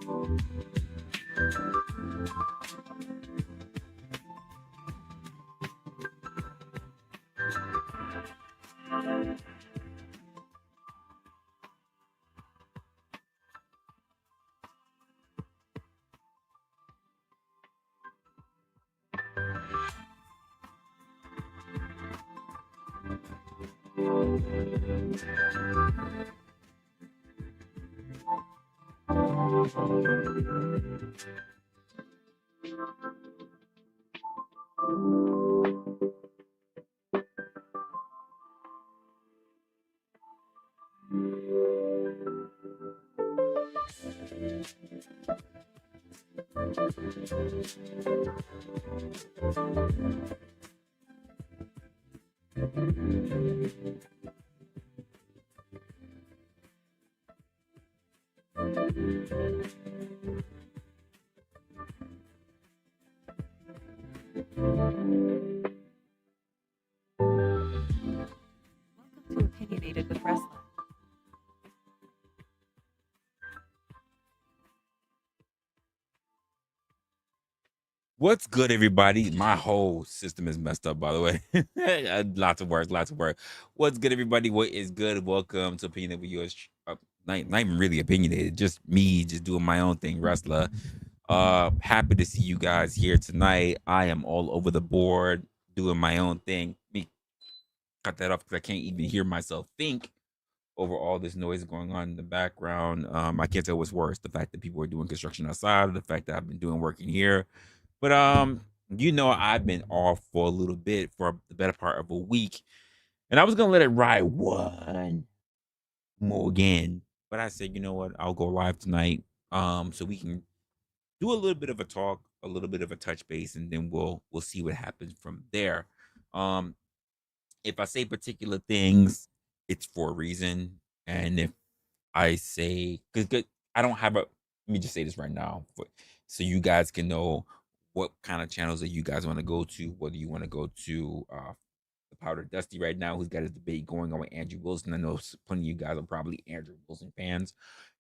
Welcome to Opinionated with Resla. What's good, everybody? My whole system is messed up, by the way. Lots of work, lots of work. What's good, everybody? What is good? Welcome to Opinionated with yours. Not even really opinionated, just me, just doing my own thing, Resla. Happy to see you guys here tonight. I am all over the board doing my own thing. Me cut that off because I can't even hear myself think over all this noise going on in the background. I can't tell what's worse: the fact that people are doing construction outside, or the fact that I've been doing work in here. But I've been off for a little bit for the better part of a week, and I was gonna let it ride one more again. But I said, you know what? I'll go live tonight, so we can do a little bit of a talk, a little bit of a touch base, and then we'll see what happens from there. Um, if I say particular things, it's for a reason, and if I say because I don't have a. Let me just say this right now, so you guys can know what kind of channels that you guys want to go to. Whether you want to go to the Powder Dusty right now, who's got his debate going on with Andrew Wilson. I know plenty of you guys are probably Andrew Wilson fans,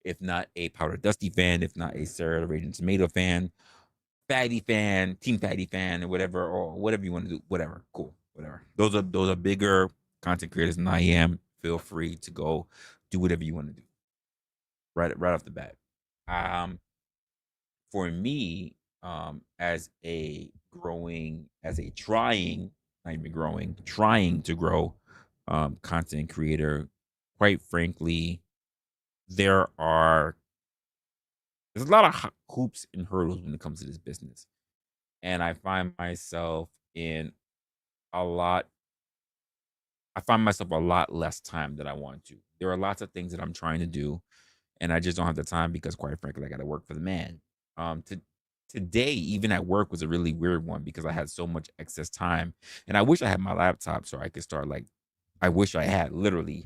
if not a Powder Dusty fan, if not a Sarah Raging Tomato fan, Fatty fan, Team Fatty fan, or whatever you want to do. Whatever, cool, whatever. Those are bigger content creators than I am. Feel free to go do whatever you want to do right off the bat. Um, for me, as a trying, not even growing, trying to grow content creator, quite frankly, there are there's a lot of hoops and hurdles when it comes to this business. And a lot I find myself a lot less time than I want to. There are lots of things that I'm trying to do, and I just don't have the time because, quite frankly, I got to work for the man. Today, even at work, was a really weird one because I had so much excess time, and I wish I had my laptop so I could start I wish I had literally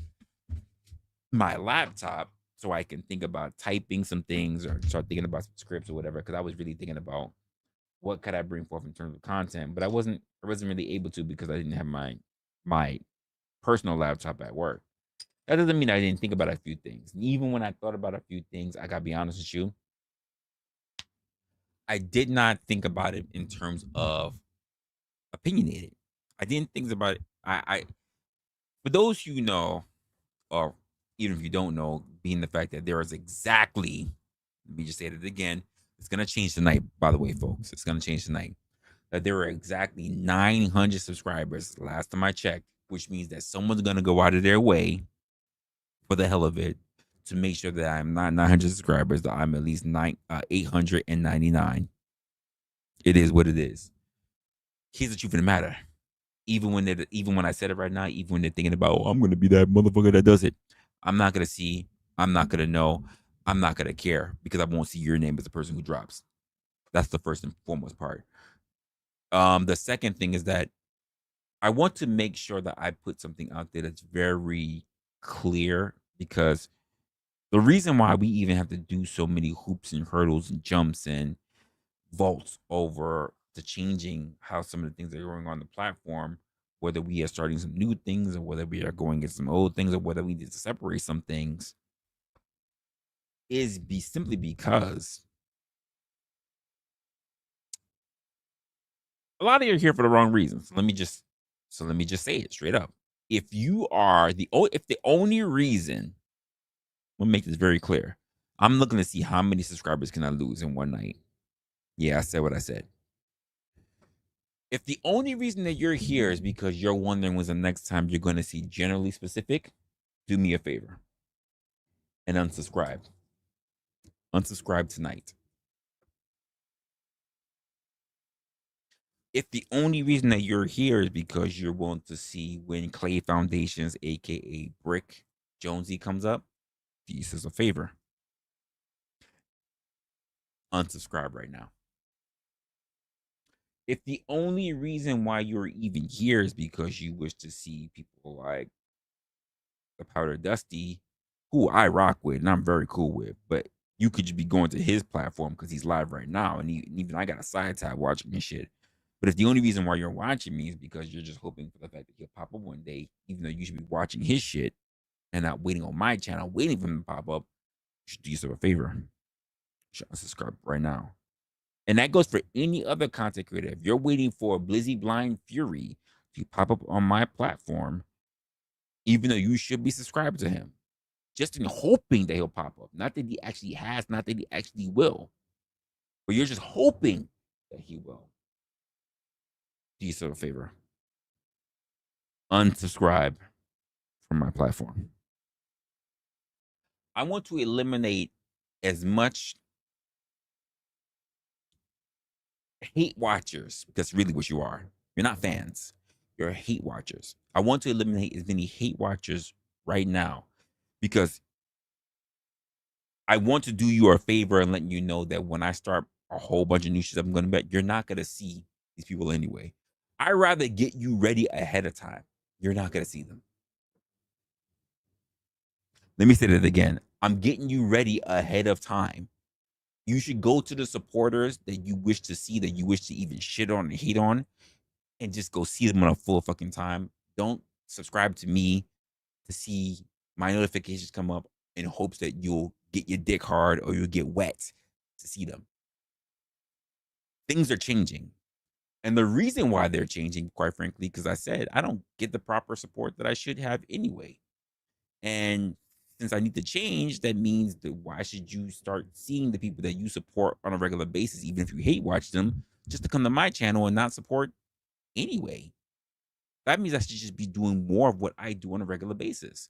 my laptop so I can think about typing some things or start thinking about some scripts or whatever. Because I was really thinking about what could I bring forth in terms of content, but I wasn't really able to because I didn't have my personal laptop at work. That doesn't mean I didn't think about a few things. And even when I thought about a few things, I gotta be honest with you, I did not think about it in terms of opinionated. I didn't think about it. I for those you know, or even if you don't know, being the fact that there is exactly, let me just say it again, it's gonna change tonight, by the way, folks. It's gonna change tonight. That there are exactly 900 subscribers last time I checked, which means that someone's gonna go out of their way for the hell of it to make sure that I'm not 900 subscribers, that I'm at least 899. It is what it is. Here's the truth of the matter. Even when I said it right now, even when they're thinking about, oh, I'm gonna be that motherfucker that does it, I'm not gonna see, I'm not gonna know, I'm not gonna care because I won't see your name as the person who drops. That's the first and foremost part. The second thing is that I want to make sure that I put something out there that's very clear because the reason why we even have to do so many hoops and hurdles and jumps and vaults over to changing how some of the things that are going on the platform, whether we are starting some new things or whether we are going into some old things or whether we need to separate some things, is simply because A lot of you are here for the wrong reasons. Let me just say it straight up. If you are if the only reason, we'll make this very clear. I'm looking to see how many subscribers can I lose in one night. Yeah, I said what I said. If the only reason that you're here is because you're wondering when's the next time you're going to see generally specific, do me a favor and unsubscribe. Unsubscribe tonight. If the only reason that you're here is because you're willing to see when Clay Foundations, aka Brick Jonesy, comes up, do yourself a favor. Unsubscribe right now. If the only reason why you're even here is because you wish to see people like the Powder Dusty, who I rock with and I'm very cool with, but you could just be going to his platform because he's live right now, and even I got a side tab watching this shit. But if the only reason why you're watching me is because you're just hoping for the fact that he'll pop up one day, even though you should be watching his shit and not waiting on my channel, waiting for him to pop up, you should do yourself a favor. You should subscribe right now. And that goes for any other content creator. If you're waiting for Blizzy Blind Fury to pop up on my platform, even though you should be subscribed to him, just in hoping that he'll pop up. Not that he actually has, not that he actually will, but you're just hoping that he will. Do yourself a favor. Unsubscribe from my platform. I want to eliminate as much hate watchers, because really what you are. You're not fans. You're hate watchers. I want to eliminate as many hate watchers right now because I want to do you a favor and let you know that when I start a whole bunch of new shit I'm going to bet, you're not going to see these people anyway. I'd rather get you ready ahead of time. You're not going to see them. Let me say that again. I'm getting you ready ahead of time. You should go to the supporters that you wish to see, that you wish to even shit on and hate on, and just go see them on a full fucking time. Don't subscribe to me to see my notifications come up in hopes that you'll get your dick hard or you'll get wet to see them. Things are changing. And the reason why they're changing, quite frankly, because I said I don't get the proper support that I should have anyway. And since I need to change, that means that why should you start seeing the people that you support on a regular basis, even if you hate watch them, just to come to my channel and not support anyway? That means I should just be doing more of what I do on a regular basis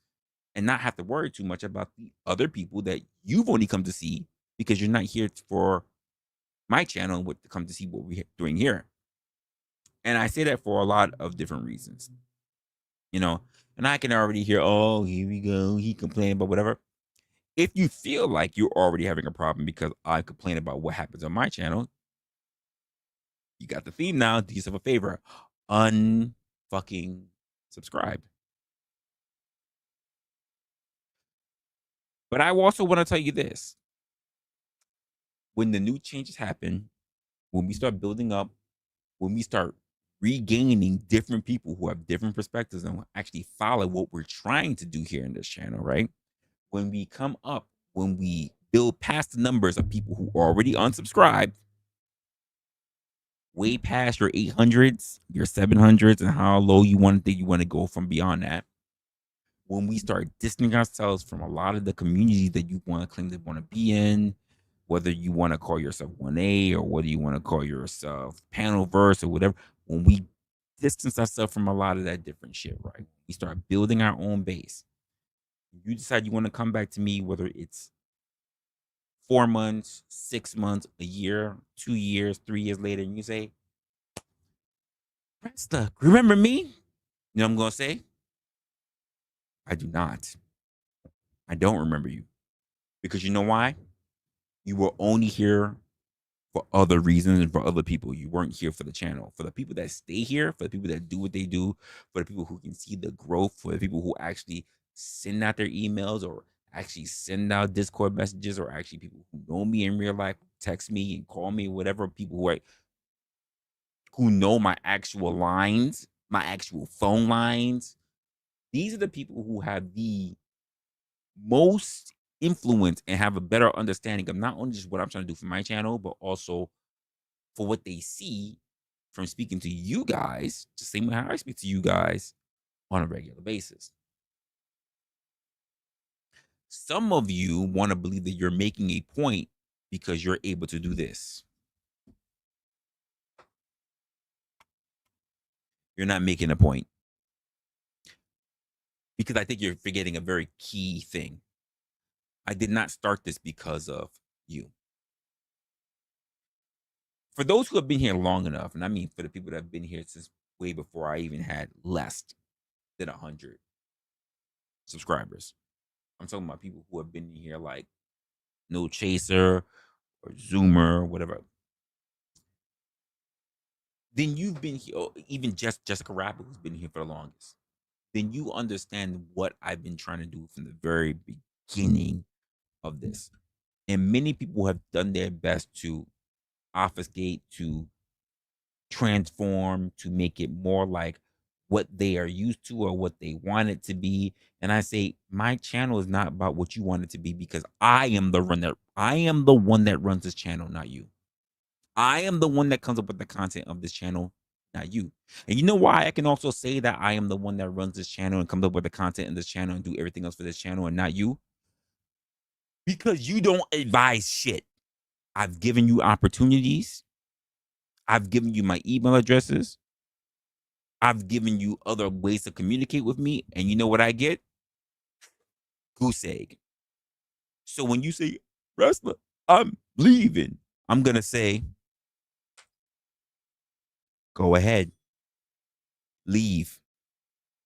and not have to worry too much about the other people that you've only come to see because you're not here for my channel and what to come to see what we're doing here. And I say that for a lot of different reasons, you know, and I can already hear, oh, here we go. He complained about whatever. If you feel like you're already having a problem because I complain about what happens on my channel, you got the theme now. Do yourself a favor. Unfucking subscribe. But I also want to tell you this. When the new changes happen, when we start building up, when we start regaining different people who have different perspectives and actually follow what we're trying to do here in this channel, right? When we come up, when we build past the numbers of people who already unsubscribed, way past your 800s, your 700s, and how low you want to think you want to go from beyond that. When we start distancing ourselves from a lot of the communities that you want to claim to want to be in, whether you want to call yourself 1A or whether you want to call yourself Panelverse or whatever, when we distance ourselves from a lot of that different shit, right? We start building our own base. You decide you want to come back to me, whether it's 4 months, 6 months, a year, 2 years, 3 years later, and you say, Resla, remember me? You know what I'm going to say? I do not. I don't remember you. Because you know why? You were only here for other reasons and for other people. You weren't here for the channel. For the people that stay here, for the people that do what they do, for the people who can see the growth, for the people who actually send out their emails or actually send out Discord messages, or actually people who know me in real life, text me and call me, whatever, people who know my actual lines, my actual phone lines. These are the people who have the most influence and have a better understanding of not only just what I'm trying to do for my channel, but also for what they see from speaking to you guys, the same way how I speak to you guys on a regular basis. Some of you want to believe that you're making a point because you're able to do this. You're not making a point. Because I think you're forgetting a very key thing. I did not start this because of you. For those who have been here long enough, and I mean for the people that have been here since way before I even had less than 100 subscribers. I'm talking about people who have been here like No Chaser or Zoomer, whatever. Then you've been here, or even just Jessica Rabbit, who's been here for the longest. Then you understand what I've been trying to do from the very beginning of this. And many people have done their best to obfuscate, to transform, to make it more like what they are used to or what they want it to be. And I say, my channel is not about what you want it to be, because I am the one that runs this channel, not you. I am the one that comes up with the content of this channel, not you. And you know why I can also say that I am the one that runs this channel and comes up with the content in this channel and do everything else for this channel and not you? Because you don't advise shit. I've given you opportunities. I've given you my email addresses. I've given you other ways to communicate with me. And you know what I get? Goose egg. So when you say, Resla, I'm leaving, I'm going to say, go ahead. Leave.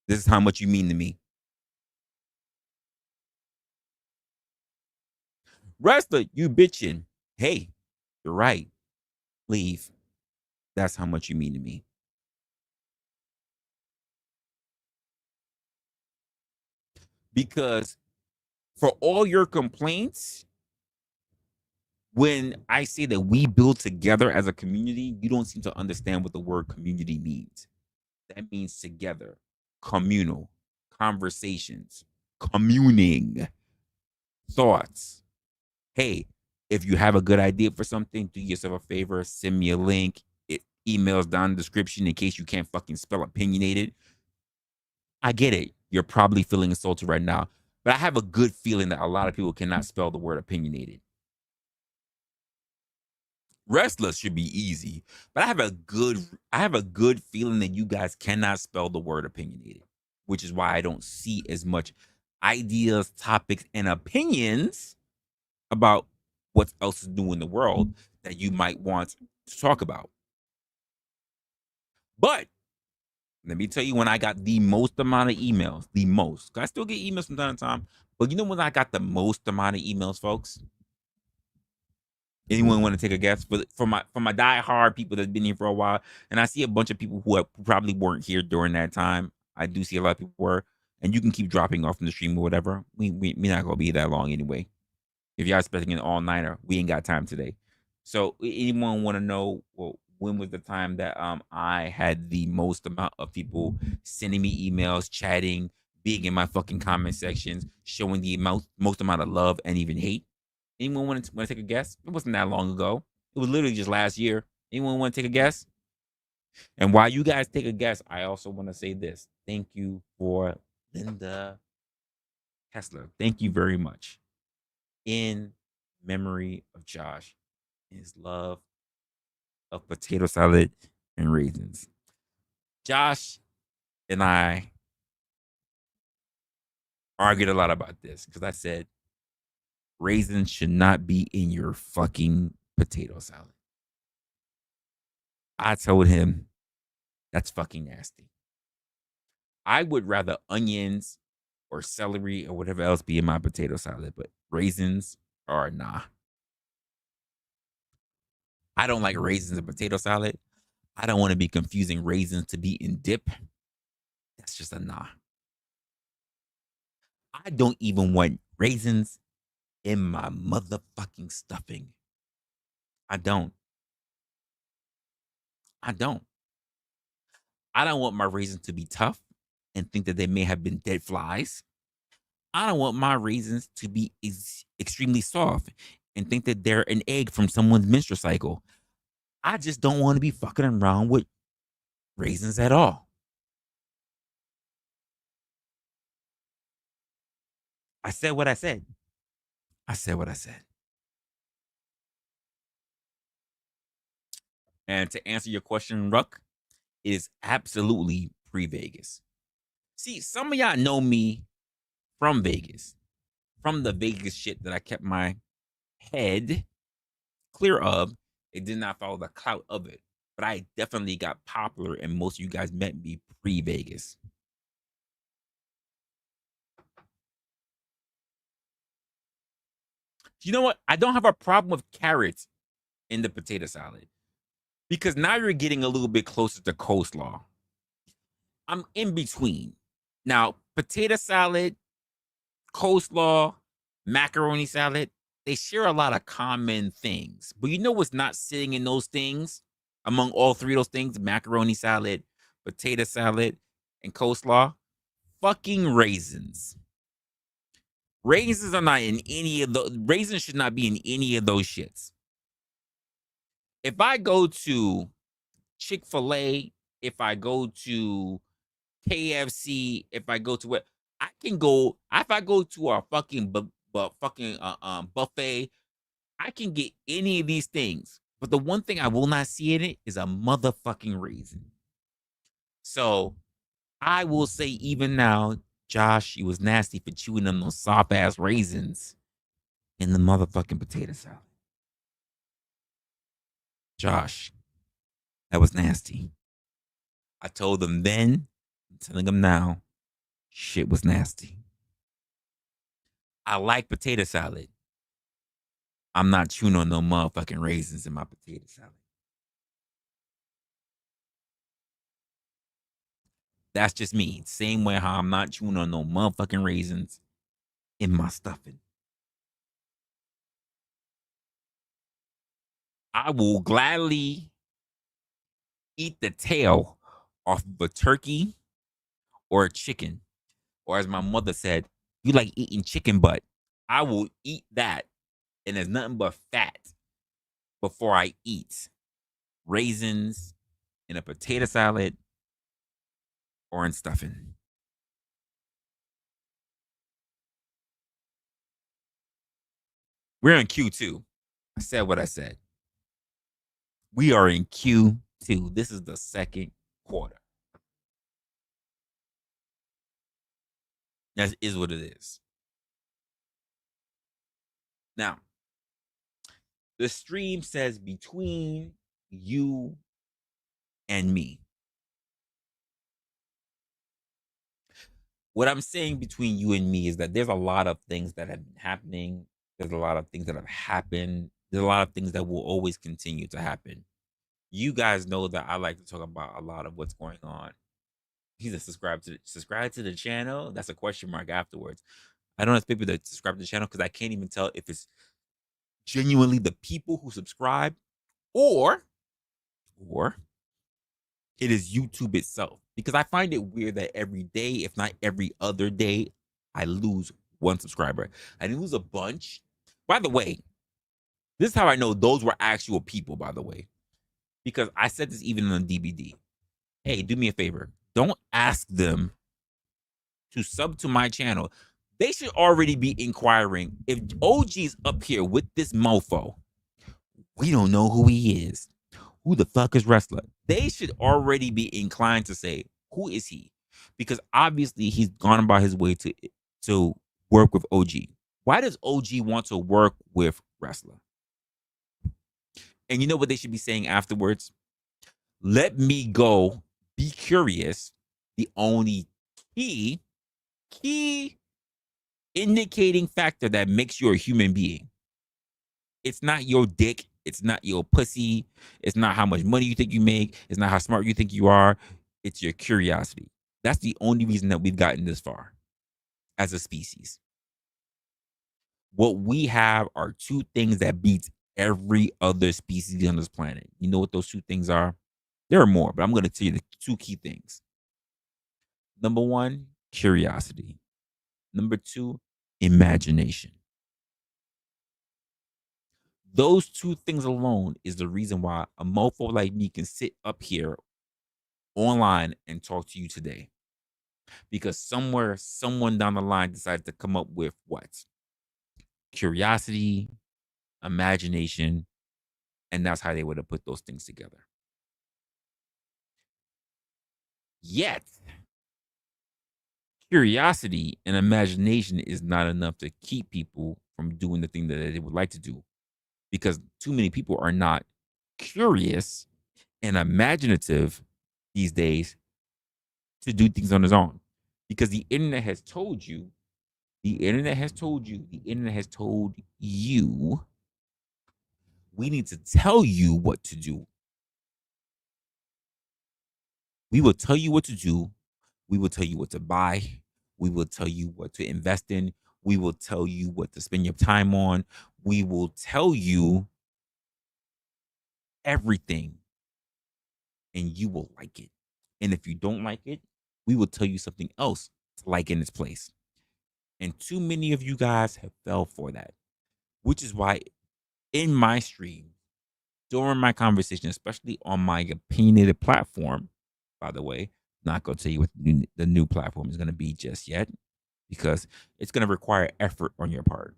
This is how much you mean to me. Resla, you bitching. Hey, you're right. Leave. That's how much you mean to me. Because for all your complaints, when I say that we build together as a community, you don't seem to understand what the word community means. That means together, communal, conversations, communing, thoughts. Hey, if you have a good idea for something, do yourself a favor, send me a link. It emails down in the description in case you can't fucking spell opinionated. I get it. You're probably feeling insulted right now, but I have a good feeling that a lot of people cannot spell the word opinionated. Restless should be easy, but I have a good feeling that you guys cannot spell the word opinionated, which is why I don't see as much ideas, topics, and opinions about what else is new in the world that you might want to talk about. But let me tell you, when I got the most amount of emails, the most, I still get emails from time to time, but you know when I got the most amount of emails, folks? Anyone want to take a guess? For my diehard people that've been here for a while, and I see a bunch of people who probably weren't here during that time. I do see a lot of people were, and you can keep dropping off from the stream or whatever. We not gonna be that long anyway. If y'all expecting an all-nighter, we ain't got time today. So anyone want to know, well, when was the time that I had the most amount of people sending me emails, chatting, being in my fucking comment sections, showing the most amount of love and even hate? Anyone want to take a guess? It wasn't that long ago. It was literally just last year. Anyone want to take a guess? And while you guys take a guess, I also want to say this. Thank you for Linda Kessler. Thank you very much. In memory of Josh and his love of potato salad and raisins. Josh and I argued a lot about this because I said raisins should not be in your fucking potato salad. I told him that's fucking nasty. I would rather onions or celery or whatever else be in my potato salad, but raisins are nah. I don't like raisins in potato salad. I don't want to be confusing raisins to be in dip. That's just a nah. I don't even want raisins in my motherfucking stuffing. I don't. I don't. I don't want my raisins to be tough and think that they may have been dead flies. I don't want my raisins to be extremely soft and think that they're an egg from someone's menstrual cycle. I just don't want to be fucking around with raisins at all. I said what I said. I said what I said. And to answer your question, Ruck, it is absolutely pre-Vegas. See, some of y'all know me from Vegas, from the Vegas shit that I kept my head clear of. It did not follow the clout of it, but I definitely got popular, and most of you guys met me pre-Vegas. You know what? I don't have a problem with carrots in the potato salad because now you're getting a little bit closer to coleslaw. I'm in between. Now, potato salad, coleslaw, macaroni salad, they share a lot of common things. But you know what's not sitting in those things? Among all three of those things, macaroni salad, potato salad, and coleslaw? Fucking raisins. Raisins are not in any of the raisins should not be in any of those shits. If I go to Chick-fil-A, if I go to KFC, if I go to what I can go, if I go to a fucking buffet, I can get any of these things. But the one thing I will not see in it is a motherfucking raisin. So I will say even now, Josh, you was nasty for chewing them those soft ass raisins in the motherfucking potato salad. Josh, that was nasty. I told them then, I'm telling them now, shit was nasty. I like potato salad. I'm not chewing on no motherfucking raisins in my potato salad. That's just me. Same way how I'm not chewing on no motherfucking raisins in my stuffing. I will gladly eat the tail off of a turkey or a chicken. Or as my mother said, you like eating chicken butt. I will eat that. And there's nothing but fat before I eat raisins in a potato salad or in stuffing. We're in Q2. I said what I said. We are in Q2. This is the second quarter. That is what it is. Now, the stream says between you and me. What I'm saying between you and me is that there's a lot of things that have been happening. There's a lot of things that have happened. There's a lot of things that will always continue to happen. You guys know that I like to talk about a lot of what's going on. He's a subscribe to the channel. That's a question mark afterwards. I don't expect people to subscribe to the channel because I can't even tell if it's genuinely the people who subscribe or it is YouTube itself. Because I find it weird that every day, if not every other day, I lose one subscriber. I lose a bunch. By the way, this is how I know those were actual people, by the way. Because I said this even on DBD. Hey, do me a favor. Don't ask them to sub to my channel. They should already be inquiring. If OG's up here with this mofo, we don't know who he is. Who the fuck is Resla? They should already be inclined to say, who is he? Because obviously he's gone about his way to work with OG. Why does OG want to work with Resla? And you know what they should be saying afterwards? Let me go be curious. The only key indicating factor that makes you a human being. It's not your dick. It's not your pussy. It's not how much money you think you make. It's not how smart you think you are. It's your curiosity. That's the only reason that we've gotten this far as a species. What we have are two things that beats every other species on this planet. You know what those two things are? There are more, but I'm going to tell you the two key things. Number one, curiosity. Number two, imagination. Those two things alone is the reason why a mofo like me can sit up here online and talk to you today because somewhere, someone down the line decided to come up with what? Curiosity, imagination, and that's how they would have put those things together. Yet, curiosity and imagination is not enough to keep people from doing the thing that they would like to do because too many people are not curious and imaginative these days to do things on his own because the internet has told you, the internet has told you, the internet has told you, we need to tell you what to do. We will tell you what to do. We will tell you what to buy. We will tell you what to invest in. We will tell you what to spend your time on. We will tell you everything and you will like it. And if you don't like it, we will tell you something else to like in its place. And too many of you guys have fell for that, which is why in my stream, during my conversation, especially on my opinionated platform, by the way, not going to tell you what the new platform is going to be just yet because it's going to require effort on your part,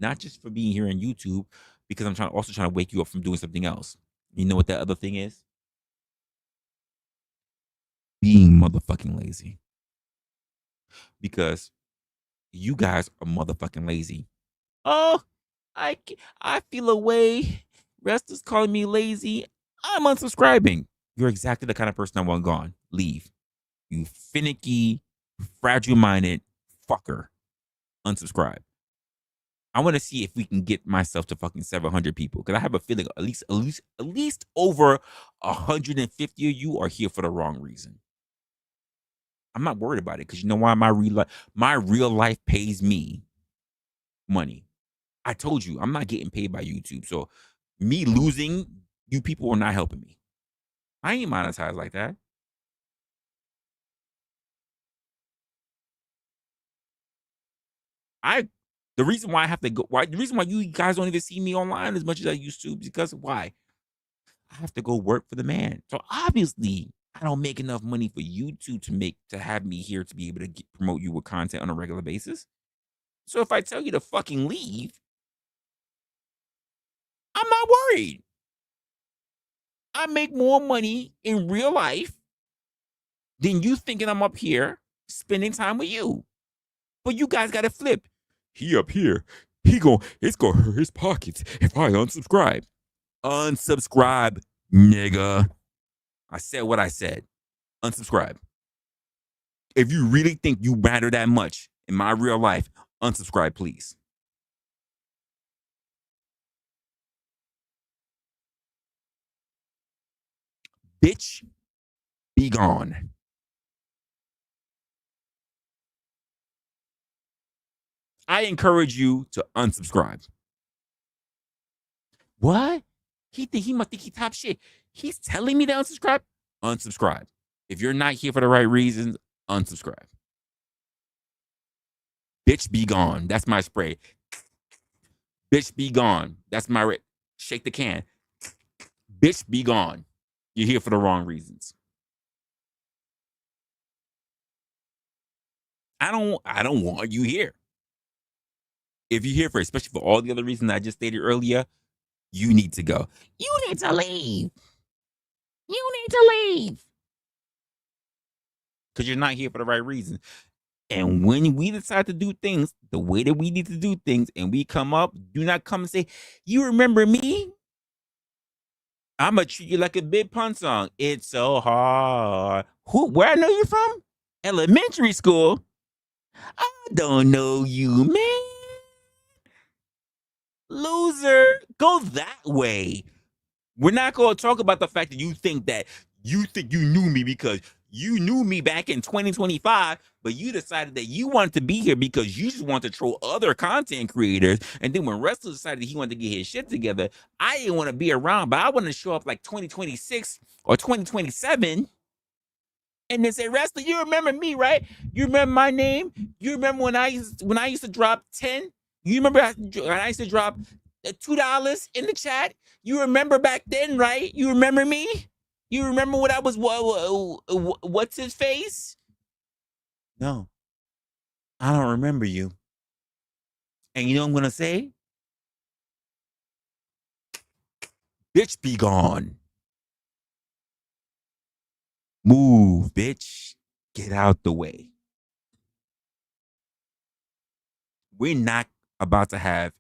not just for being here on YouTube, because I'm also trying to wake you up from doing something else. You know what that other thing is? Being motherfucking lazy. Because you guys are motherfucking lazy. Oh, I feel away. Resla's calling me lazy. I'm unsubscribing. You're exactly the kind of person I want gone. Leave. You finicky, fragile-minded fucker. Unsubscribe. I want to see if we can get myself to fucking 700 people because I have a feeling at least over 150 of you are here for the wrong reason. I'm not worried about it because you know why? My real life pays me money. I told you I'm not getting paid by YouTube, so me losing you people are not helping me. I ain't monetized like that. The reason why I have to go, the reason why you guys don't even see me online as much as I used to, because why? I have to go work for the man. So obviously, I don't make enough money for YouTube to have me here to be able to promote you with content on a regular basis. So if I tell you to fucking leave, I'm not worried. I make more money in real life than you thinking I'm up here spending time with you. But you guys got to flip. He up here. It's gonna hurt his pockets if I unsubscribe. Unsubscribe, nigga. I said what I said. Unsubscribe. If you really think you matter that much in my real life, unsubscribe, please. Bitch, be gone. I encourage you to unsubscribe. What? He must think he top shit. He's telling me to unsubscribe? Unsubscribe. If you're not here for the right reasons, unsubscribe. Bitch, be gone. That's my spray. Bitch, be gone. That's my shake the can. Bitch, be gone. You're here for the wrong reasons. I don't want you here. If you're here for, especially for all the other reasons I just stated earlier, you need to go. You need to leave. You need to leave. Because you're not here for the right reason. And when we decide to do things the way that we need to do things and we come up, do not come and say, you remember me? I'm going to treat you like a Big Pun song. It's so hard. Where I know you from? Elementary school? I don't know you, man. Loser. Go that way. We're not going to talk about the fact that you think you knew me because you knew me back in 2025, but you decided that you wanted to be here because you just want to troll other content creators. And then when Resla decided he wanted to get his shit together, I didn't want to be around, but I want to show up like 2026 or 2027 and then say, Resla, you remember me, right? You remember my name? You remember when I used to drop 10? You remember when I used to drop $2 in the chat? You remember back then, right? You remember me? You remember when I was what's his face? No, I don't remember you. And you know what I'm gonna say? Bitch, be gone. Move, bitch. Get out the way. We're not about to have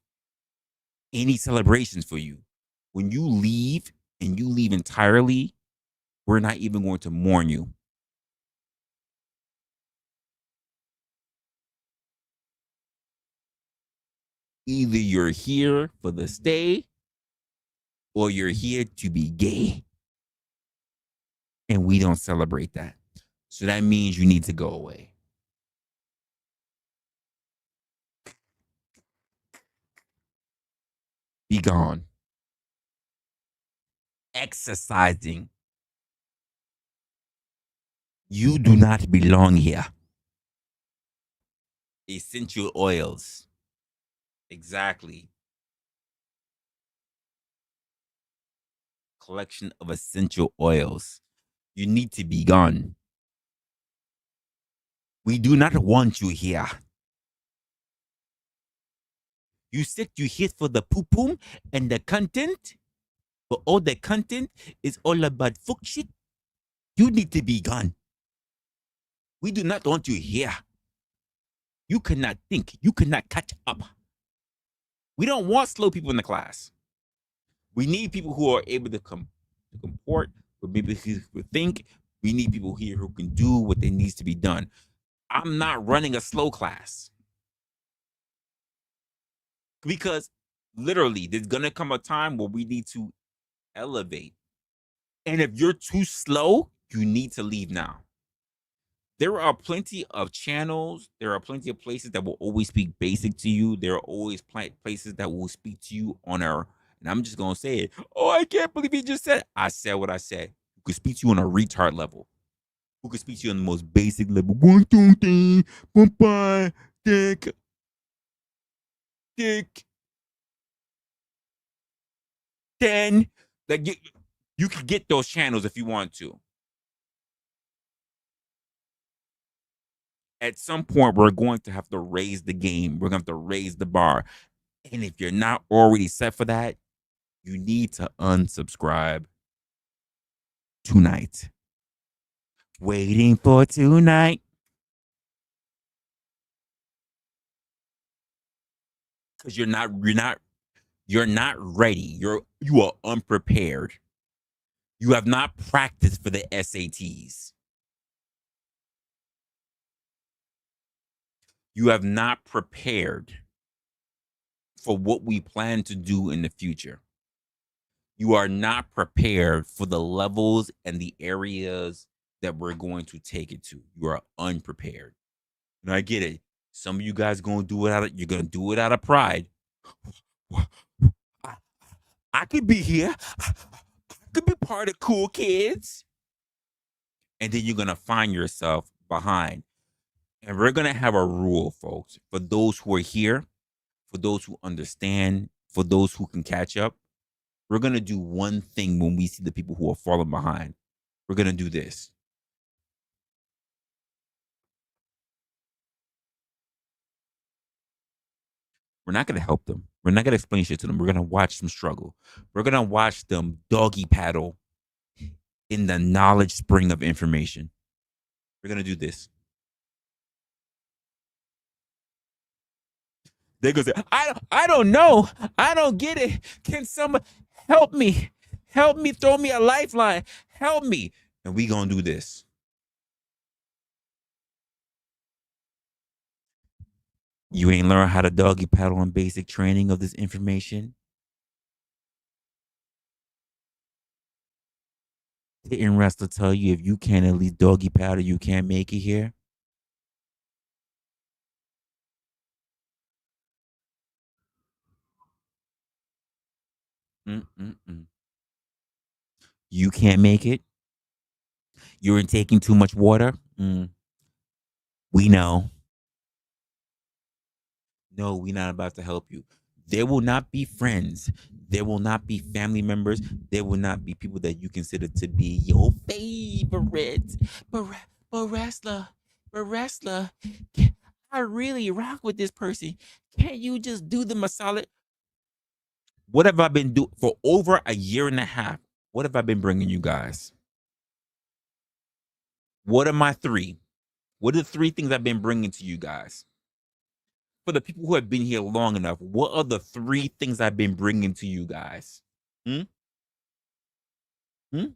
any celebrations for you. When you leave and you leave entirely, we're not even going to mourn you. Either you're here for the stay or you're here to be gay. And we don't celebrate that. So that means you need to go away. Be gone. Exercising. You do not belong here. Essential oils. Exactly. Collection of essential oils. You need to be gone. We do not want you here. You said you here for the poo-poo and the content, but all the content is all about fuck shit. You need to be gone. We do not want you here. You cannot think. You cannot catch up. We don't want slow people in the class. We need people who are able to comport, maybe who think. We need people here who can do what they needs to be done. I'm not running a slow class. Because literally, there's gonna come a time where we need to elevate. And if you're too slow, you need to leave now. There are plenty of channels. There are plenty of places that will always speak basic to you. There are always places that will speak to you on our, and I'm just gonna say it. Oh, I can't believe you just said. I said what I said. Who could speak to you on a retard level? Who could speak to you on the most basic level? 1, 2, 3, 4, 5, dick, dick, 10. Like you could get those channels if you want to. At some point, we're going to have to raise the game. We're going to have to raise the bar. And if you're not already set for that, you need to unsubscribe tonight. Waiting for tonight. Because you're not ready. You are unprepared. You have not practiced for the SATs. You have not prepared for what we plan to do in the future. You are not prepared for the levels and the areas that we're going to take it to. You are unprepared. And I get it. Some of you guys gonna do it you're gonna do it out of pride. I could be here. I could be part of cool kids. And then you're gonna find yourself behind. And we're gonna have a rule, folks, for those who are here, for those who understand, for those who can catch up. We're gonna do one thing when we see the people who are falling behind. We're gonna do this. We're not going to help them. We're not going to explain shit to them. We're going to watch them struggle. We're going to watch them doggy paddle in the knowledge spring of information. We're going to do this. They're going to say, I don't know. I don't get it. Can someone help me? Help me. Throw me a lifeline. Help me. And we going to do this. You ain't learn how to doggy paddle on basic training of this information. Didn't Resla tell you if you can't at least doggy paddle, you can't make it here? Mm-mm-mm. You can't make it? You're taking too much water? We know. No, we're not about to help you. There will not be friends. There will not be family members. There will not be people that you consider to be your favorites. But wrestler, but wrestler, I really rock with this person. Can't you just do them a solid? What have I been doing for over a year and a half? What have I been bringing you guys? What are my three? What are the three things I've been bringing to you guys? For the people who have been here long enough, what are the three things I've been bringing to you guys? Hmm? Hmm?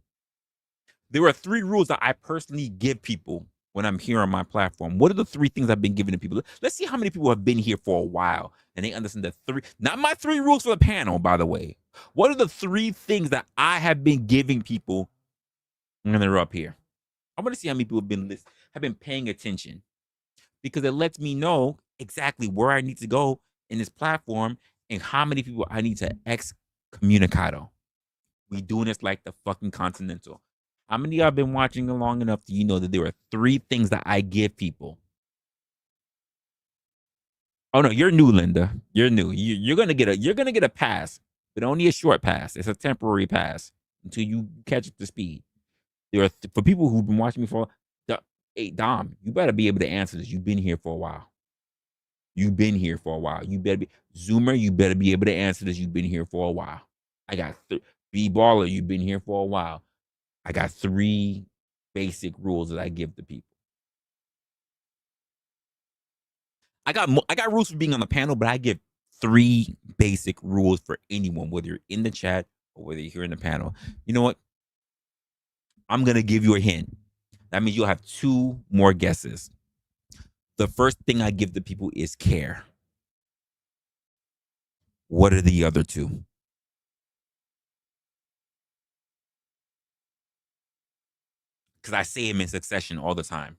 There are three rules that I personally give people when I'm here on my platform. What are the three things I've been giving to people? Let's see how many people have been here for a while and they understand the three, not my three rules for the panel, by the way. What are the three things that I have been giving people when they're up here? I want to see how many people have been paying attention, because it lets me know exactly where I need to go in this platform and how many people I need to excommunicado. We doing this like the fucking Continental. How many of y'all been watching long enough do you know that there are three things that I give people? Oh no, you're new, Linda. You're new. You're gonna get a pass, but only a short pass. It's a temporary pass until you catch up to speed. There are for people who've been watching me for. Hey Dom, you better be able to answer this. You've been here for a while. You've been here for a while. You better be Zoomer. You better be able to answer this. You've been here for a while. I got B Baller. You've been here for a while. I got three basic rules that I give to people. I got rules for being on the panel, but I give three basic rules for anyone, whether you're in the chat or whether you're here in the panel. You know what? I'm gonna give you a hint. That means you'll have two more guesses. The first thing I give the people is care. What are the other two? Because I say them in succession all the time.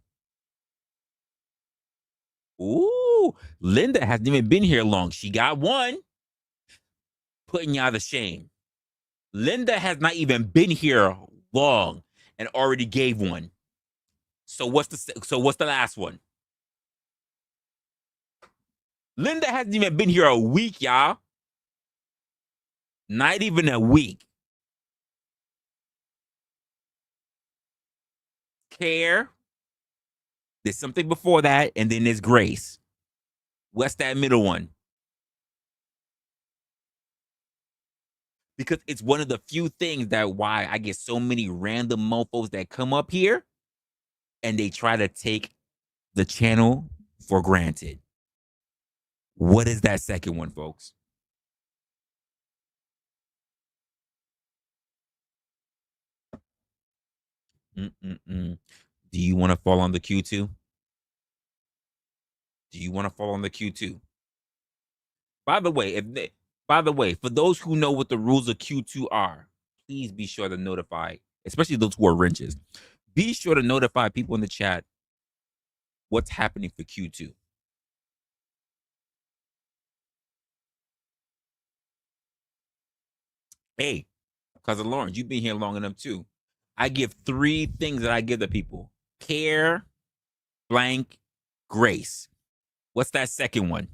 Ooh, Linda hasn't even been here long. She got one. Putting y'all to shame. Linda has not even been here long and already gave one. So what's the last one? Linda hasn't even been here a week, y'all. Not even a week. Care. There's something before that, and then there's grace. What's that middle one? Because it's one of the few things that why I get so many random mofos that come up here and they try to take the channel for granted. What is that second one, folks? Mm-mm-mm. Do you want to fall on the Q2? Do you want to fall on the Q2? By the way, for those who know what the rules of Q2 are, please be sure to notify, especially those who are wrenches. Be sure to notify people in the chat what's happening for Q2. Hey, cousin Lawrence, you've been here long enough too. I give three things that I give to people: care, blank, grace. What's that second one?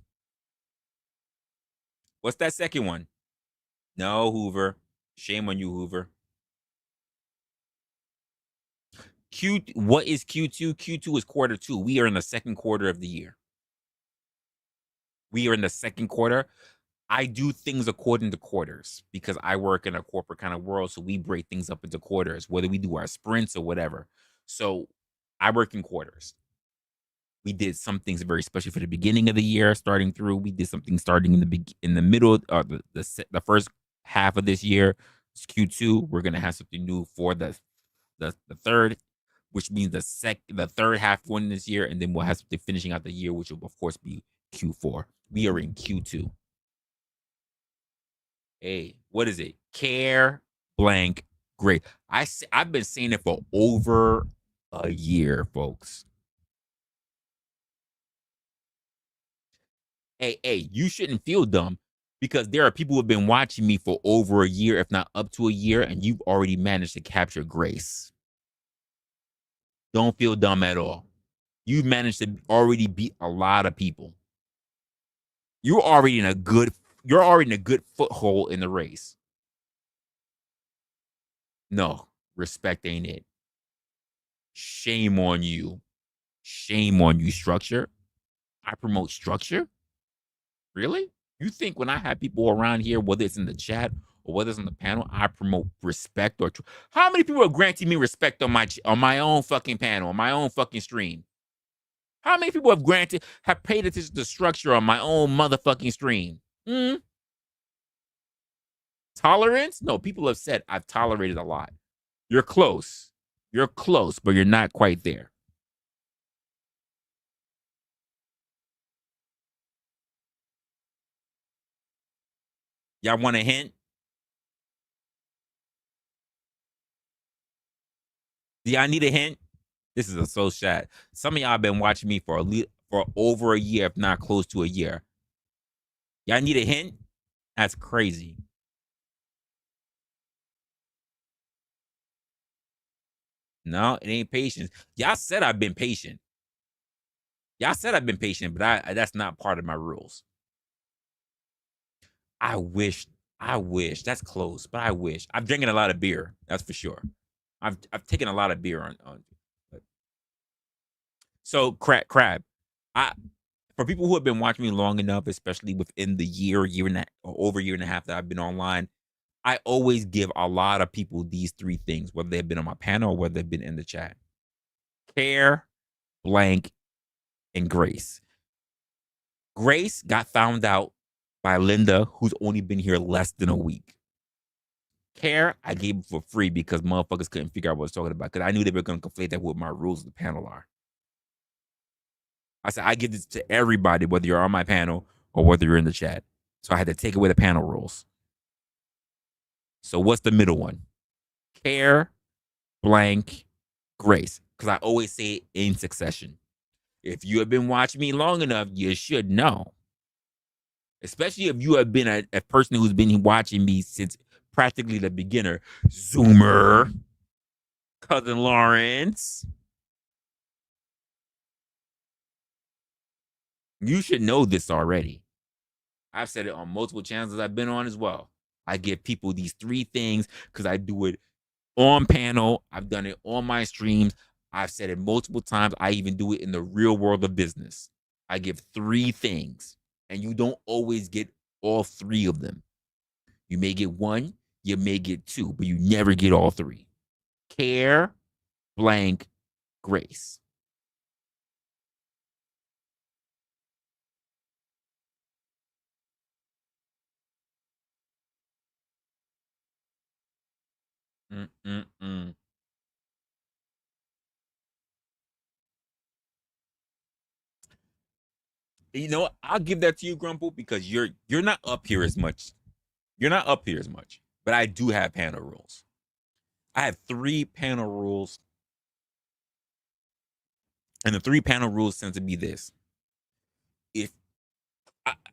What's that second one? No, Hoover. Shame on you, Hoover. What is Q2? Q2 is quarter two. We are in the second quarter of the year. We are in the second quarter. I do things according to quarters because I work in a corporate kind of world. So we break things up into quarters, whether we do our sprints or whatever. So I work in quarters. We did some things very special for the beginning of the year, starting through. We did something starting in the middle, the first half of this year. It's Q2. We're gonna have something new for the third, which means the third half going this year, and then we'll have something finishing out the year, which will of course be Q4. We are in Q2. Hey, what is it? Care blank great. I've been saying it for over a year, folks. Hey, you shouldn't feel dumb because there are people who have been watching me for over a year, if not up to a year, and you've already managed to capture grace. Don't feel dumb at all. You've managed to already beat a lot of people. You're already in a good. you're already in a good foothold in the race. No, respect ain't it. Shame on you. Shame on you, structure. I promote structure? Really? You think when I have people around here, whether it's in the chat or whether it's on the panel, I promote respect or how many people are granting me respect on my own fucking panel, on my own fucking stream? How many people have paid attention to structure on my own motherfucking stream? Hmm? Tolerance? No, people have said I've tolerated a lot. You're close. You're close, but you're not quite there. Y'all want a hint? Do y'all need a hint? This is a so sad. Some of y'all been watching me for over a year, if not close to a year. Y'all need a hint? That's crazy. No, it ain't patience. Y'all said I've been patient. Y'all said I've been patient, but that's not part of my rules. I wish. That's close, but I wish. I'm drinking a lot of beer. That's for sure. I've taken a lot of beer on. So crab. I for people who have been watching me long enough, especially within the year and or over a year and a half that I've been online, I always give a lot of people these three things, whether they've been on my panel or whether they've been in the chat: care, blank, and grace. Grace got found out by Linda, who's only been here less than a week. Care, I gave it for free because motherfuckers couldn't figure out what I was talking about because I knew they were going to conflate that with my rules of the panel are. I said, I give this to everybody, whether you're on my panel or whether you're in the chat. So I had to take away the panel rules. So what's the middle one? Care, blank, grace. Because I always say it in succession. If you have been watching me long enough, you should know. Especially if you have been a person who's been watching me since practically the beginner. Zoomer, Cousin Lawrence. You should know this already. I've said it on multiple channels I've been on as well. I give people these three things because I do it on panel. I've done it on my streams. I've said it multiple times. I even do it in the real world of business. I give three things, and you don't always get all three of them. You may get one, you may get two, but you never get all three. Care, blank, grace. Mm-mm-mm. You know what? I'll give that to you, Grumple, because you're not up here as much. You're not up here as much, but I do have panel rules. I have 3 panel rules, and the 3 panel rules tend to be this. If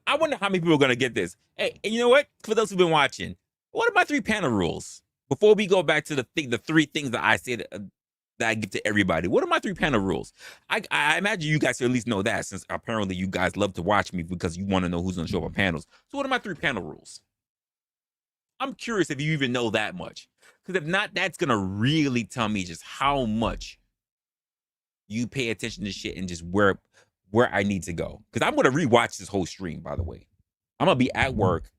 I wonder how many people are gonna get this. Hey, and you know what? For those who've been watching, what are my 3 panel rules? Before we go back to the 3 things that I said that I give to everybody. What are my 3 panel rules? I imagine you guys at least know that, since apparently you guys love to watch me because you want to know who's gonna show up on panels. So what are my 3 panel rules? I'm curious if you even know that much. Because if not, that's gonna really tell me just how much you pay attention to shit and just where I need to go. Because I'm gonna rewatch this whole stream, by the way. I'm gonna be at work.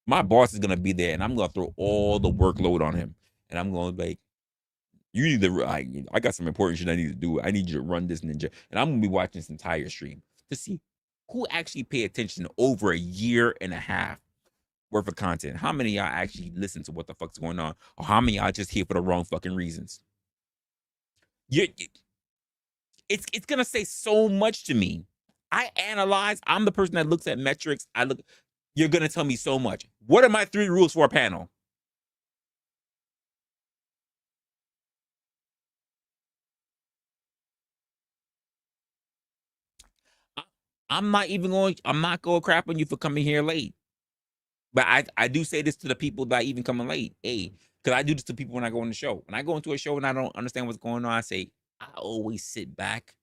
My boss is gonna be there, and I'm gonna throw all the workload on him. And I'm gonna be like, you need to I got some important shit I need to do. I need you to run this ninja. And I'm gonna be watching this entire stream to see who actually pay attention over a year and a half worth of content. How many of y'all actually listen to what the fuck's going on? Or how many of y'all just here for the wrong fucking reasons? It's gonna say so much to me. I analyze. I'm the person that looks at metrics. You're gonna tell me so much. What are my 3 rules for a panel? I'm not even going. I'm not going crap on you for coming here late. But I do say this to the people that even coming late. Hey, because I do this to people when I go on the show. When I go into a show and I don't understand what's going on, I say I always sit back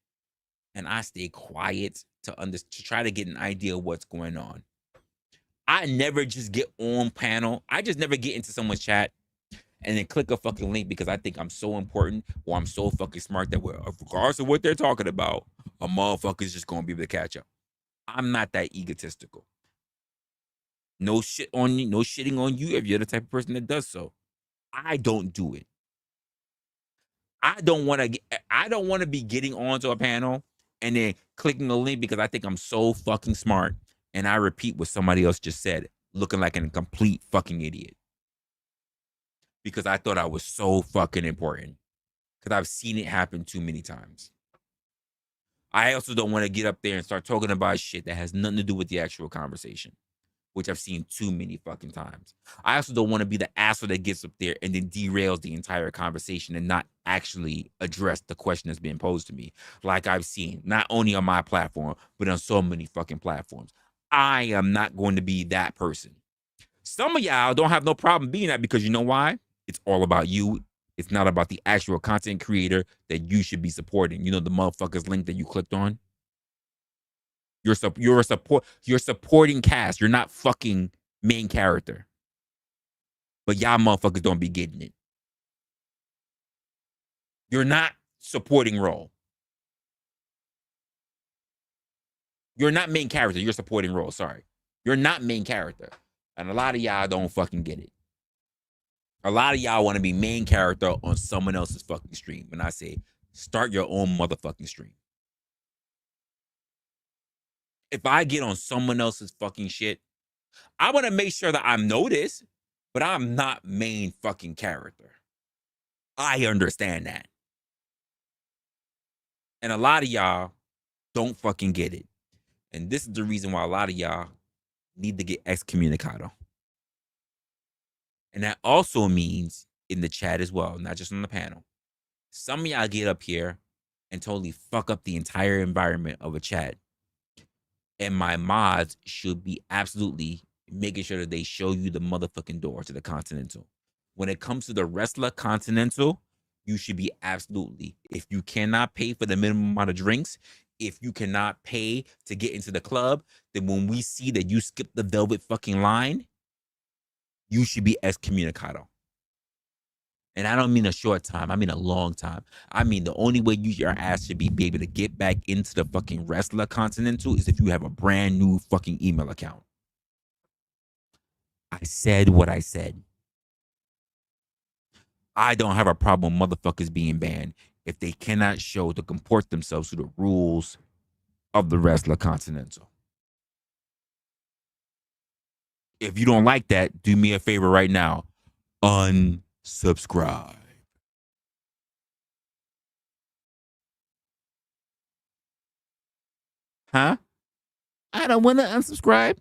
and I stay quiet to try to get an idea of what's going on. I never just get on panel. I just never get into someone's chat and then click a fucking link because I think I'm so important or I'm so fucking smart that regardless of what they're talking about, a motherfucker's just gonna be able to catch up. I'm not that egotistical. No shit on you, no shitting on you if you're the type of person that does so. I don't do it. I don't want to be getting onto a panel and then clicking a link because I think I'm so fucking smart and I repeat what somebody else just said, looking like a complete fucking idiot. Because I thought I was so fucking important. Because I've seen it happen too many times. I also don't want to get up there and start talking about shit that has nothing to do with the actual conversation, which I've seen too many fucking times. I also don't want to be the asshole that gets up there and then derails the entire conversation and not actually address the question that's being posed to me, like I've seen, not only on my platform, but on so many fucking platforms. I am not going to be that person. Some of y'all don't have no problem being that because you know why? It's all about you. It's not about the actual content creator that you should be supporting. You know the motherfucker's link that you clicked on? You're supporting cast. You're not fucking main character. But y'all motherfuckers don't be getting it. You're not supporting role. You're not main character. You're supporting role. Sorry. You're not main character. And a lot of y'all don't fucking get it. A lot of y'all want to be main character on someone else's fucking stream. And I say, start your own motherfucking stream. If I get on someone else's fucking shit, I want to make sure that I'm noticed, but I'm not main fucking character. I understand that. And a lot of y'all don't fucking get it. And this is the reason why a lot of y'all need to get Excommunicado. And that also means in the chat as well, not just on the panel. Some of y'all get up here and totally fuck up the entire environment of a chat. And my mods should be absolutely making sure that they show you the motherfucking door to the Continental. When it comes to the Resla Continental, you should be absolutely, if you cannot pay for the minimum amount of drinks, if you cannot pay to get into the club, then when we see that you skip the velvet fucking line, you should be excommunicado. And I don't mean a short time. I mean a long time. I mean the only way your ass should be able to get back into the fucking Resla Continental is if you have a brand new fucking email account. I said what I said. I don't have a problem with motherfuckers being banned if they cannot show to comport themselves to the rules of the Resla Continental. If you don't like that, do me a favor right now. Unsubscribe. Huh? I don't want to unsubscribe.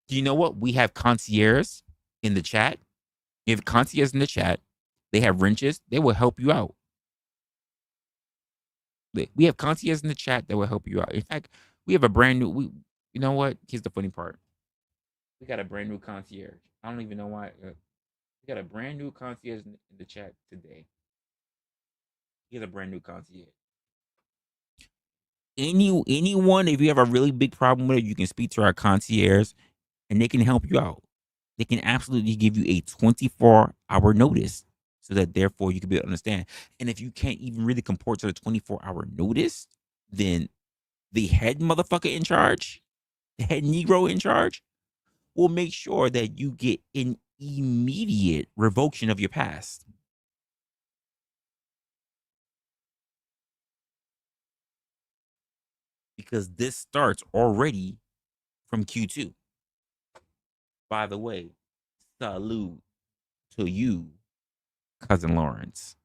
Do you know what? We have concierge in the chat. We have concierge in the chat. They have wrenches. They will help you out. We have concierge in the chat that will help you out. In fact, we have a brand new. You know what? Here's the funny part. We got a brand new concierge. I don't even know why. We got a brand new concierge in the chat today. Here's a brand new concierge. Anyone, if you have a really big problem with it, you can speak to our concierge and they can help you out. They can absolutely give you a 24-hour notice so that therefore you can be able to understand. And if you can't even really comport to the 24-hour notice, then the head motherfucker in charge, the head Negro in charge, will make sure that you get an immediate revocation of your past. Because this starts already from Q2. By the way, salute to you, Cousin Lawrence.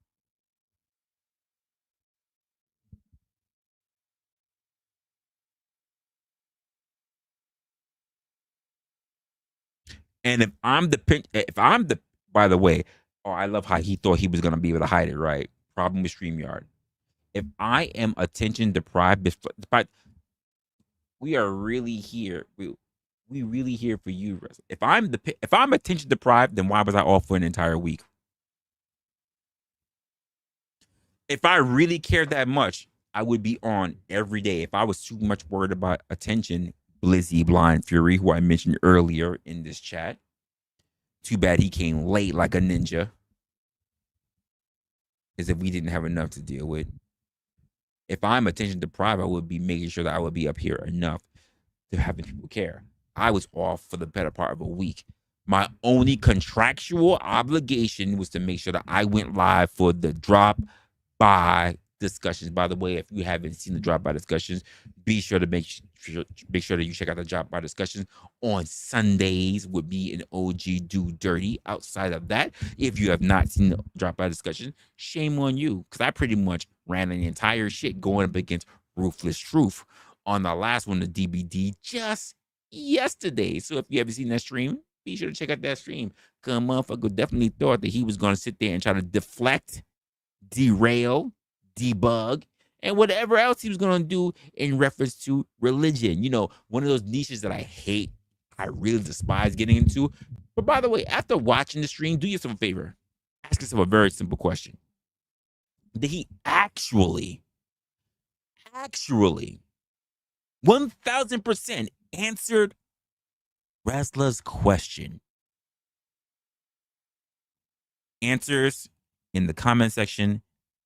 And by the way, I love how he thought he was gonna be able to hide it, right? Problem with StreamYard. If I am attention deprived, but we are really here. We really here for you. If I'm attention deprived, then why was I off for an entire week? If I really cared that much, I would be on every day. If I was too much worried about attention, Blizzy Blind Fury, who I mentioned earlier in this chat. Too bad he came late like a ninja, as if we didn't have enough to deal with. If I'm attention deprived, I would be making sure that I would be up here enough to having people care. I was off for the better part of a week. My only contractual obligation was to make sure that I went live for the drop by discussions. By the way, if you haven't seen the drop by discussions, be sure to make sure that you check out the drop by discussions on Sundays. Would be an OG do dirty. Outside of that, if you have not seen the drop by discussion, shame on you, because I pretty much ran an entire shit going up against Ruthless Truth on the last one, the DBD, just yesterday. So if you haven't seen that stream, be sure to check out that stream. Cause motherfucker definitely thought that he was gonna sit there and try to deflect, derail, debug, and whatever else he was gonna do in reference to religion. You know, one of those niches that I hate, I really despise getting into. But by the way, after watching the stream, do yourself a favor. Ask yourself a very simple question. Did he actually 1000% answered Resla's question? Answers in the comment section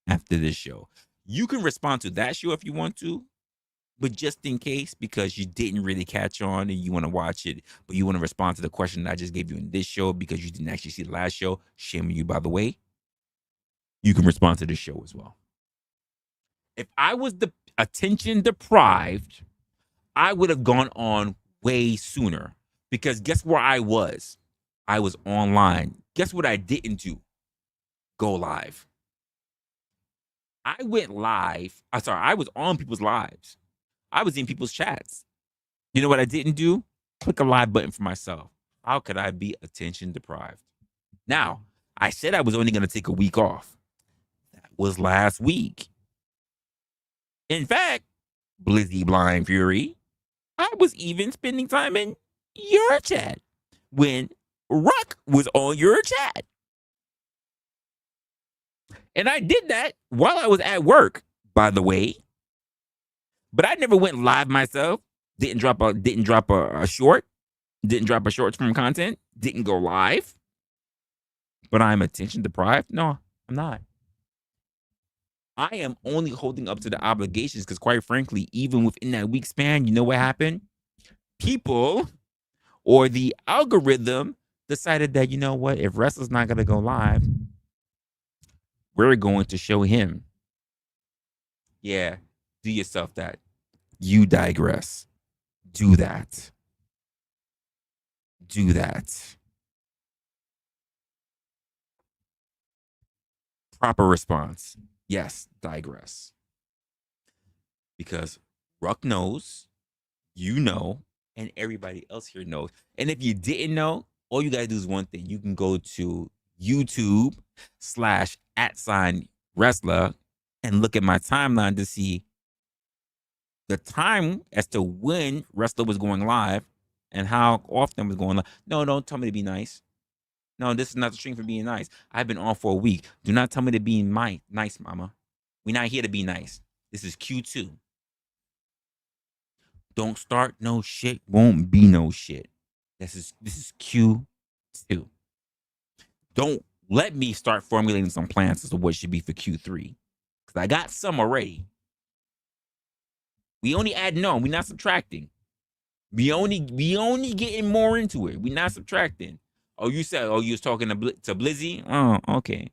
after this show. You can respond to that show if you want to, but just in case, because you didn't really catch on and you want to watch it, but you want to respond to the question that I just gave you in this show because you didn't actually see the last show, shame on you, by the way, you can respond to this show as well. If I was the attention deprived, I would have gone on way sooner, because guess where I was? I was online. Guess what I didn't do? Go live. I went live. I was on people's lives. I was in people's chats. You know what I didn't do? Click a live button for myself. How could I be attention deprived? Now, I said I was only going to take a week off. That was last week. In fact, Blizzy Blind Fury, I was even spending time in your chat when Ruck was on your chat. And I did that while I was at work, by the way. But I never went live myself. Didn't drop a short. Didn't drop a short from content. Didn't go live. But I'm attention deprived? No, I'm not. I am only holding up to the obligations because, quite frankly, even within that week span, you know what happened? People or the algorithm decided that, you know what, if Resla's not going to go live, we're going to show him. Yeah, do yourself that. You digress. Do that. Do that. Proper response. Yes, digress. Because Ruck knows, you know, and everybody else here knows. And if you didn't know, all you gotta do is one thing. You can go to YouTube /@Resla and look at my timeline to see the time as to when Resla was going live and how often was going live. No, don't tell me to be nice. No, this is not the stream for being nice. I've been on for a week. Do not tell me to be nice, mama. We're not here to be nice. This is Q2. Don't start no shit, won't be no shit. This is Q2. Don't let me start formulating some plans as to what should be for Q3. Because I got some already. We only adding on. We're not subtracting. We only getting more into it. We're not subtracting. Oh, you said, you was talking to Blizzy? Oh, okay.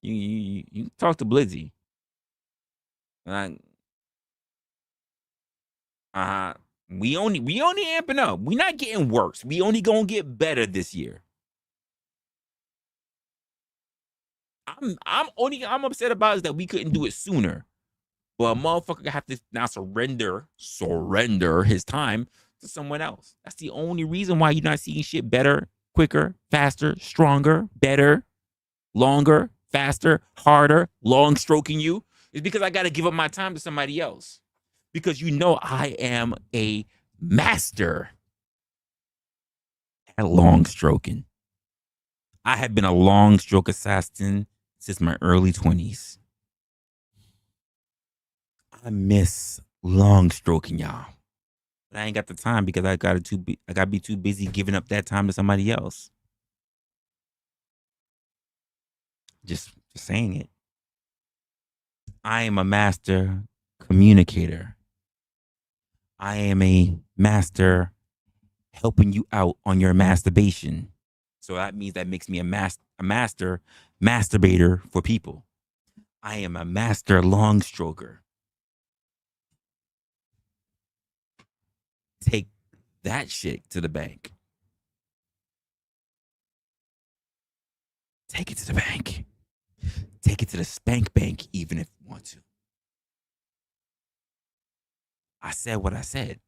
You talk to Blizzy. We only amping up. We not getting worse. We only gonna get better this year. I'm upset about is that we couldn't do it sooner. But a motherfucker have to now surrender his time to someone else. That's the only reason why you're not seeing shit better, quicker, faster, stronger, better, longer, faster, harder, long stroking you, is because I got to give up my time to somebody else. Because you know I am a master at long stroking. I have been a long stroke assassin since my early 20s. I miss long stroking, y'all. But I ain't got the time because I gotta be too busy giving up that time to somebody else. Just saying it. I am a master communicator. I am a master helping you out on your masturbation. So that means that makes me a master masturbator for people. I am a master long stroker. Take that shit to the bank. Take it to the bank. Take it to the spank bank, even if you want to. I said what I said.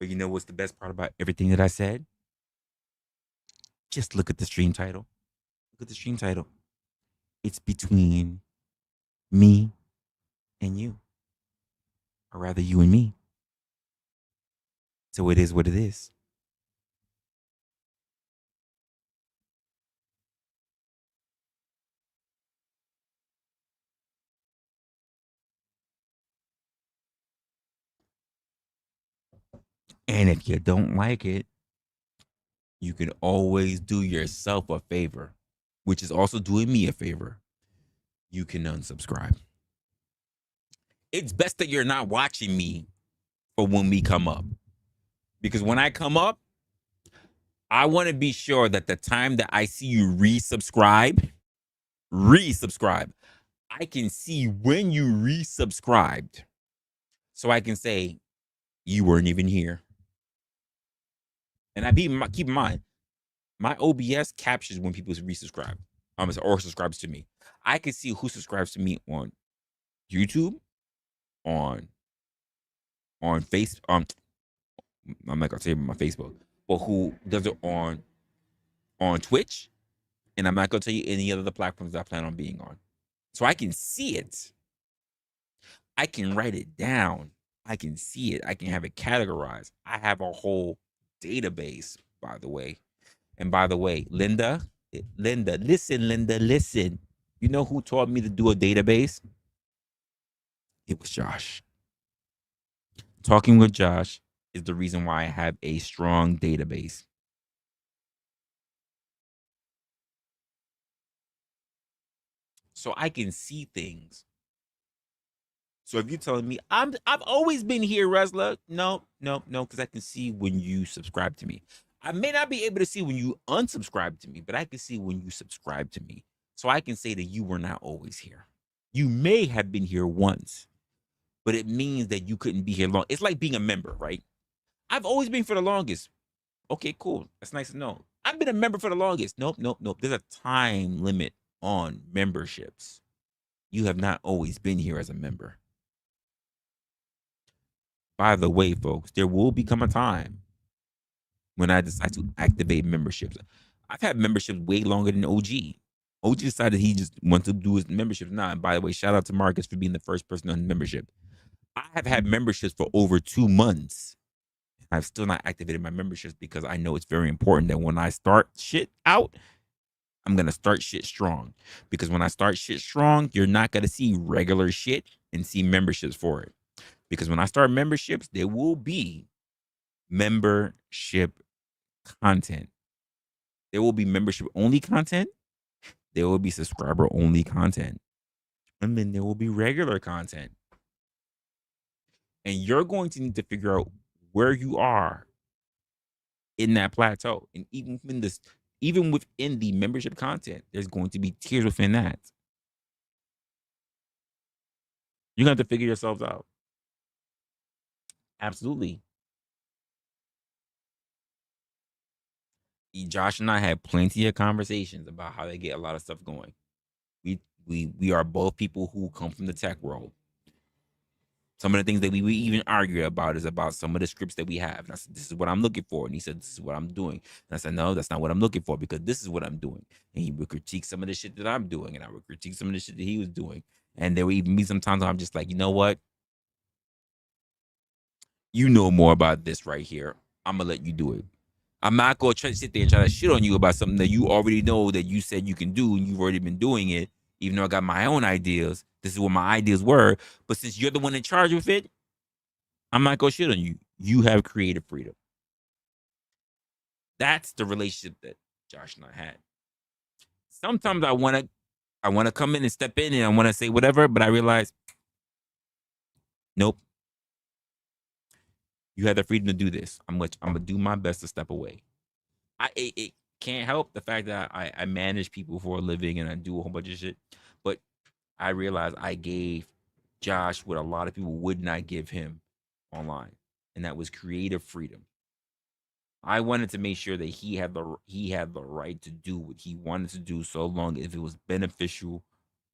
But you know what's the best part about everything that I said? Just look at the stream title. Look at the stream title. It's between me and you. Or rather, you and me. So it is what it is. And if you don't like it, you can always do yourself a favor, which is also doing me a favor. You can unsubscribe. It's best that you're not watching me for when we come up. Because when I come up, I want to be sure that the time that I see you resubscribe, I can see when you resubscribed. So I can say, you weren't even here. And keep in mind, my OBS captures when people resubscribe or subscribes to me. I can see who subscribes to me on YouTube, on Facebook. I'm not gonna say my Facebook, but who does it on Twitch, and I'm not gonna tell you any other platforms that I plan on being on. So I can see it. I can write it down. I can see it. I can have it categorized. I have a whole database, by the way. And by the way, Linda, listen. You know who taught me to do a database? It was Josh. Talking with Josh is the reason why I have a strong database. So I can see things. So if you're telling me I've always been here, Resla, no, because I can see when you subscribe to me. I may not be able to see when you unsubscribe to me, but I can see when you subscribe to me. So I can say that you were not always here. You may have been here once, but it means that you couldn't be here long. It's like being a member, right? I've always been for the longest. Okay, cool. That's nice to know. I've been a member for the longest. Nope. There's a time limit on memberships. You have not always been here as a member. By the way, folks, there will become a time when I decide to activate memberships. I've had memberships way longer than OG. OG decided he just wants to do his membership now. And by the way, shout out to Marcus for being the first person on membership. I have had memberships for over 2 months. I've still not activated my memberships because I know it's very important that when I start shit out, I'm going to start shit strong. Because when I start shit strong, you're not going to see regular shit and see memberships for it. Because when I start memberships, there will be membership content. There will be membership only content. There will be subscriber only content. And then there will be regular content. And you're going to need to figure out where you are in that plateau. And even within the membership content, there's going to be tiers within that. You're going to have to figure yourselves out. Absolutely. Josh and I had plenty of conversations about how they get a lot of stuff going. We are both people who come from the tech world. Some of the things that we even argue about is about some of the scripts that we have. And I said, this is what I'm looking for. And he said, this is what I'm doing. And I said, no, that's not what I'm looking for because this is what I'm doing. And he would critique some of the shit that I'm doing. And I would critique some of the shit that he was doing. And there would even be sometimes I'm just like, you know what? You know more about this right here. I'm going to let you do it. I'm not going to try to sit there and try to shit on you about something that you already know that you said you can do and you've already been doing it. Even though I got my own ideas, this is what my ideas were. But since you're the one in charge of it, I'm not going to shit on you. you have creative freedom. That's the relationship that Josh and I had. Sometimes I wanna come in and step in and I wanna say whatever, but I realize, nope, you have the freedom to do this. I'm gonna do my best to step away. It can't help the fact that I manage people for a living and I do a whole bunch of shit. But I realized I gave Josh what a lot of people would not give him online, and that was creative freedom. I wanted to make sure that he had the right to do what he wanted to do, so long as it was beneficial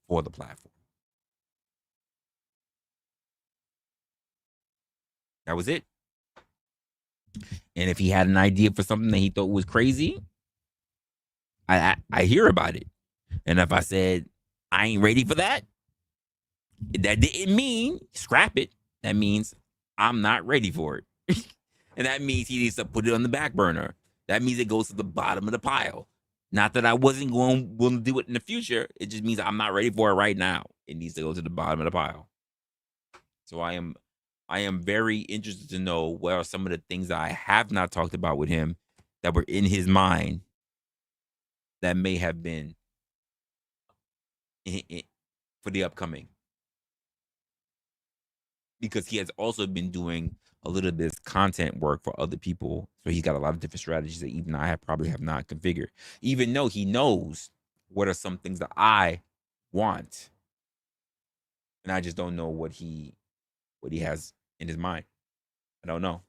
for the platform. That was it. And if he had an idea for something that he thought was crazy, I hear about it. And if I said I ain't ready for that, that didn't mean scrap it. That means I'm not ready for it. And that means he needs to put it on the back burner. That means it goes to the bottom of the pile. Not that I wasn't going to do it in the future. It just means I'm not ready for it right now. It needs to go to the bottom of the pile. So I am very interested to know what are some of the things that I have not talked about with him that were in his mind that may have been for the upcoming. Because he has also been doing a little bit of content work for other people. So he's got a lot of different strategies that even I probably have not configured. Even though he knows what are some things that I want. And I just don't know what he has in his mind. I don't know.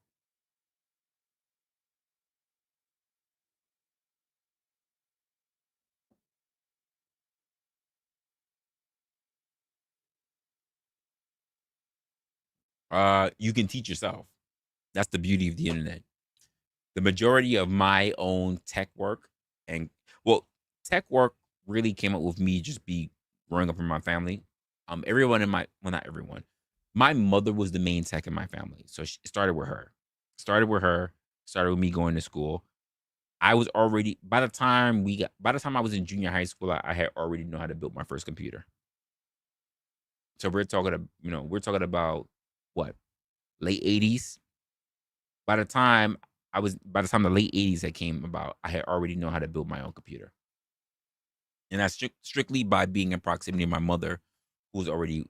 You can teach yourself. That's the beauty of the internet. The majority of my own tech work and well, tech work really came up with me just be growing up in my family. Everyone in my well, not everyone. My mother was the main tech in my family, so it started with her. Started with her. Started with me going to school. I was already by the time I was in junior high school, I had already know how to build my first computer. So we're talking about what, late 80s. By the time the late 80s that came about, I had already know how to build my own computer. And that's strictly by being in proximity of my mother, who was already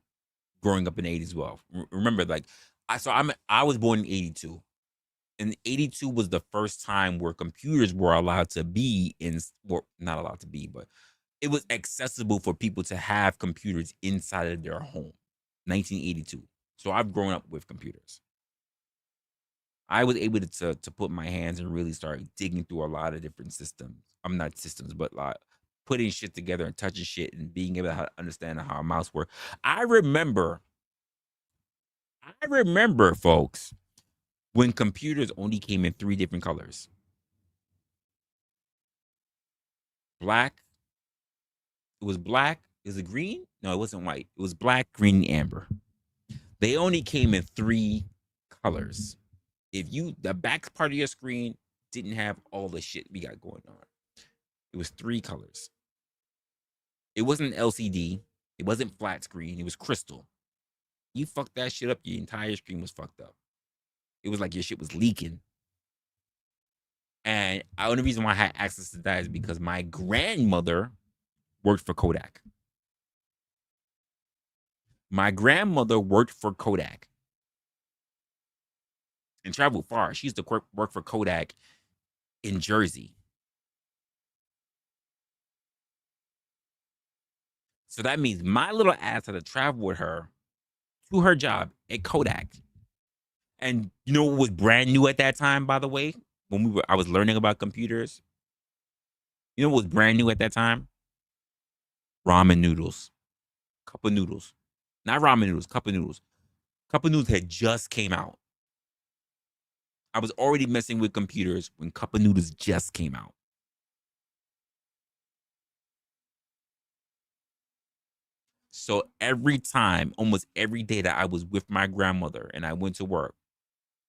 growing up in the 80s as well. Remember, like I was born in 82. And 82 was the first time where computers were allowed to be well, not allowed to be, but it was accessible for people to have computers inside of their home. 1982. So I've grown up with computers. I was able to put my hands and really start digging through a lot of different systems. I'm not systems, but like putting shit together and touching shit and being able to understand how a mouse works. I remember, folks, when computers only came in three different colors: black. It was black. Is it green? No, it wasn't white. It was black, green, and amber. They only came in three colors. If the back part of your screen didn't have all the shit we got going on, it was three colors. It wasn't LCD. It wasn't flat screen. It was crystal. You fucked that shit up, your entire screen was fucked up. It was like your shit was leaking. And the only reason why I had access to that is because my grandmother worked for Kodak. My grandmother worked for Kodak and traveled far. She used to work for Kodak in Jersey. So that means my little ass had to travel with her to her job at Kodak. And you know what was brand new at that time, by the way? I was learning about computers. You know what was brand new at that time? Ramen noodles. Cup of noodles. Not ramen noodles, cup of noodles. Cup of noodles had just came out. I was already messing with computers when cup of noodles just came out. So every time, almost every day that I was with my grandmother and I went to work,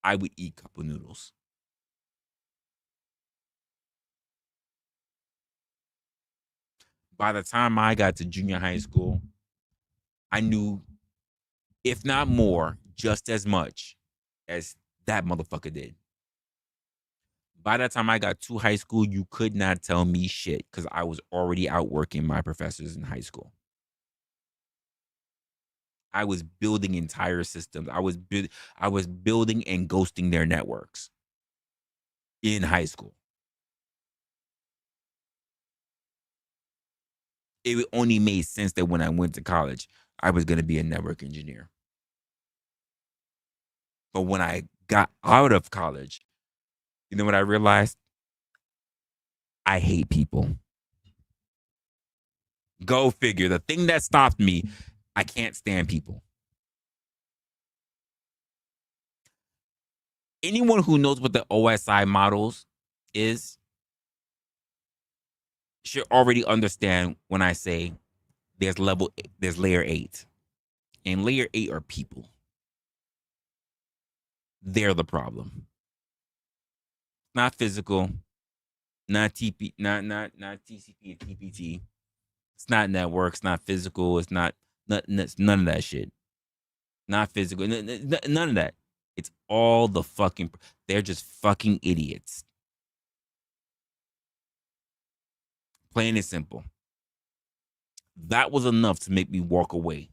I would eat cup of noodles. By the time I got to junior high school, I knew, if not more, just as much as That motherfucker did. By the time I got to high school, you could not tell me shit because I was already outworking my professors in high school. I was building entire systems. I was building and ghosting their networks in high school. It only made sense that when I went to college, I was going to be a network engineer. But when I got out of college, you know what I realized? I hate people. Go figure. The thing that stopped me, I can't stand people. Anyone who knows what the OSI models is should already understand when I say there's layer 8. And layer 8 are people. They're the problem. Not physical, not TP, not TCP and TPT. It's not network, it's not physical, it's none of that shit. Not physical, none of that. It's all the fucking, they're just fucking idiots. Plain and simple. That was enough to make me walk away.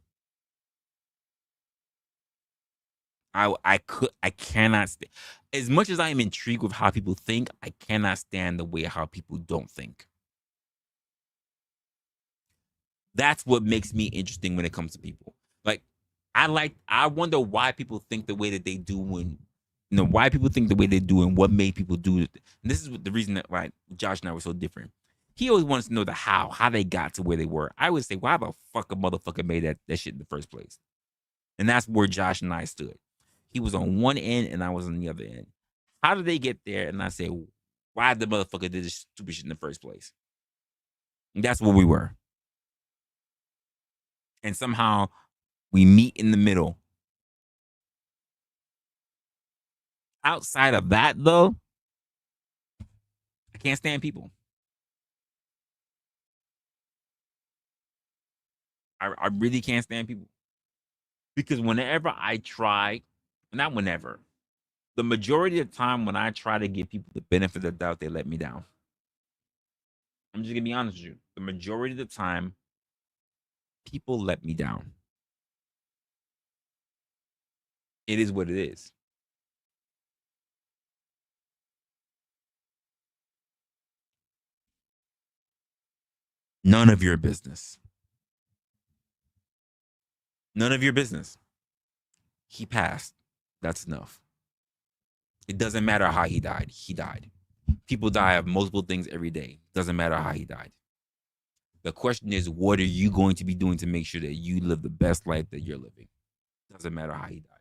I cannot as much as I am intrigued with how people think, I cannot stand the way how people don't think. That's what makes me interesting when it comes to people. Like, I wonder why people think the way that they do when, why people think the way they do and what made people do it. And this is the reason that why Josh and I were so different. He always wants to know the how they got to where they were. I would say, why the fuck a motherfucker made that shit in the first place? And that's where Josh and I stood. He was on one end and I was on the other end. How did they get there? And I say, why the motherfucker did this stupid shit in the first place? And that's where we were. And somehow we meet in the middle. Outside of that, though, I can't stand people. I really can't stand people. Because whenever I try, not whenever, the majority of the time when I try to give people the benefit of the doubt, they let me down. I'm just going to be honest with you. The majority of the time, people let me down. It is what it is. None of your business. None of your business. He passed. That's enough. It doesn't matter how he died. He died. People die of multiple things every day. Doesn't matter how he died. The question is, what are you going to be doing to make sure that you live the best life that you're living? Doesn't matter how he died.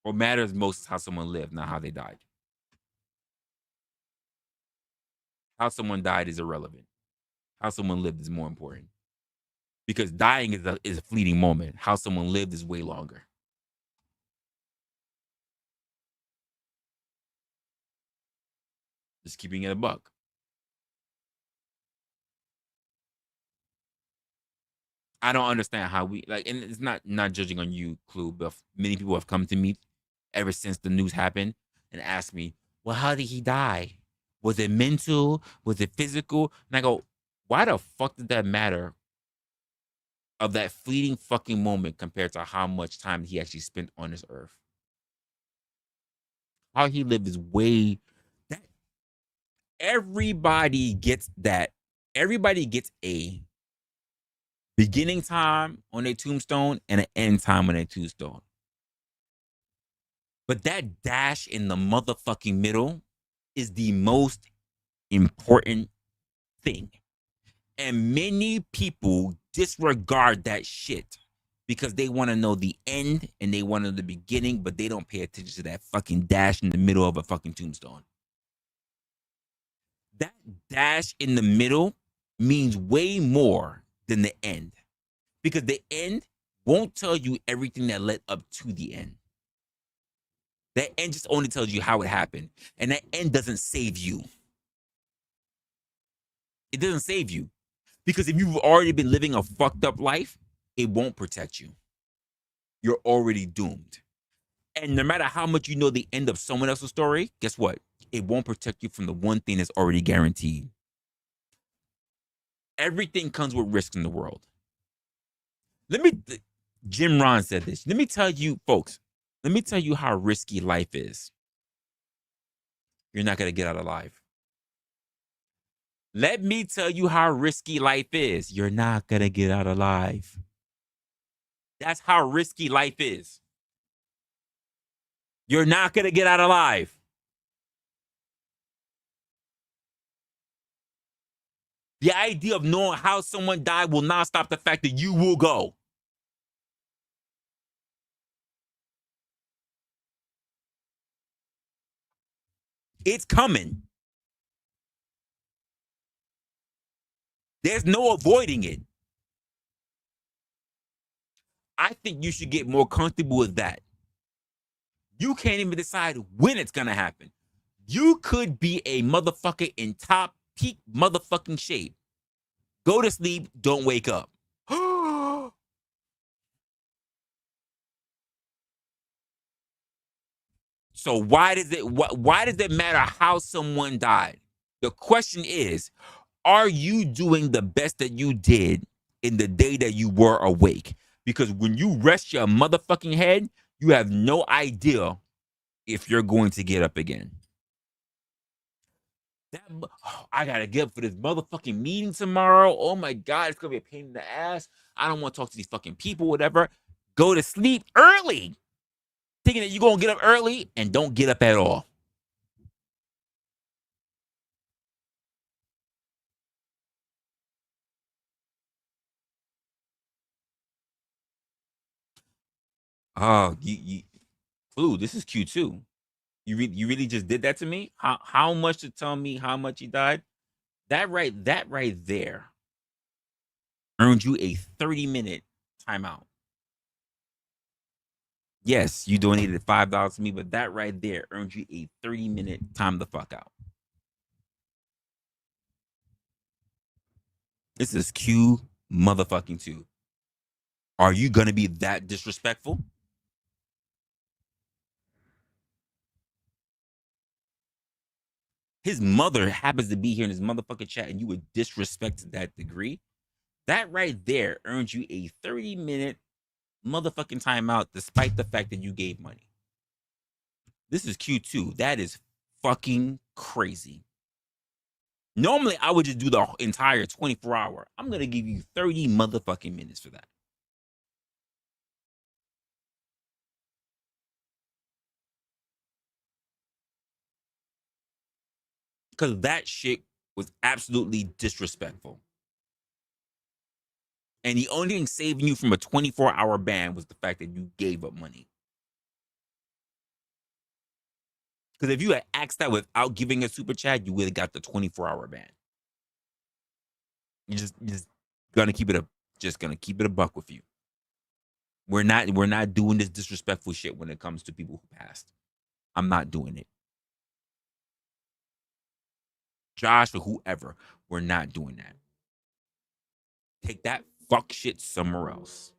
What matters most is how someone lived, not how they died. How someone died is irrelevant. How someone lived is more important. Because dying is a fleeting moment. How someone lived is way longer. Just keeping it a buck. I don't understand how we like, and it's not judging on you, Clue, but many people have come to me ever since the news happened and asked me, "Well, how did he die? Was it mental? Was it physical?" And I go, "Why the fuck did that matter? Of that fleeting fucking moment compared to how much time he actually spent on this earth? How he lived is way that everybody gets that. Everybody gets a beginning time on their tombstone and an end time on their tombstone. But that dash in the motherfucking middle is the most important thing. And many people disregard that shit because they want to know the end and they want to know the beginning, but they don't pay attention to that fucking dash in the middle of a fucking tombstone. That dash in the middle means way more than the end, because the end won't tell you everything that led up to the end. That end just only tells you how it happened. And that end doesn't save you. It doesn't save you. Because if you've already been living a fucked up life, it won't protect you. You're already doomed. And no matter how much you know the end of someone else's story, guess what? It won't protect you from the one thing that's already guaranteed. Everything comes with risk in the world. Jim Ron said this. Let me tell you, folks, let me tell you how risky life is. You're not going to get out alive. Let me tell you how risky life is. You're not going to get out alive. That's how risky life is. You're not going to get out alive. The idea of knowing how someone died will not stop the fact that you will go. It's coming. There's no avoiding it. I think you should get more comfortable with that. You can't even decide when it's going to happen. You could be a motherfucker in top peak motherfucking shape. Go to sleep, don't wake up. So why does it matter how someone died? The question is, are you doing the best that you did in the day that you were awake? Because when you rest your motherfucking head, you have no idea if you're going to get up again. I gotta get up for this motherfucking meeting tomorrow. Oh my God, it's gonna be a pain in the ass. I don't want to talk to these fucking people, whatever. Go to sleep early, thinking that you're gonna get up early and don't get up at all. Oh, Flu, this is Q2. You really just did that to me? How much to tell me how much he died? That right there earned you a 30-minute timeout. Yes, you donated $5 to me, but that right there earned you a 30-minute time the fuck out. This is Q motherfucking 2. Are you gonna be that disrespectful? His mother happens to be here in his motherfucking chat and you would disrespect to that degree? That right there earned you a 30-minute motherfucking timeout despite the fact that you gave money. This is Q2. That is fucking crazy. Normally, I would just do the entire 24-hour. I'm going to give you 30 motherfucking minutes for that. Because that shit was absolutely disrespectful. And the only thing saving you from a 24-hour ban was the fact that you gave up money. Because if you had asked that without giving a super chat, you would have got the 24-hour ban. You just gonna keep it a buck with you. We're not doing this disrespectful shit when it comes to people who passed. I'm not doing it. Josh or whoever, we're not doing that. Take that fuck shit somewhere else.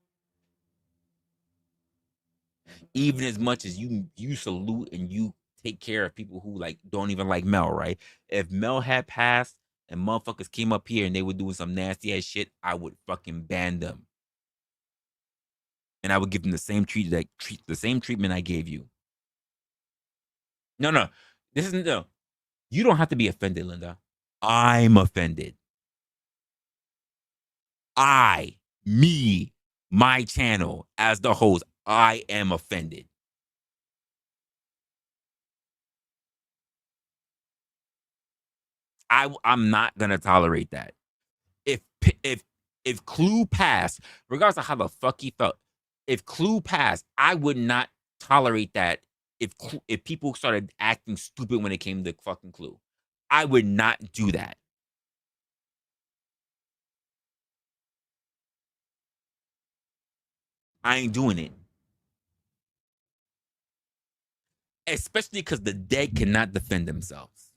Even as much as you salute and you take care of people who like don't even like Mel, right? If Mel had passed and motherfuckers came up here and they were doing some nasty ass shit, I would fucking ban them. And I would give them the same treatment I gave you. No. This isn't no. You don't have to be offended, Linda. I'm offended. My channel, as the host, I am offended. I'm not gonna tolerate that. If Clue passed, regardless of how the fuck he felt, if Clue passed, I would not tolerate that. If people started acting stupid when it came to fucking Clue, I would not do that. I ain't doing it. Especially because the dead cannot defend themselves.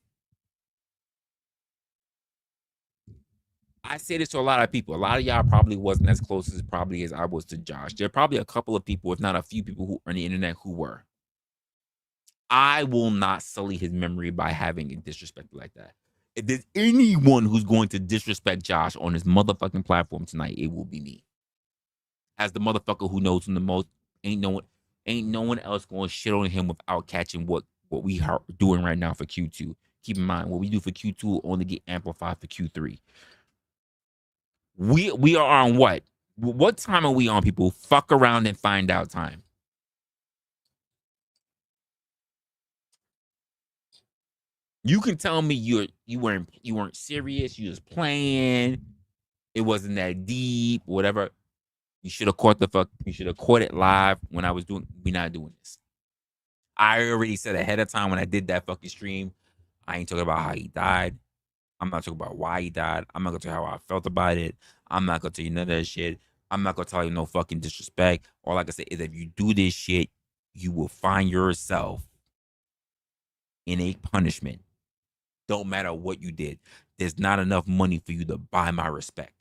I say this to a lot of people. A lot of y'all probably wasn't as close as probably as I was to Josh. There are probably a couple of people, if not a few people, who on the internet who were. I will not sully his memory by having it disrespected like that. If there's anyone who's going to disrespect Josh on his motherfucking platform tonight, it will be me. As the motherfucker who knows him the most, ain't no one else going to shit on him without catching what we are doing right now for Q2. Keep in mind, what we do for Q2 will only get amplified for Q3. We are on what? What time are we on, people? Fuck around and find out time. You can tell me you weren't serious. You was playing. It wasn't that deep. Whatever. You should have caught the fuck. You should have caught it live when I was doing. We're not doing this. I already said ahead of time when I did that fucking stream. I ain't talking about how he died. I'm not talking about why he died. I'm not gonna tell you how I felt about it. I'm not gonna tell you none of that shit. I'm not gonna tell you no fucking disrespect. All I can say is if you do this shit, you will find yourself in a punishment. Don't matter what you did. There's not enough money for you to buy my respect.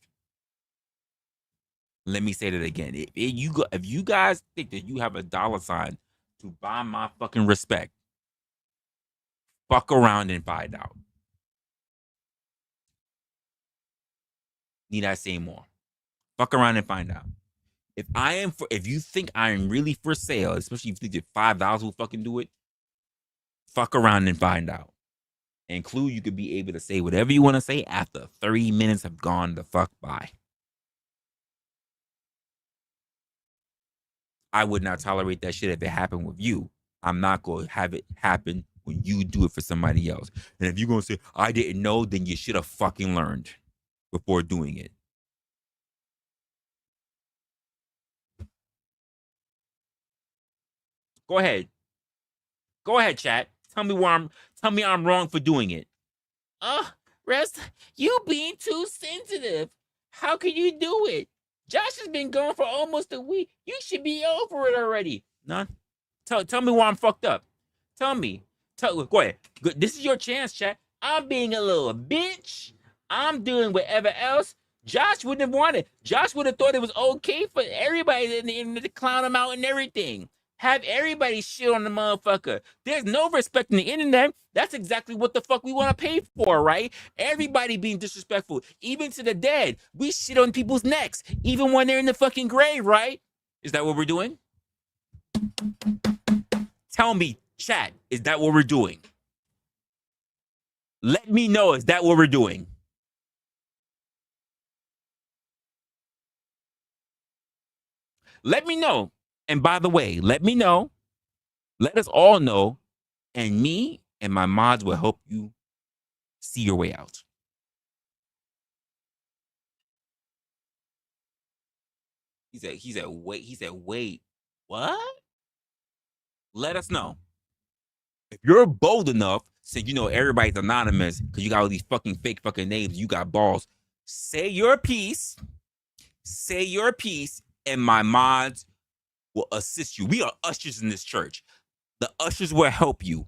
Let me say that again. If you guys think that you have a dollar sign to buy my fucking respect, fuck around and find out. Need I say more? Fuck around and find out. If you think I am really for sale, especially if you think that $5 will fucking do it, fuck around and find out. And Clue, you could be able to say whatever you want to say after 30 minutes have gone the fuck by. I would not tolerate that shit if it happened with you. I'm not going to have it happen when you do it for somebody else. And if you're going to say, I didn't know, then you should have fucking learned before doing it. Go ahead. Go ahead, chat. Tell me I'm wrong for doing it. Rest, you being too sensitive. How can you do it? Josh has been gone for almost a week. You should be over it already. None. Tell me why I'm fucked up. Tell me. Go ahead. This is your chance, chat. I'm being a little bitch. I'm doing whatever else. Josh wouldn't have wanted. Josh would have thought it was okay for everybody to clown him out and everything. Have everybody shit on the motherfucker. There's no respect in the internet. That's exactly what the fuck we want to pay for, right? Everybody being disrespectful, even to the dead. We shit on people's necks, even when they're in the fucking grave, right? Is that what we're doing? Tell me, chat, is that what we're doing? Let me know, is that what we're doing? Let me know. And by the way, let me know. Let us all know. And me and my mods will help you see your way out. He said, wait, what? Let us know. If you're bold enough, since you know everybody's anonymous, because you got all these fucking fake fucking names, you got balls. Say your piece, and my mods will assist you. We are ushers in this church. The ushers will help you.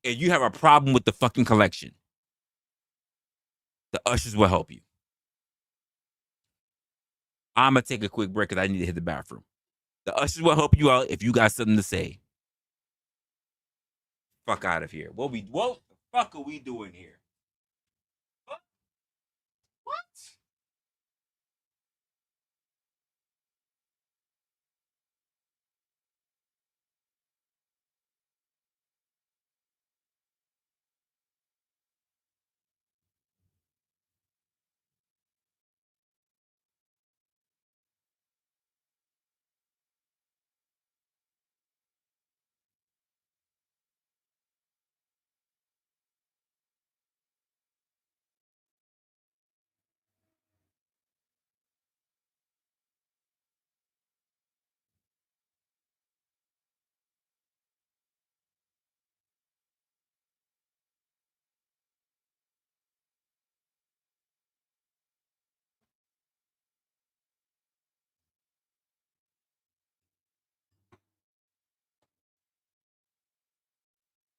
And you have a problem with the fucking collection, the ushers will help you. I'm going to take a quick break because I need to hit the bathroom. The ushers will help you out if you got something to say. Fuck out of here. What the fuck are we doing here? What?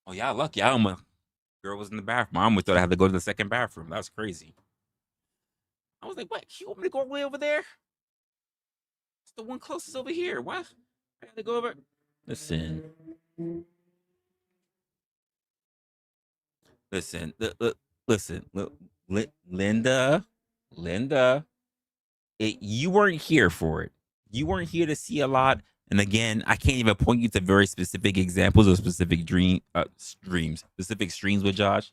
Oh, y'all lucky. Girl was in the bathroom. I almost thought I had to go to the second bathroom. That's crazy. I was like, what? You want me to go way over there? It's the one closest over here. What? I gotta go over. Listen. Listen, listen, Linda, Linda, you weren't here for it. You weren't here to see a lot. And again, I can't even point you to very specific examples or specific specific streams with Josh.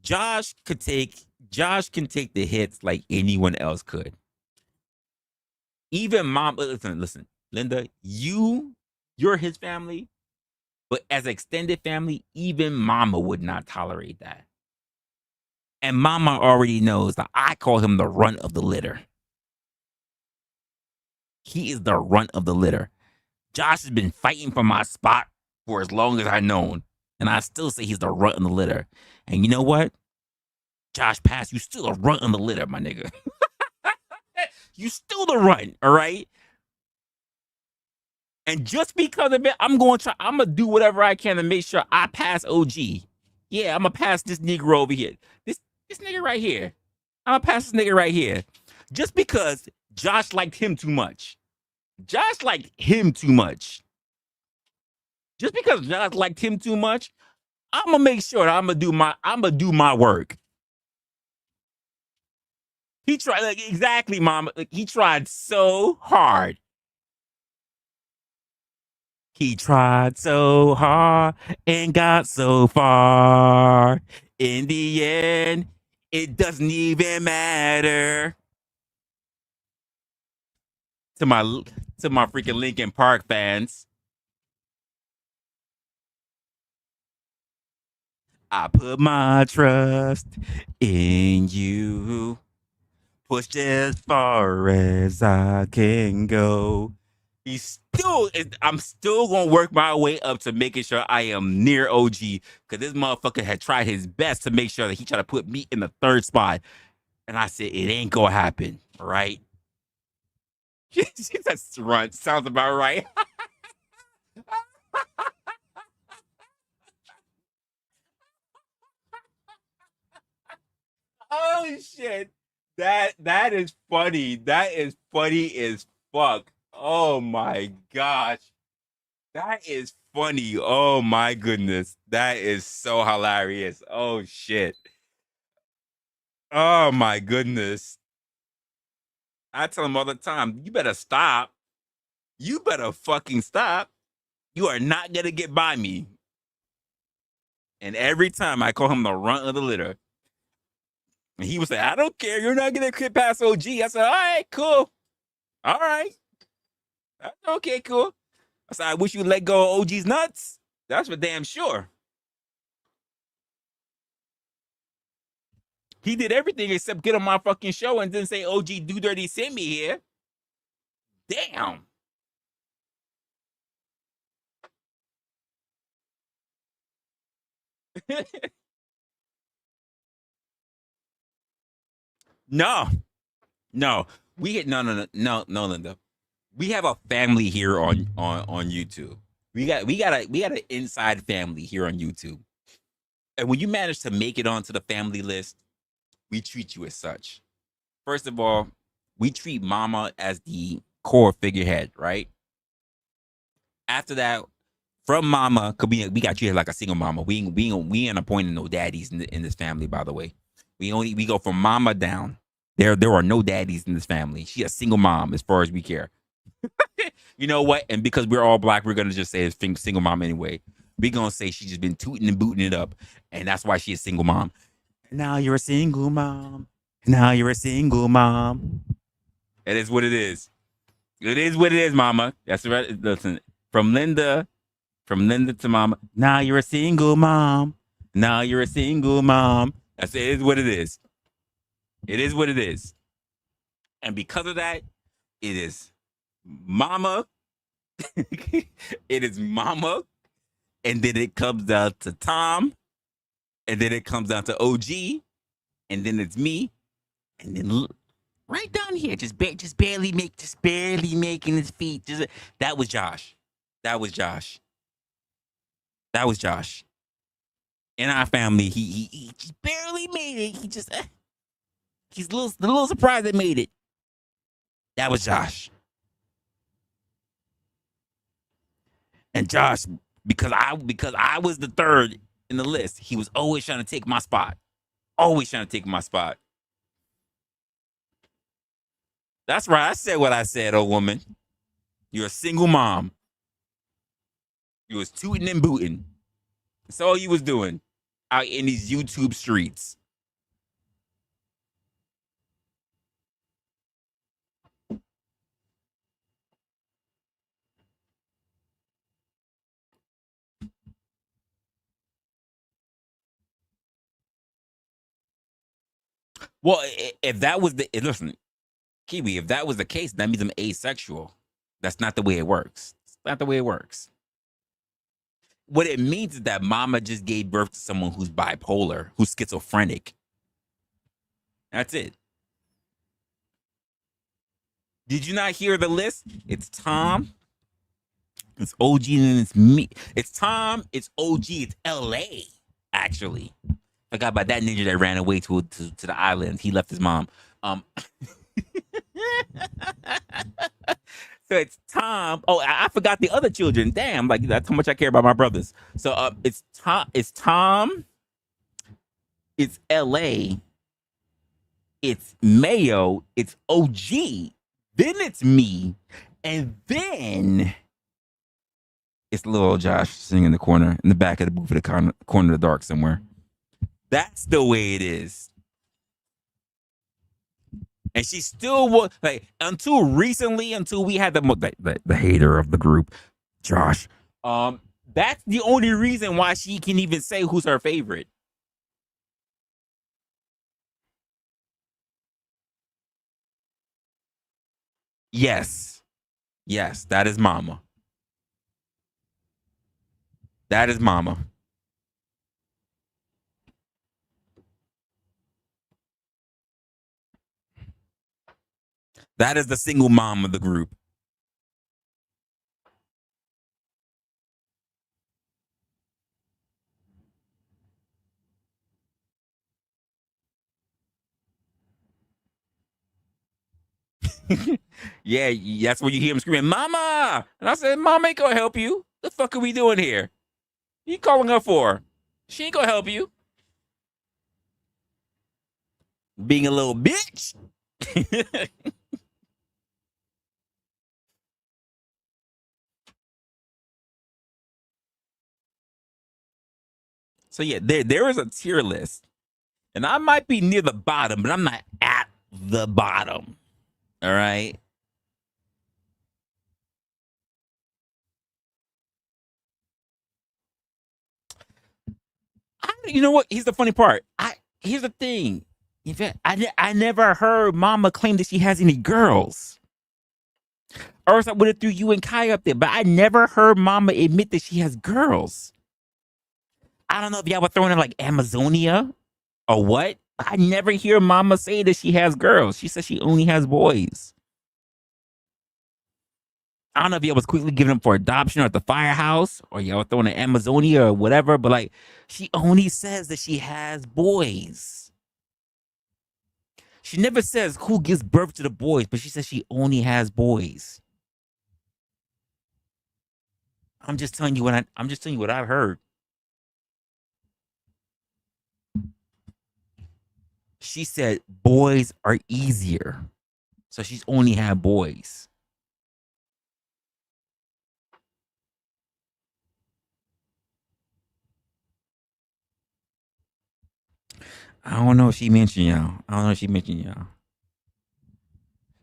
Josh could take Josh can take the hits like anyone else could. Even mom, listen, Linda, you're his family, but as extended family, even mama would not tolerate that. And mama already knows that I call him the runt of the litter. He is the runt of the litter. Josh has been fighting for my spot for as long as I've known. And I still say he's the runt of the litter. And you know what? Josh Pass, you still a runt on the litter, my nigga. You still the runt, all right? And just because of it, I'm gonna do whatever I can to make sure I pass OG. Yeah, I'm gonna pass this Negro over here. This nigga right here. I'm gonna pass this nigga right here. Just because Josh liked him too much. Josh liked him too much. Just because Josh liked him too much, I'm gonna make sure that I'm gonna do my work. He tried exactly, mama. He tried so hard. He tried so hard and got so far. In the end, it doesn't even matter. To my freaking Linkin Park fans, I put my trust in you. Pushed as far as I can go. I'm still gonna work my way up to making sure I am near OG because this motherfucker had tried his best to make sure that he tried to put me in the third spot. And I said, it ain't gonna happen, all right? That's run. Sounds about right. Oh shit. That is funny. That is funny as fuck. Oh my gosh. That is funny. Oh my goodness. That is so hilarious. Oh shit. Oh my goodness. I tell him all the time, you better stop. You better fucking stop. You are not gonna get by me. And every time I call him the runt of the litter, and he would say, I don't care. You're not gonna get past OG. I said, all right, cool. All right. Okay, cool. I said, I wish you let go of OG's nuts. That's for damn sure. He did everything except get on my fucking show and then say, OG, do dirty, send me here. Damn. No, no. No, Linda. We have a family here on YouTube. We got an inside family here on YouTube. And when you manage to make it onto the family list, we treat you as such. First of all, we treat mama as the core figurehead, right? After that, from mama, cause we got you like a single mama. We ain't appointing no daddies in this family, by the way. We go from mama down. There are no daddies in this family. She a single mom as far as we care. You know what? And because we're all black, we're gonna just say it's single mom anyway. We gonna say she's just been tooting and booting it up, and that's why she's a single mom. Now you're a single mom. Now you're a single mom. It is what it is. It is what it is, mama. That's right. Listen, from Linda to mama. Now you're a single mom. Now you're a single mom. That's it is what it is. It is what it is. And because of that, it is mama. It is mama. And then it comes down to Tom. And then it comes down to OG. And then it's me. And then right down here, just barely making his feet. That was Josh. That was Josh. That was Josh. In our family, he just barely made it. He's a little surprised I made it. That was Josh. And Josh, because I was the third in the list. He was always trying to take my spot. Always trying to take my spot. That's right. I said what I said, old woman. You're a single mom. You was tooting and booting. That's all you was doing out in these YouTube streets. Well, if that was the listen, Kiwi, if that was the case, that means I'm asexual. That's not the way it works. It's not the way it works. What it means is that mama just gave birth to someone who's bipolar, who's schizophrenic. That's it. Did you not hear the list? It's Tom, it's OG, and it's me. It's Tom, it's OG, it's LA, actually. Forgot about that ninja that ran away to the island. He left his mom. So it's Tom. Oh, I forgot the other children. Damn, like that's how much I care about my brothers. So it's Tom, it's LA, it's Mayo, it's OG, then it's me, and then it's little Josh sitting in the corner, in the back of the booth, at the corner of the dark somewhere. That's the way it is. And she still was like until recently, until we had the hater of the group, Josh. That's the only reason why she can even say who's her favorite. Yes, yes, that is Mama. That is Mama. That is the single mom of the group. Yeah, that's when you hear him screaming, "Mama!" And I said, "Mama ain't gonna help you. The fuck are we doing here? You calling her for? She ain't gonna help you. Being a little bitch." So yeah, there is a tier list, and I might be near the bottom, but I'm not at the bottom. All right. You know what? Here's the funny part. Here's the thing. In fact, I never heard Mama claim that she has any girls. Or else I would have threw you and Kai up there. But I never heard Mama admit that she has girls. I don't know if y'all were throwing in like Amazonia or what. I never hear Mama say that she has girls. She says she only has boys. I don't know if y'all was quickly giving them for adoption or at the firehouse or y'all throwing in Amazonia or whatever. But like, she only says that she has boys. She never says who gives birth to the boys, but she says she only has boys. I'm just telling you I'm just telling you what I've heard. She said boys are easier. So she's only had boys. I don't know if she mentioned y'all. I don't know if she mentioned y'all.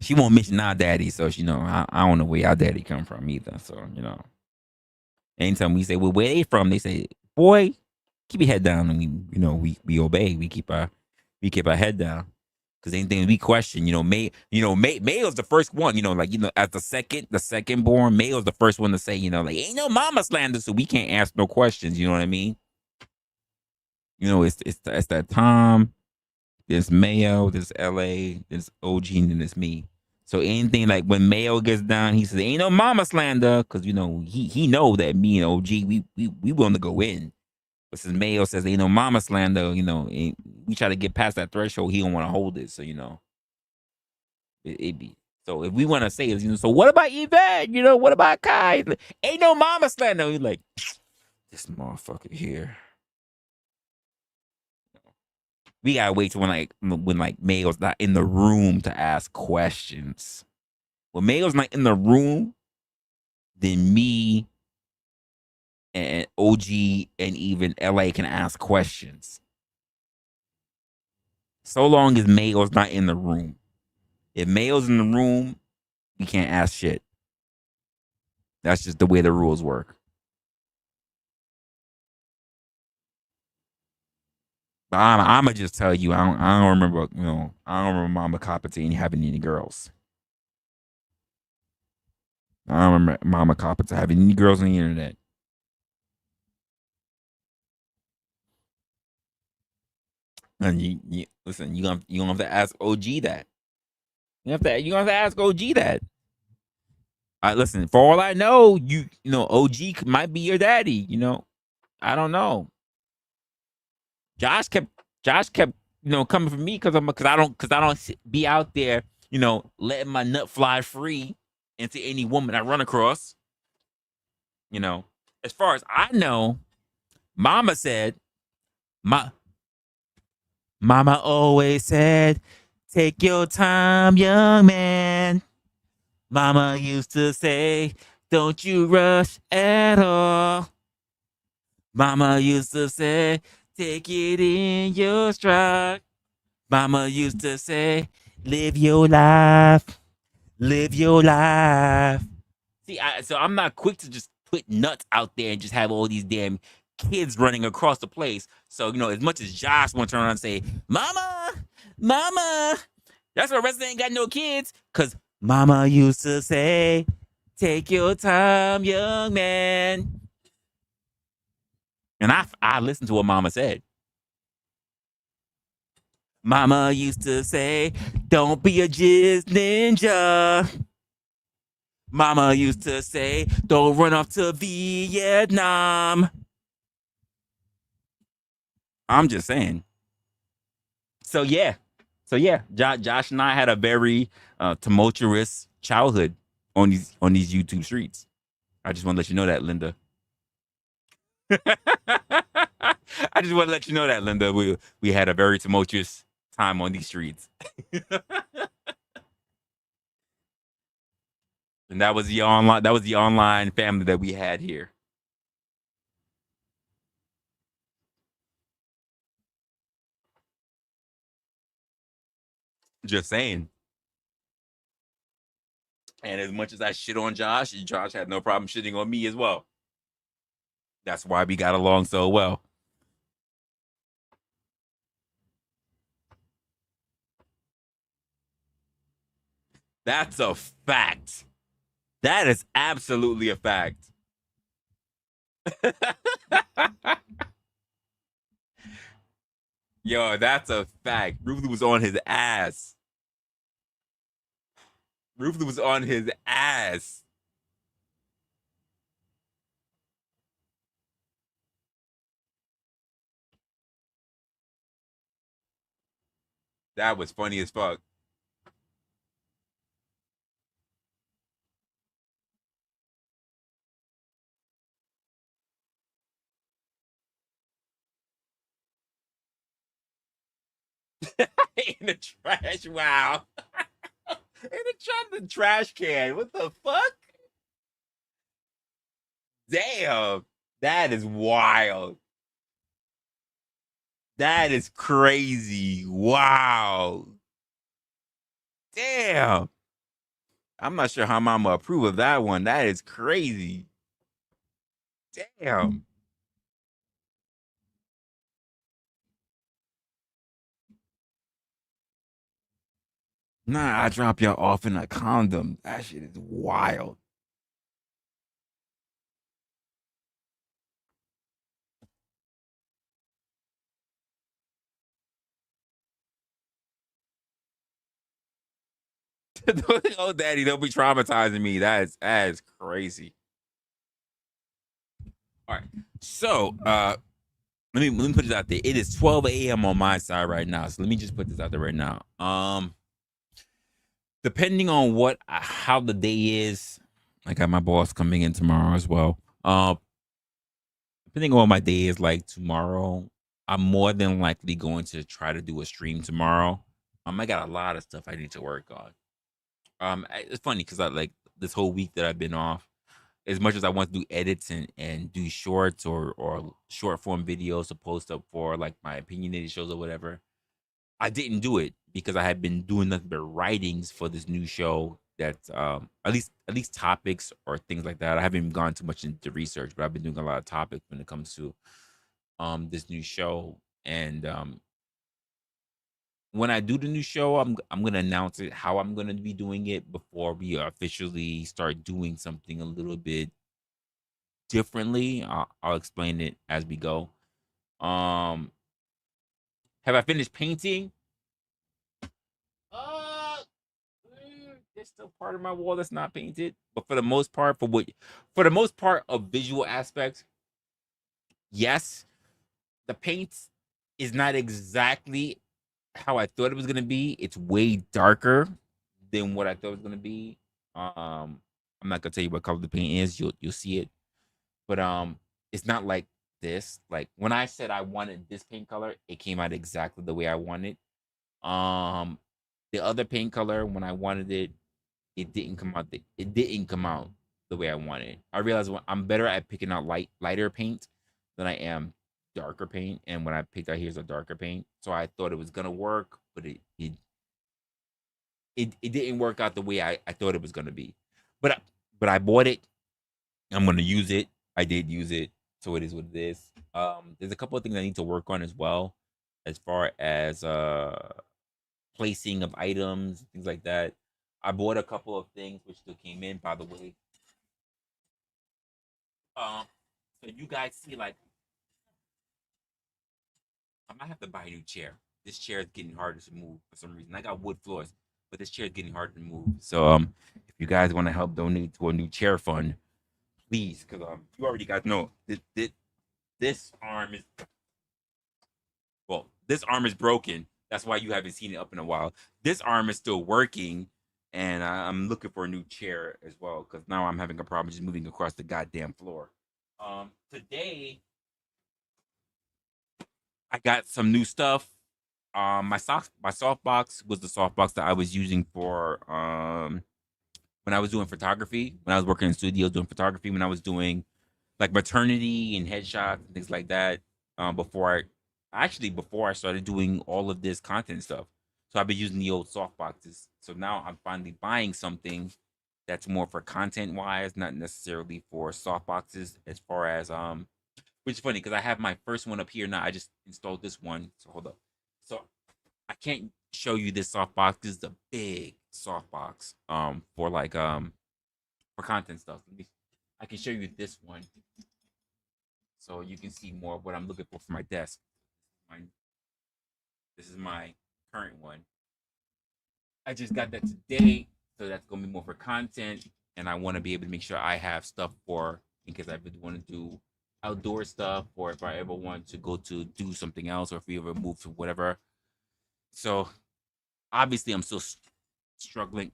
She won't mention our daddy, so I don't know where our daddy come from either. So, anytime we say, well, where they from, they say, boy, keep your head down, and we obey. We keep our head down. Because anything we question, Mayo's the first one, as the second born, Mayo's the first one to say, like, ain't no mama slander, so we can't ask no questions. You know what I mean? It's that Tom, there's Mayo, there's LA, there's OG, and then there's me. So anything like when Mayo gets down, he says, ain't no mama slander, because he know that me and OG, we willing to go in. But since Mayo says ain't no mama slander, we try to get past that threshold, he don't want to hold it. So it be. So if we want to say it, so what about Yvette? What about Kai? Ain't no mama slander. He's like, this motherfucker here. we gotta wait till when like Mayo's not in the room to ask questions. When Mayo's not in the room, then me and OG and even LA can ask questions. So long as Mayo's not in the room. If Mayo's in the room, we can't ask shit. That's just the way the rules work. But I'm gonna just tell you, I don't remember, I don't remember Mama Coppertine having any girls. I don't remember Mama Coppertine having any girls on the internet. And you listen, you gonna have to ask OG that. You gonna have to ask OG that. Listen, for all I know, you know OG might be your daddy. I don't know. Josh kept Josh kept coming for me because I don't be out there letting my nut fly free into any woman I run across. As far as I know, Mama said my Mama always said, "Take your time, young man." Mama used to say, "Don't you rush at all." Mama used to say, "Take it in your stride." Mama used to say, "Live your life. Live your life." See, so I'm not quick to just put nuts out there and just have all these damn kids running across the place. So, as much as Josh want to turn around and say, "Mama, Mama," that's why Resla ain't got no kids. Because Mama used to say, "Take your time, young man." And I listened to what Mama said. Mama used to say, "Don't be a jizz ninja." Mama used to say, "Don't run off to Vietnam." I'm just saying. So yeah. Josh and I had a very tumultuous childhood on these YouTube streets. I just want to let you know that, Linda. I just want to let you know that, Linda. We had a very tumultuous time on these streets. And that was the online family that we had here. Just saying. And as much as I shit on Josh had no problem shitting on me as well. That's why we got along so well. That's a fact. That is absolutely a fact. Yo, that's a fact. Rufus was on his ass. Rufus was on his ass. That was funny as fuck. In the trash. Wow. In the trash can. What the fuck? Damn. That is wild. That is crazy. Wow. Damn. I'm not sure how Mama approve of that one. That is crazy. Damn. Nah, I drop y'all off in a condom. That shit is wild. Oh, daddy, don't be traumatizing me. That is crazy. All right. So, let me put this out there. It is 12 a.m. on my side right now. So let me just put this out there right now. Depending on how the day is, I got my boss coming in tomorrow as well. Depending on what my day is like tomorrow, I'm more than likely going to try to do a stream tomorrow. I got a lot of stuff I need to work on. It's funny because I like this whole week that I've been off. As much as I want to do edits and do shorts or short form videos to post up for like my opinionated shows or whatever, I didn't do it because I had been doing nothing but writings for this new show. That's at least topics or things like that. I haven't even gone too much into research, but I've been doing a lot of topics when it comes to this new show. And when I do the new show, I'm gonna announce it how I'm gonna be doing it before we officially start doing something a little bit differently. I'll explain it as we go. Um, have I finished painting? Uh, there's still part of my wall that's not painted, but for the most part, for the most part of visual aspects, yes, the paint is not exactly how I thought it was gonna be. It's way darker than what I thought it was gonna be. I'm not gonna tell you what color the paint is. You'll see it, but it's not like this. Like when I said I wanted this paint color, it came out exactly the way I wanted. Um, the other paint color when I wanted it, it didn't come out. It didn't come out the way I wanted. I realized I'm better at picking out lighter paint than I am darker paint. And when I picked out here's a darker paint, so I thought it was gonna work, but it didn't work out the way I thought it was gonna be. But I bought it. I'm gonna use it. I did use it, so it is what it is. There's a couple of things I need to work on as well, as far as placing of items, things like that. I bought a couple of things which still came in, by the way. Um, so you guys see, like, I might have to buy a new chair. This chair is getting harder to move for some reason. I got wood floors, but this chair is getting harder to move. So if you guys want to help donate to a new chair fund, please, because you already guys know this arm is this arm is broken. That's why you haven't seen it up in a while. This arm is still working, and I'm looking for a new chair as well because now I'm having a problem just moving across the goddamn floor. Today I got some new stuff. My softbox was the softbox that I was using for when I was doing photography, when I was working in studios doing photography, when I was doing like maternity and headshots and things like that. Before I started doing all of this content stuff. So I've been using the old soft boxes. So now I'm finally buying something that's more for content wise, not necessarily for soft boxes. As far as which is funny because I have my first one up here now. I just installed this one. So hold up. So I can't show you this soft box. This is the big soft box for content stuff. I can show you this one so you can see more of what I'm looking for my desk. This is my current one. I just got that today, so that's gonna be more for content, and I want to be able to make sure I have stuff for in case I ever want to do outdoor stuff, or if I ever want to go to do something else, or if we ever move to whatever. So obviously, I'm still struggling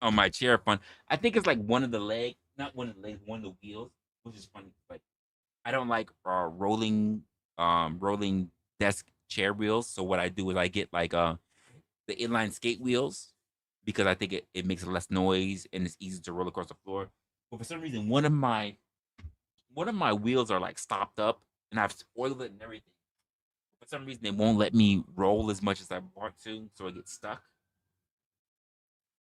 on my chair fund. I think it's like one of the legs, not one of the legs, one of the wheels, which is funny. Like I don't like rolling desk chair wheels. So what I do is I get like the inline skate wheels because I think it makes less noise and it's easy to roll across the floor. But for some reason, one of my wheels are like stopped up and I've oiled it and everything. For some reason, they won't let me roll as much as I want to, so I get stuck.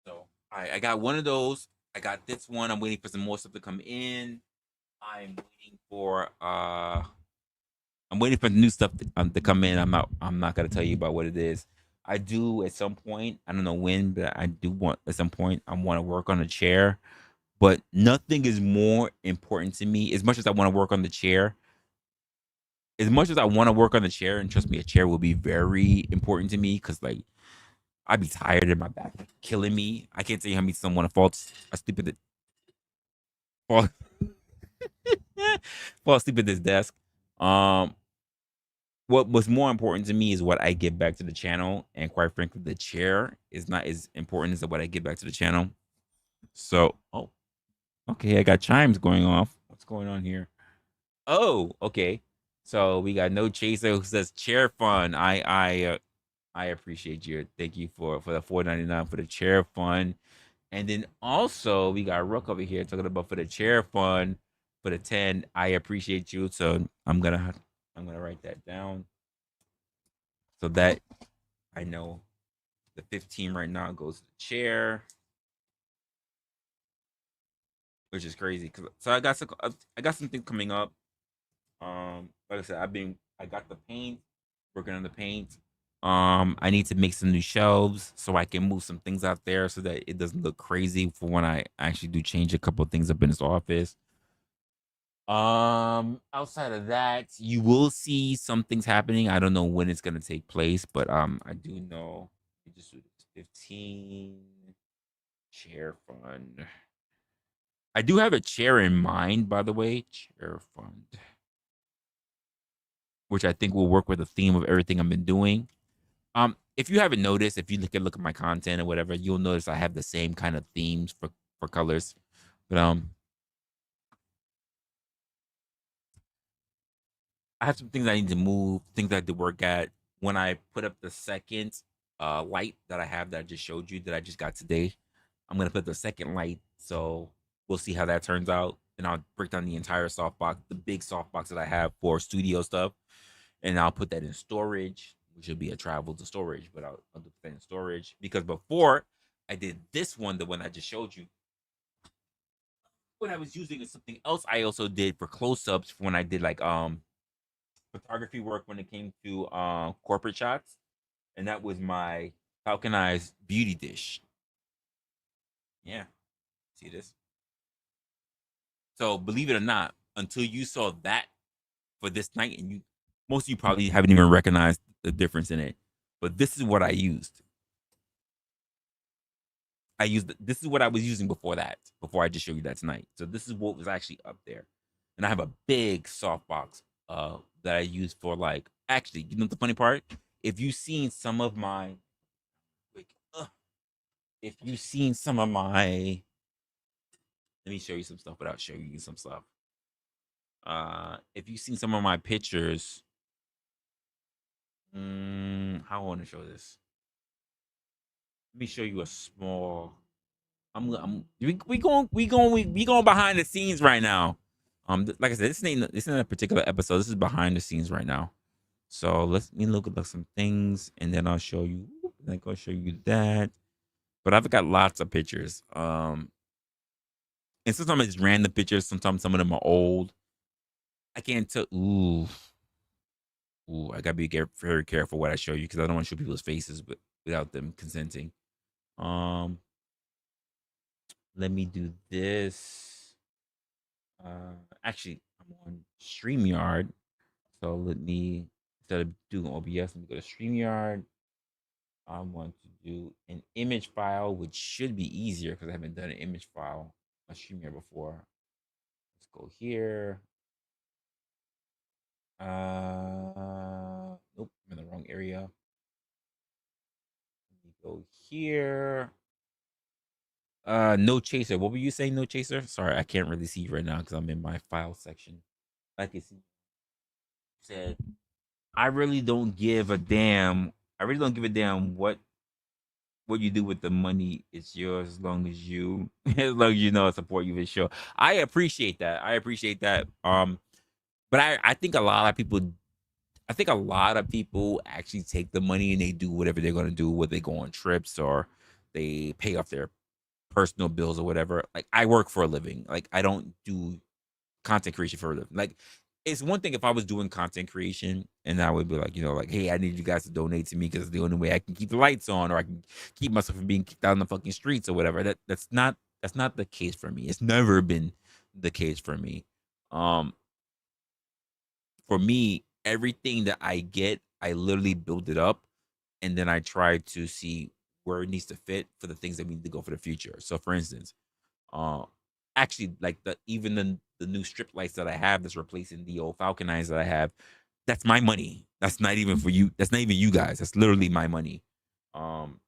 So I got one of those. I got this one. I'm waiting for some more stuff to come in. I'm waiting for I'm waiting for the new stuff to come in. I'm not gonna tell you about what it is. I do at some point. I don't know when, but I do want at some point. I want to work on a chair, but nothing is more important to me. As much as I want to work on the chair, as much as I want to work on the chair, and trust me, a chair will be very important to me because like I'd be tired and my back killing me. I can't tell you how many someone fall asleep at the fall, fall asleep at this desk. Um, what was more important to me is what I give back to the channel, and quite frankly, the chair is not as important as what I give back to the channel. So, okay, I got chimes going off. What's going on here? Oh, okay. So we got No Chaser who says chair fun. I appreciate you. Thank you for the $4.99 for the chair fun. And then also we got Rook over here talking about for the chair fun for the 10. I appreciate you. So I'm gonna write that down so that I know the 15 right now goes to the chair, which is crazy. So I got something coming up. Like I said, I got the paint, working on the paint. I need to make some new shelves so I can move some things out there so that it doesn't look crazy for when I actually do change a couple of things up in this office. Outside of that, you will see some things happening. I don't know when it's gonna take place, but I do know we just do this 15 chair fund. I do have a chair in mind, by the way. Chair fund, which I think will work with the theme of everything I've been doing. If you haven't noticed, if you look at my content or whatever, you'll notice I have the same kind of themes for colors. But I have some things I need to move, things I have to work at. When I put up the second light that I have that I just showed you that I just got today, I'm gonna put the second light. So we'll see how that turns out. And I'll break down the entire softbox, the big softbox that I have for studio stuff, and I'll put that in storage, which will be a travel to storage, but I'll put that in storage because before I did this one, the one I just showed you, what I was using is something else I also did for close-ups when I did like photography work when it came to corporate shots, and that was my falconized beauty dish. Yeah, see this? So believe it or not, until you saw that for this night, and most of you probably haven't even recognized the difference in it. But this is what I used. This is what I was using before that, before I just showed you that tonight. So this is what was actually up there. And I have a big softbox that I use for like actually, you know the funny part? If you've seen some of my like if you've seen some of my let me show you some stuff without showing you some stuff. If you've seen some of my pictures, how I want to show this. Let me show you a small we going behind the scenes right now. Like I said, this ain't a particular episode. This is behind the scenes right now. So let me look at some things, and then I'll show you. Then I'll show you that. But I've got lots of pictures. And sometimes it's random pictures. Sometimes some of them are old. I can't tell. I gotta be very careful what I show you because I don't want to show people's faces, but without them consenting. Um, Let me do this. Actually, I'm on StreamYard. So let me, instead of doing OBS, let me go to StreamYard. I want to do an image file, which should be easier because I haven't done an image file on StreamYard before. Let's go here. Nope, I'm in the wrong area. Let me go here. No chaser. What were you saying? No chaser. Sorry, I can't really see you right now because I'm in my file section. I can see. Said, I really don't give a damn. I really don't give a damn what you do with the money. It's yours as long as you as long as you know I support you for sure. I appreciate that. I appreciate that. But I think a lot of people actually take the money and they do whatever they're gonna do, whether they go on trips or they pay off their personal bills or whatever. Like I work for a living. Like I don't do content creation for a living. Like it's one thing if I was doing content creation and I would be like, like, hey, I need you guys to donate to me because it's the only way I can keep the lights on or I can keep myself from being kicked out on the fucking streets or whatever. That's not the case for me. It's never been the case for me. Um, for me, everything that I get, I literally build it up and then I try to see where it needs to fit for the things that we need to go for the future. So for instance, uh, actually, like even the new strip lights that I have that's replacing the old Falcon eyes that I have, that's my money. That's not even for you. That's not even you guys. That's literally my money. Um,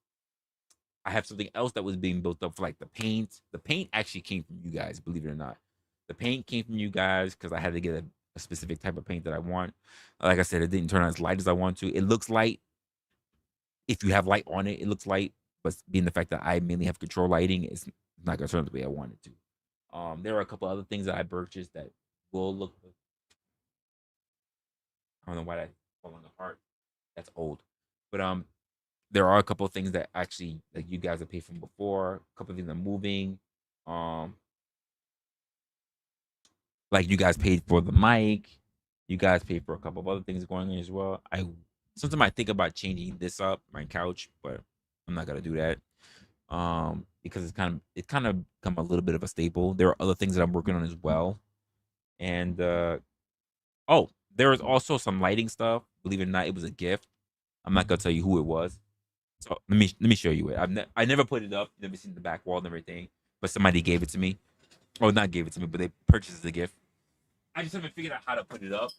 I have something else that was being built up for like the paint. The paint actually came from you guys, believe it or not. The paint came from you guys because I had to get a specific type of paint that I want. Like I said, it didn't turn out as light as I want to. It looks light. If you have light on it, it looks light. But being the fact that I mainly have control lighting, it's not gonna turn out the way I want it to. There are a couple other things that I purchased that will look. I don't know why that's falling apart. That's old. But there are a couple of things that actually like you guys have paid for before. A couple of things are moving. Um, like you guys paid for the mic. You guys paid for a couple of other things going on as well. I sometimes I think about changing this up, my couch, but I'm not gonna do that. Because it's kind of become a little bit of a staple. There are other things that I'm working on as well. And oh, there was also some lighting stuff. Believe it or not, it was a gift. I'm not gonna tell you who it was. So let me show you it. I never put it up. Never seen the back wall and everything. But somebody gave it to me. Oh, not gave it to me, but they purchased the gift. I just haven't figured out how to put it up.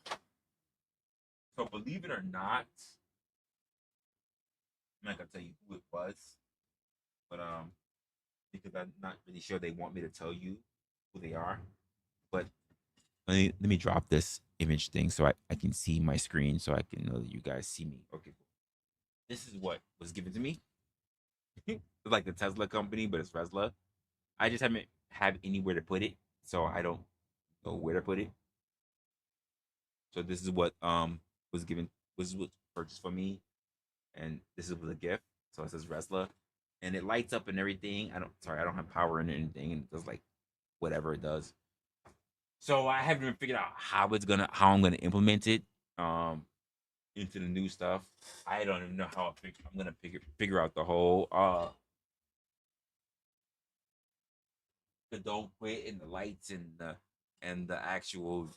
So believe it or not, I'm not gonna tell you who it was, but because I'm not really sure they want me to tell you who they are. But let me drop this image thing so I can see my screen so I can know that you guys see me. Okay, cool. This is what was given to me. It's like the Tesla company, but it's Resla. I just haven't have anywhere to put it, so I don't know where to put it. So this is what was given was purchased for me, and this is a gift. So it says Resla, and it lights up and everything. I don't have power in it or anything, and it does like whatever it does. So I haven't even figured out how I'm gonna implement it into the new stuff. I don't even know how I'm gonna figure out the don't quit and the lights and the actual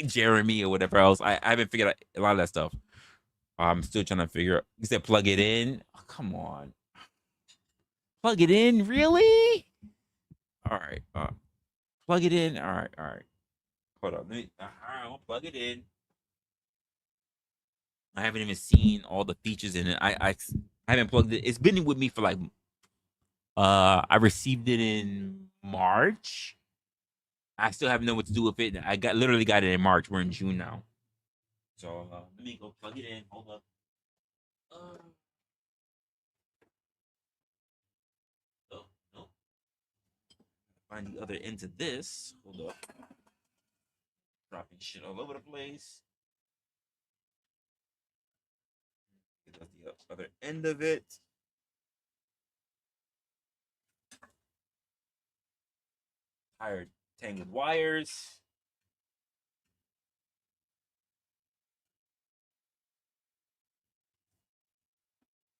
Jeremy or whatever else. I haven't figured out a lot of that stuff. I'm still trying to figure out. You said plug it in. Oh, come on, plug it in, really? All right, plug it in. All right, all right. Hold on, let me. I'll plug it in. I haven't even seen all the features in it. I haven't plugged it. It's been with me for like I received it in March. I still haven't known what to do with it. I literally got it in March. We're in June now. So let me go plug it in. Hold up. Uh, oh no. Find the other end to this. Hold up. Dropping shit all over the place. That's the other end of it. Tired tangled wires.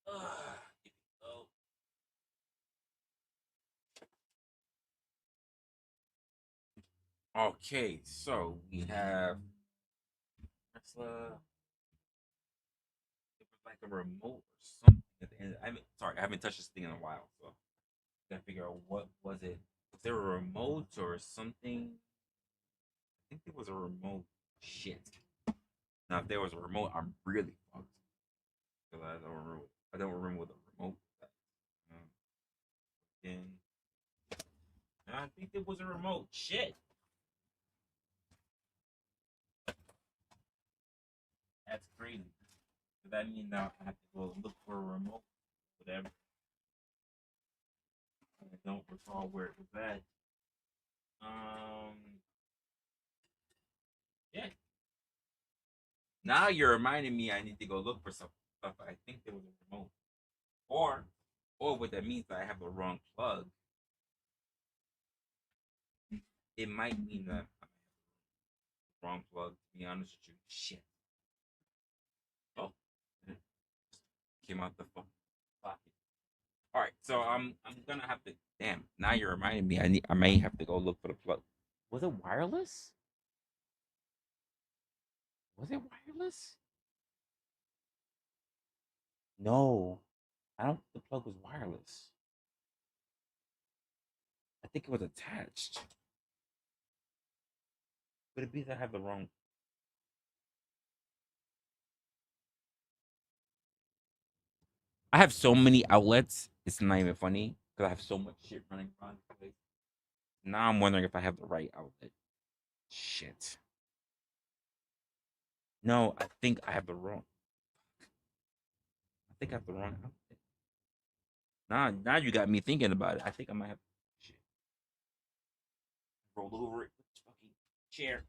Here we go. Okay, so we have Tesla. It was like a remote or something at the end. I haven't touched this thing in a while, so I gotta figure out what was it. Was there a remote or something? I think there was a remote. Shit. Now, if there was a remote, I'm really fucked because I don't remember. I don't remember what the remote. Was. And I think there was a remote. Shit. That's crazy. Does that mean now I have to go look for a remote? Whatever. I don't recall where it was at. Yeah. Now you're reminding me I need to go look for some stuff. I think there was a remote. Or or what that means that I have the wrong plug. It might mean that I have the wrong plug, to be honest with you. Shit. Oh. Came out the fucking pocket. Alright, so I'm gonna have to damn, now you're reminding me I may have to go look for the plug. Was it wireless? Was it wireless? No. I don't think the plug was wireless. I think it was attached. But it be that I have the wrong. I have so many outlets. It's not even funny because I have so much shit running around the place. Now I'm wondering if I have the right outlet. Shit. No, I think I have the wrong. I think I have the wrong outfit. Now you got me thinking about it. I think I might have shit. Roll over it with this fucking chair.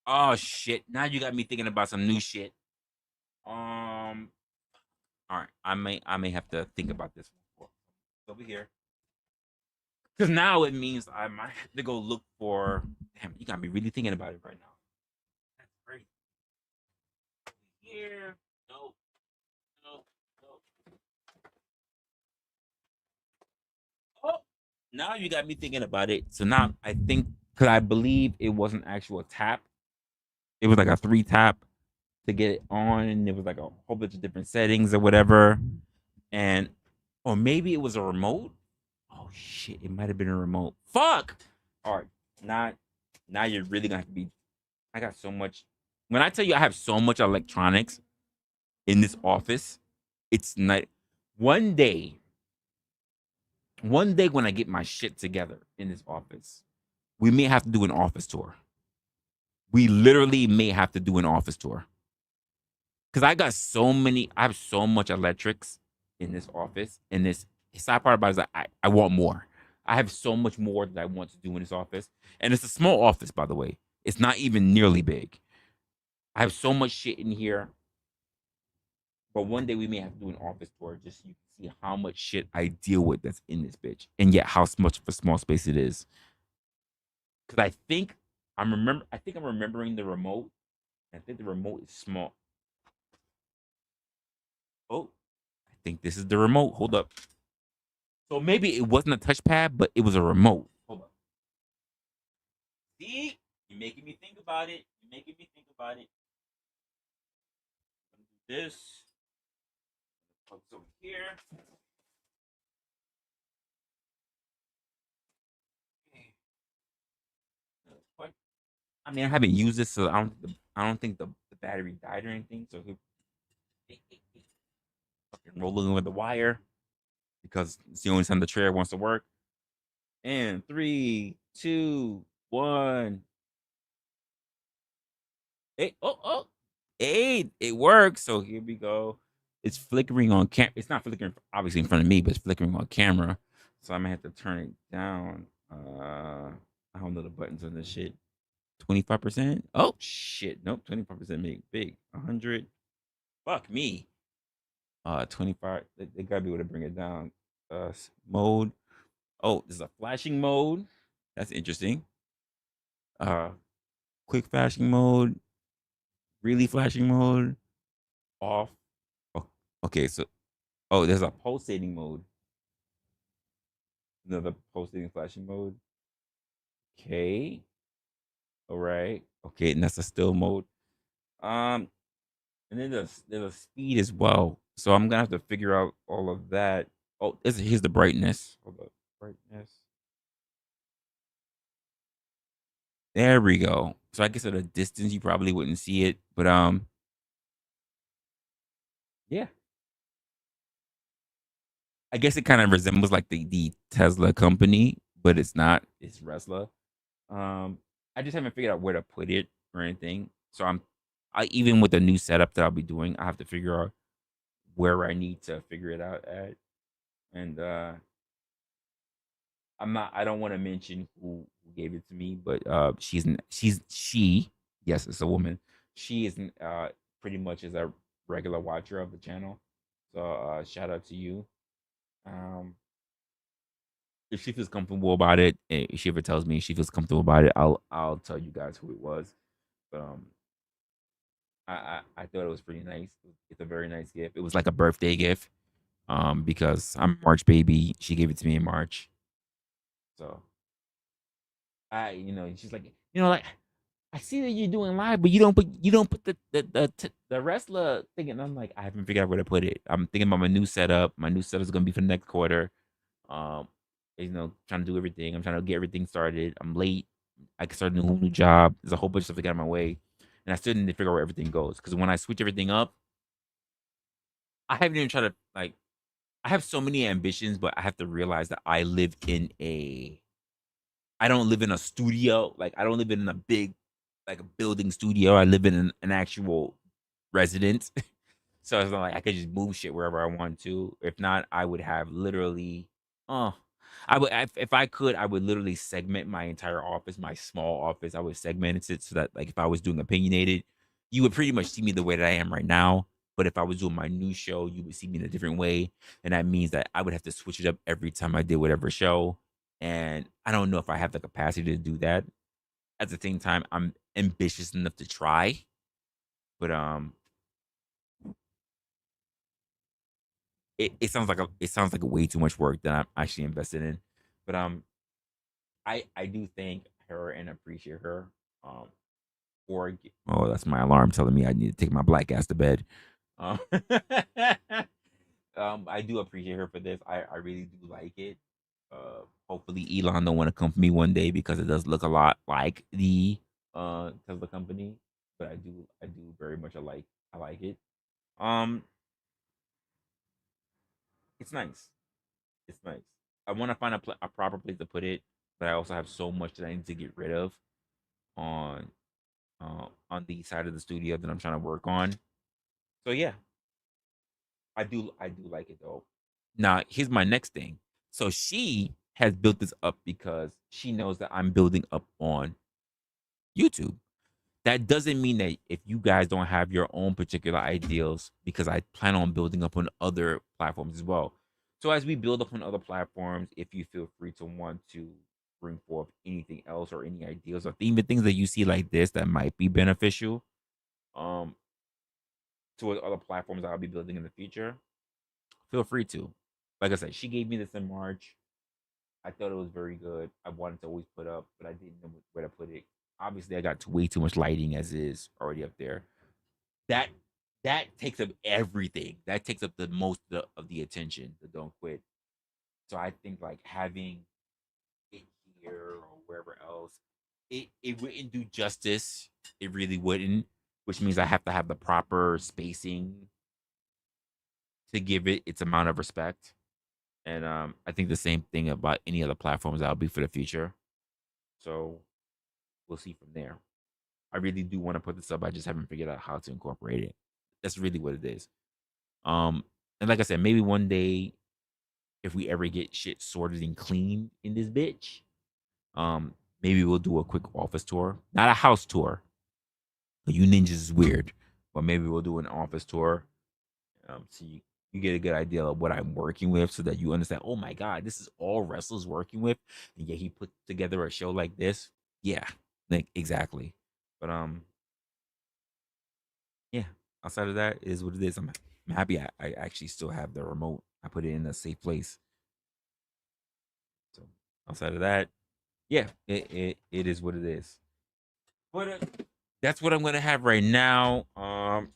Oh shit! Now you got me thinking about some new shit. Um. All right, I may have to think about this one. Over here. Because now it means I might have to go look for. Damn, you got me really thinking about it right now. That's great. Here, no, no, no. Oh, now you got me thinking about it. So now I think because I believe it was an actual tap. It was like a 3 tap to get it on. And it was like a whole bunch of different settings or whatever. And or maybe it was a remote. Oh shit! It might have been a remote. Fuck. All right, now, now you're really gonna have to be. I got so much. When I tell you I have so much electronics in this office, it's not. One day, one day when I get my shit together in this office, we may have to do an office tour. We literally may have to do an office tour because I got so many. I have so much electrics in this office. And this sad part about it is that I want more. I have so much more that I want to do in this office, and it's a small office, by the way. It's not even nearly big. I have so much shit in here. But one day we may have to do an office tour just so you can see how much shit I deal with that's in this bitch, and yet how much of a small space it is. Because I think I'm remembering the remote. I think the remote is small. Oh, I think this is the remote. Hold up. So maybe it wasn't a touchpad, but it was a remote. Hold up. See, you're making me think about it. You're making me think about it. I'm gonna do this. Put this over here. What? I mean, I haven't used this, so I don't think the battery died or anything. So fucking rolling with the wire because it's the only time the chair wants to work. And 3, 2, 1. Hey, oh, hey, it works. So here we go. It's flickering on cam. It's not flickering obviously in front of me, but it's flickering on camera. So I'm gonna have to turn it down. I don't know the buttons on this shit. 25%. Oh shit. Nope. 25% make big. 100. Fuck me. 25. They gotta be able to bring it down. Mode. Oh, there's a flashing mode. That's interesting. Uh, quick flashing mode. Really flashing mode. Off. Oh, okay, so there's a pulsating mode. Another pulsating flashing mode. Okay. All right. Okay, and that's a still mode. Um, and then there's a speed as well. So I'm gonna have to figure out all of that. Oh, here's the brightness. Hold up. Brightness. There we go. So I guess at a distance you probably wouldn't see it, but yeah. I guess it kind of resembles like the Tesla company, but it's not. It's Resla. I just haven't figured out where to put it or anything. So I even with the new setup that I'll be doing, I have to figure out where I need to figure it out at. And I don't want to mention who gave it to me, but she, yes, it's a woman. She isn't pretty much is a regular watcher of the channel. So shout out to you. Um if she feels comfortable about it, if she ever tells me she feels comfortable about it, I'll tell you guys who it was. But I thought it was pretty nice. It's a very nice gift. It was like a birthday gift. Because I'm a March baby. She gave it to me in March. So she's like, like I see that you're doing live, but you don't put the wrestler thing. And I'm like, I haven't figured out where to put it. I'm thinking about my new setup. My new setup is gonna be for the next quarter. Um, trying to do everything. I'm trying to get everything started. I'm late. I can start a new job. There's a whole bunch of stuff that got in my way, and I still need to figure out where everything goes. Because when I switch everything up, I haven't even tried to like. I have so many ambitions, but I have to realize that I don't live in a studio. Like I don't live in a big like a building studio. I live in an actual residence. So it's not like I could just move shit wherever I want to. If not, I would have literally oh if I could, I would literally segment my entire office, my small office. I would segment it so that like if I was doing opinionated, you would pretty much see me the way that I am right now. But if I was doing my new show, you would see me in a different way. And that means that I would have to switch it up every time I did whatever show. And I don't know if I have the capacity to do that. At the same time, I'm ambitious enough to try. But it sounds like a way too much work that I'm actually invested in. But I do thank her and appreciate her um oh, that's my alarm telling me I need to take my black ass to bed. Um, I do appreciate her for this. I really do like it. Hopefully Elon don't want to come for me one day because it does look a lot like the Tesla company. But I do very much I like it. Um, it's nice. It's nice. I want to find a proper place to put it, but I also have so much that I need to get rid of on on the side of the studio that I'm trying to work on. So yeah, I do like it though. Now here's my next thing. So she has built this up because she knows that I'm building up on YouTube. That doesn't mean that if you guys don't have your own particular ideals, because I plan on building up on other platforms as well. So as we build up on other platforms, if you feel free to want to bring forth anything else or any ideas or even things that you see like this that might be beneficial um to other platforms that I'll be building in the future, feel free to. Like I said, she gave me this in March. I thought it was very good. I wanted to always put up, but I didn't know where to put it. Obviously, I got way too much lighting as is already up there. That that takes up everything. That takes up the most of the attention. The don't quit. So I think like having it here or wherever else, it wouldn't do justice. It really wouldn't. Which means I have to have the proper spacing to give it its amount of respect. And I think the same thing about any other platforms that'll be for the future. So we'll see from there. I really do want to put this up. I just haven't figured out how to incorporate it. That's really what it is. Um, and like I said, maybe one day if we ever get shit sorted and clean in this bitch, maybe we'll do a quick office tour, not a house tour. You ninjas is weird, but maybe we'll do an office tour. So you get a good idea of what I'm working with, so that you understand. Oh my god, this is all wrestlers working with, and yet he put together a show like this. Yeah, like exactly. But yeah. Outside of that, it is what it is. I'm happy I actually still have the remote. I put it in a safe place. So outside of that, yeah, it is what it is. But that's what I'm gonna have right now.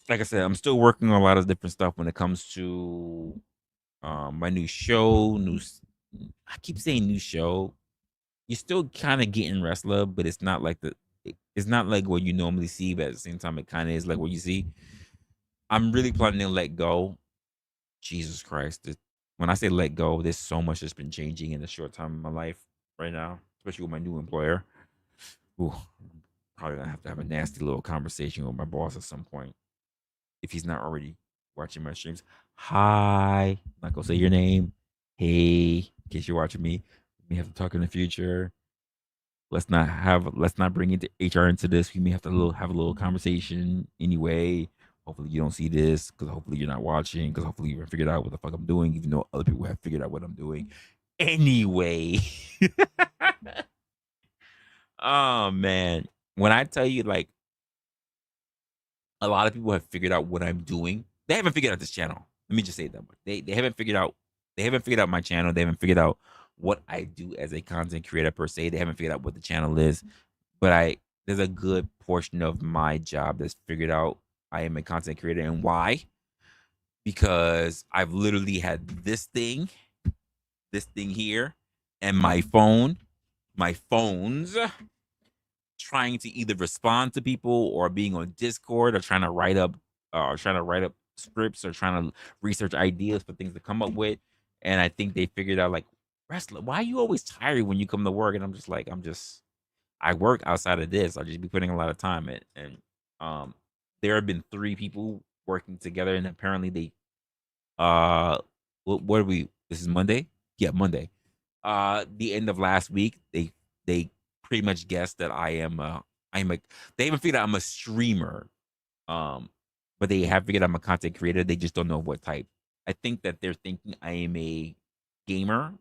Like I said, I'm still working on a lot of different stuff when it comes to my new show. I keep saying new show. You're still kind of getting Resla, but it's not like it's not like what you normally see, but at the same time, it kind of is like what you see. I'm really planning to let go. Jesus Christ. When I say let go, there's so much that's been changing in a short time in my life right now, especially with my new employer. Ooh, probably gonna have to have a nasty little conversation with my boss at some point if he's not already watching my streams. Hi, I'm not gonna say your name. Hey, in case you're watching me, we may have to talk in the future. Let's not bring into HR into this. We may have to have a little conversation anyway. Hopefully you don't see this, because hopefully you're not watching, because hopefully you have figured out what the fuck I'm doing, even though other people have figured out what I'm doing. Anyway. Oh man. When I tell you like a lot of people have figured out what I'm doing, they haven't figured out this channel. Let me just say that much. They haven't figured out my channel. They haven't figured out what I do as a content creator per se. They haven't figured out what the channel is. But there's a good portion of my job that's figured out I am a content creator. And why? Because I've literally had this thing here, and my phones trying to either respond to people or being on Discord or trying to write up scripts or trying to research ideas for things to come up with. And I think they figured out like Resla, why are you always tired when you come to work? And I'm just like, I work outside of this. I just be putting a lot of time in. And um, there have been 3 people working together, and apparently they what are we? This is Monday. Yeah, Monday. The end of last week, they pretty much guessed that I'm a. They even figured out I'm a streamer. Um, but they have figured I'm a content creator. They just don't know what type. I think that they're thinking I am a gamer,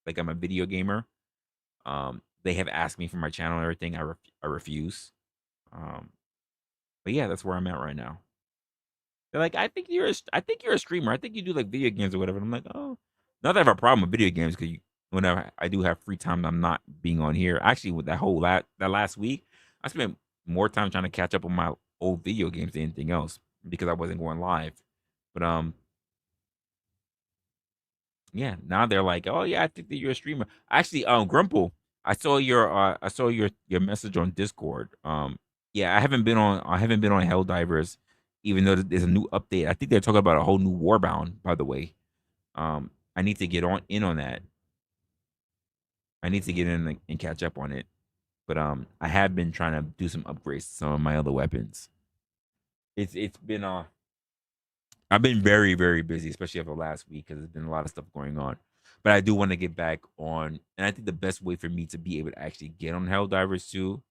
like I'm a video gamer. They have asked me for my channel and everything. I refuse. Um, but yeah, that's where I'm at right now. They're like, I think you're a streamer. I think you do like video games or whatever. And I'm like, oh, not that I have a problem with video games because whenever I do have free time, I'm not being on here. Actually, with that last week, I spent more time trying to catch up on my old video games than anything else because I wasn't going live. But yeah, now they're like, oh yeah, I think that you're a streamer. Actually, Grumple, I saw your message on Discord. Yeah, I haven't been on Helldivers, even though there's a new update. I think they're talking about a whole new Warbound, by the way. I need to get on in on that. I need to get in and catch up on it. But I have been trying to do some upgrades to some of my other weapons. It's been I've been very, very busy, especially over the last week because there's been a lot of stuff going on. But I do want to get back on, and I think the best way for me to be able to actually get on Helldivers 2,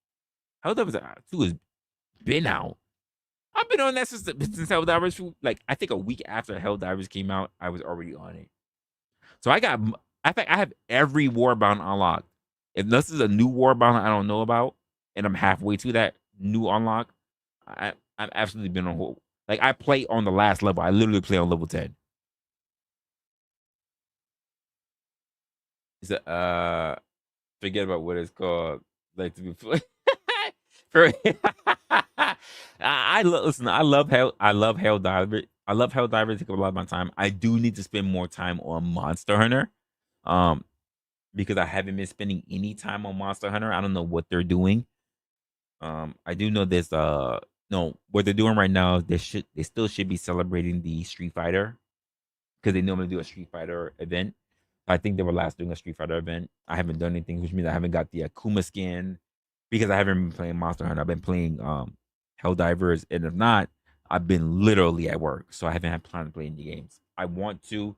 Helldivers 2 has been out. I've been on that since Helldivers 2. Like I think a week after Helldivers came out, I was already on it. So I think I have every Warbound unlocked. If this is a new Warbound I don't know about, and I'm halfway to that new unlock, I've absolutely been on hold. Like I play on the last level. I literally play on level 10. Is it forget about what it's called. Like to be for listen, I love Hell Diver. I love Hell Diver. Take up a lot of my time. I do need to spend more time on Monster Hunter. Um, because I haven't been spending any time on Monster Hunter. I don't know what they're doing. I do know this no, what they're doing right now, they still should be celebrating the Street Fighter because they normally do a Street Fighter event. I think they were last doing a Street Fighter event. I haven't done anything, which means I haven't got the Akuma skin because I haven't been playing Monster Hunter. I've been playing Helldivers, and if not, I've been literally at work, so I haven't had time to play any games. I want to,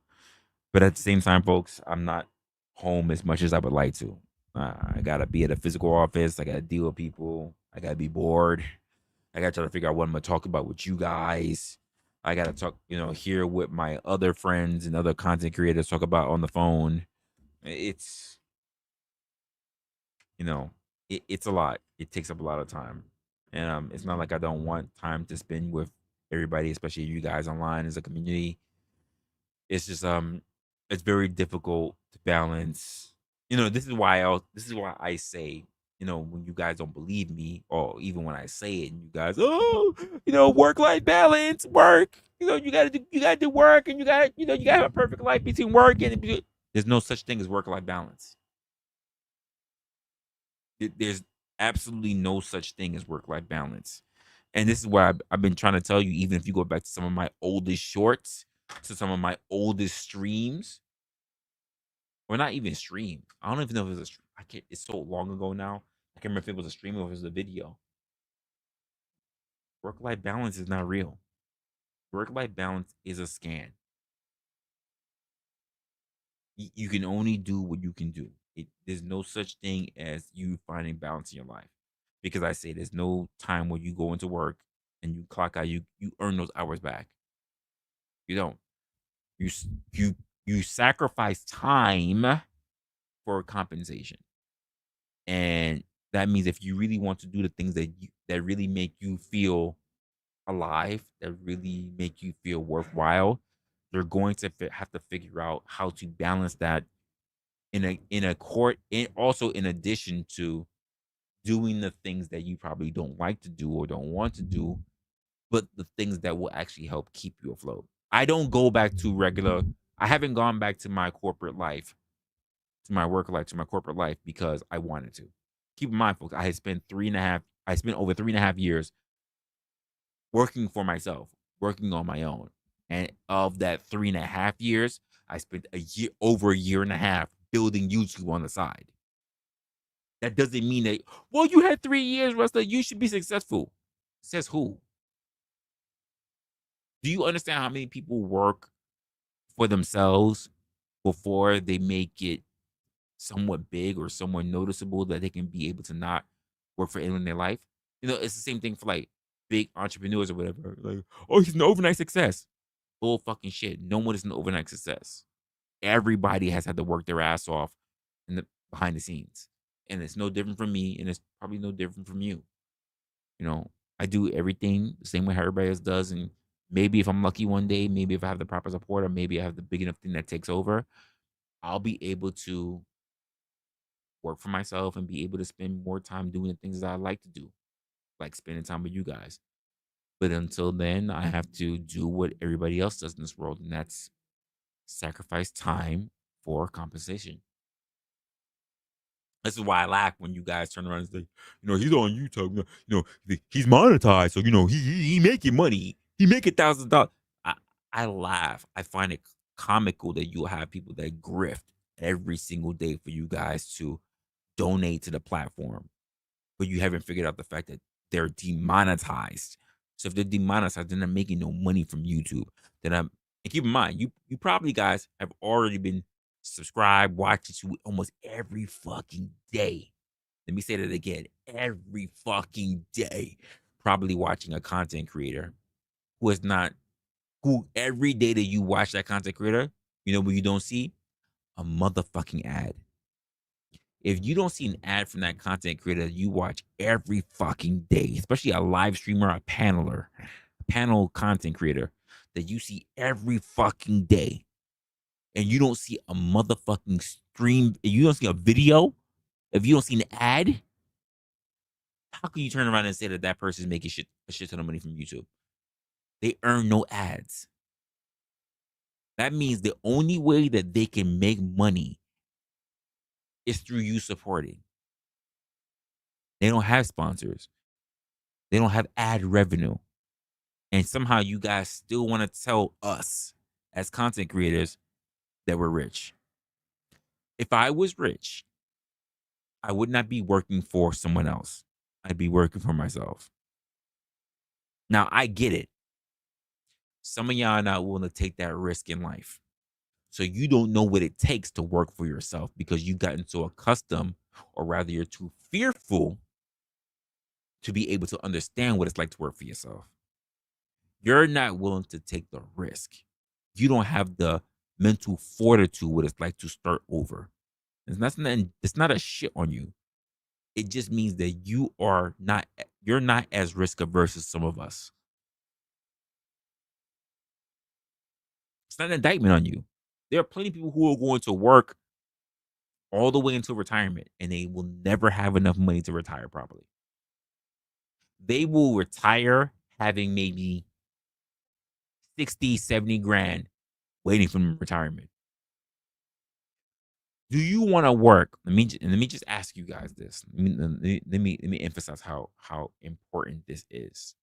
but at the same time, folks, I'm not home as much as I would like to. I gotta be at a physical office. I gotta deal with people. I gotta be bored. I gotta try to figure out what I'm gonna talk about with you guys. I gotta talk, hear what my other friends and other content creators talk about on the phone. It's, it's a lot. It takes up a lot of time, and it's not like I don't want time to spend with everybody, especially you guys online as a community. It's just it's very difficult to balance. This is why I say, when you guys don't believe me, or even when I say it and you guys, oh, work life balance, work. You gotta do work, and you gotta have a perfect life between work and there's no such thing as work life balance. There's absolutely no such thing as work life balance. And this is why I've been trying to tell you, even if you go back to some of my oldest shorts, to some of my oldest streams, or not even stream. I don't even know if it was a stream. I can't. It's so long ago now. I can't remember if it was a stream or if it was a video. Work life balance is not real. Work life balance is a scam. You can only do what you can do. There's no such thing as you finding balance in your life, because I say there's no time where you go into work and you clock out. You earn those hours back. You don't. You sacrifice time for compensation. And that means if you really want to do the things that really make you feel alive, that really make you feel worthwhile, you're going to have to figure out how to balance that in a court, and also in addition to doing the things that you probably don't like to do or don't want to do, but the things that will actually help keep you afloat. I don't go back to regular. I haven't gone back to my corporate life, to my work life, to my corporate life because I wanted to. Keep in mind, folks, I spent over 3.5 years working for myself, working on my own. And of that 3.5 years, I spent over a year and a half building YouTube on the side. That doesn't mean that, well, you had 3 years, Resla, you should be successful. Says who? Do you understand how many people work for themselves before they make it somewhat big or somewhat noticeable that they can be able to not work for anyone in their life? It's the same thing for like big entrepreneurs or whatever. Like, oh, he's an overnight success. Bull fucking shit. No one is an overnight success. Everybody has had to work their ass off behind the scenes. And it's no different from me, and it's probably no different from you. I do everything the same way how everybody else does. And maybe if I'm lucky one day, maybe if I have the proper support, or maybe I have the big enough thing that takes over, I'll be able to work for myself and be able to spend more time doing the things that I like to do, like spending time with you guys. But until then, I have to do what everybody else does in this world, and that's sacrifice time for compensation. This is why I laugh when you guys turn around and say, he's on YouTube. He's monetized, so he making money. He making $1,000. I laugh. I find it comical that you'll have people that grift every single day for you guys to donate to the platform, but you haven't figured out the fact that they're demonetized. So if they're demonetized, then they're making no money from YouTube. And keep in mind, you probably guys have already been subscribed, watching to almost every fucking day. Let me say that again. Every fucking day. Probably watching a content creator who every day that you watch that content creator, what you don't see? A motherfucking ad. If you don't see an ad from that content creator that you watch every fucking day, especially a live streamer, a panel content creator that you see every fucking day, and you don't see a motherfucking stream, you don't see a video, if you don't see an ad, how can you turn around and say that that person is making a shit ton of money from YouTube? They earn no ads. That means the only way that they can make money is through you supporting. They don't have sponsors. They don't have ad revenue. And somehow you guys still want to tell us as content creators that we're rich. If I was rich, I would not be working for someone else. I'd be working for myself. Now, I get it. Some of y'all are not willing to take that risk in life. So you don't know what it takes to work for yourself because you've gotten so accustomed, or rather you're too fearful to be able to understand what it's like to work for yourself. You're not willing to take the risk. You don't have the mental fortitude what it's like to start over. It's not a shit on you. It just means that you're not as risk averse as some of us. It's not an indictment on you. There are plenty of people who are going to work all the way until retirement and they will never have enough money to retire properly. They will retire having maybe 60, 70 grand waiting for retirement. Do you want to work? Let me just ask you guys this. Let me emphasize how important this is.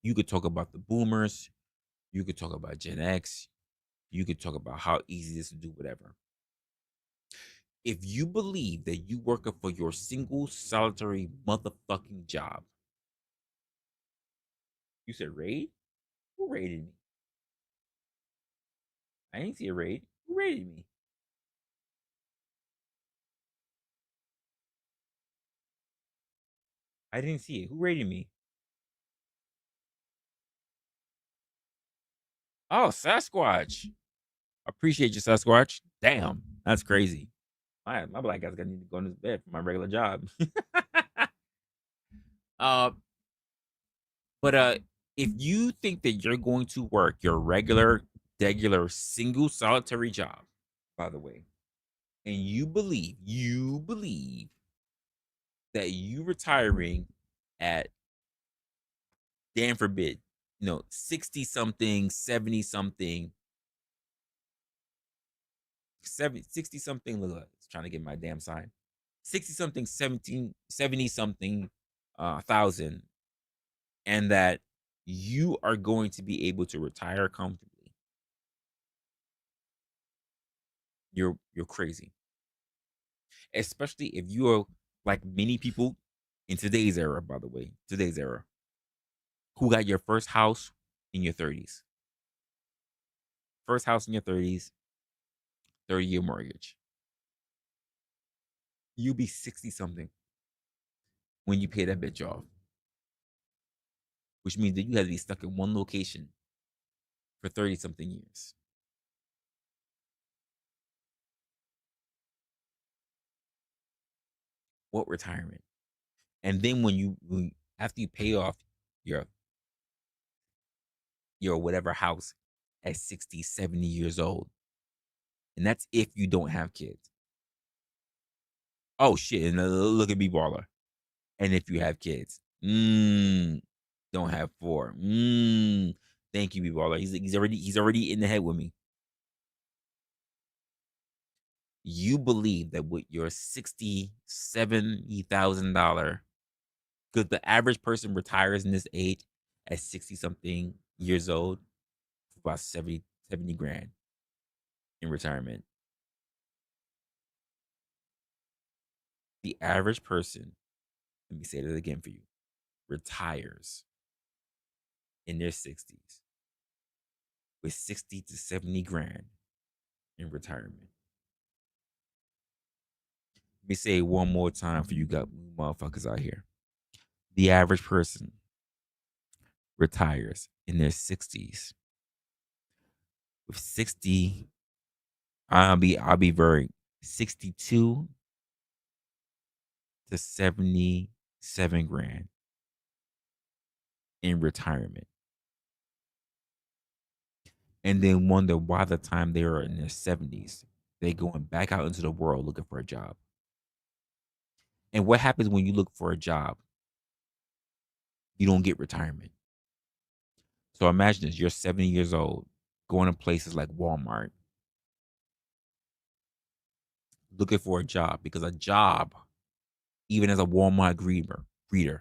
You could talk about the boomers. You could talk about Gen X. You could talk about how easy it is to do whatever. If you believe that you working for your single solitary motherfucking job, you said raid? Who raided me? I didn't see a raid. Who raided me? I didn't see it. Who raided me? Oh, Sasquatch. Appreciate you, Sasquatch. Damn, that's crazy. My black ass gonna need to go to bed for my regular job. uh, but if you think that you're going to work your regular single solitary job, by the way, and you believe that you retiring at, damn forbid, 60 something, 70 something, 60 something, look, it's trying to get my damn sign. 60 something, 17, 70 something thousand, and that you are going to be able to retire comfortably. you're crazy. Especially if you're like many people in today's era, by the way, today's era, who got your first house in your 30s. First house in your 30s, 30-year mortgage. You'll be 60 something when you pay that bitch off, which means that you have to be stuck in one location for 30 something years. What retirement? And then after you pay off your whatever house at 60, 70 years old, and that's if you don't have kids. Oh shit, and look at me baller. And if you have kids, don't have four. Thank you, B-baller. He's already in the head with me. You believe that with your $60,000, $70,000, because the average person retires in this age at 60 something years old, for about 70 grand in retirement. The average person, let me say that again for you, retires in their 60s with 60 to 70 grand in retirement. Let me say it one more time for you got motherfuckers out here. The average person retires in their 60s with 60. I'll be very 62 to 77 grand in retirement. And then wonder why the time they are in their 70s, they going back out into the world looking for a job. And what happens when you look for a job? You don't get retirement. So imagine this, you're 70 years old, going to places like Walmart, looking for a job, because a job, even as a Walmart greeter,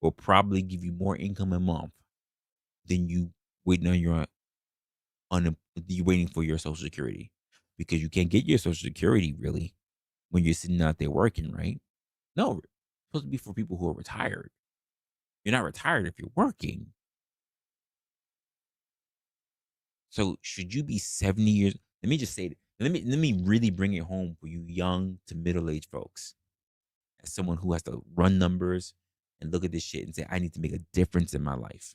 will probably give you more income a month than you waiting you waiting for your Social Security, because you can't get your Social Security really when you're sitting out there working, right? No, it's supposed to be for people who are retired. You're not retired if you're working. So should you be 70 years? Let me just say, let me really bring it home for you young to middle-aged folks. As someone who has to run numbers and look at this shit and say, I need to make a difference in my life.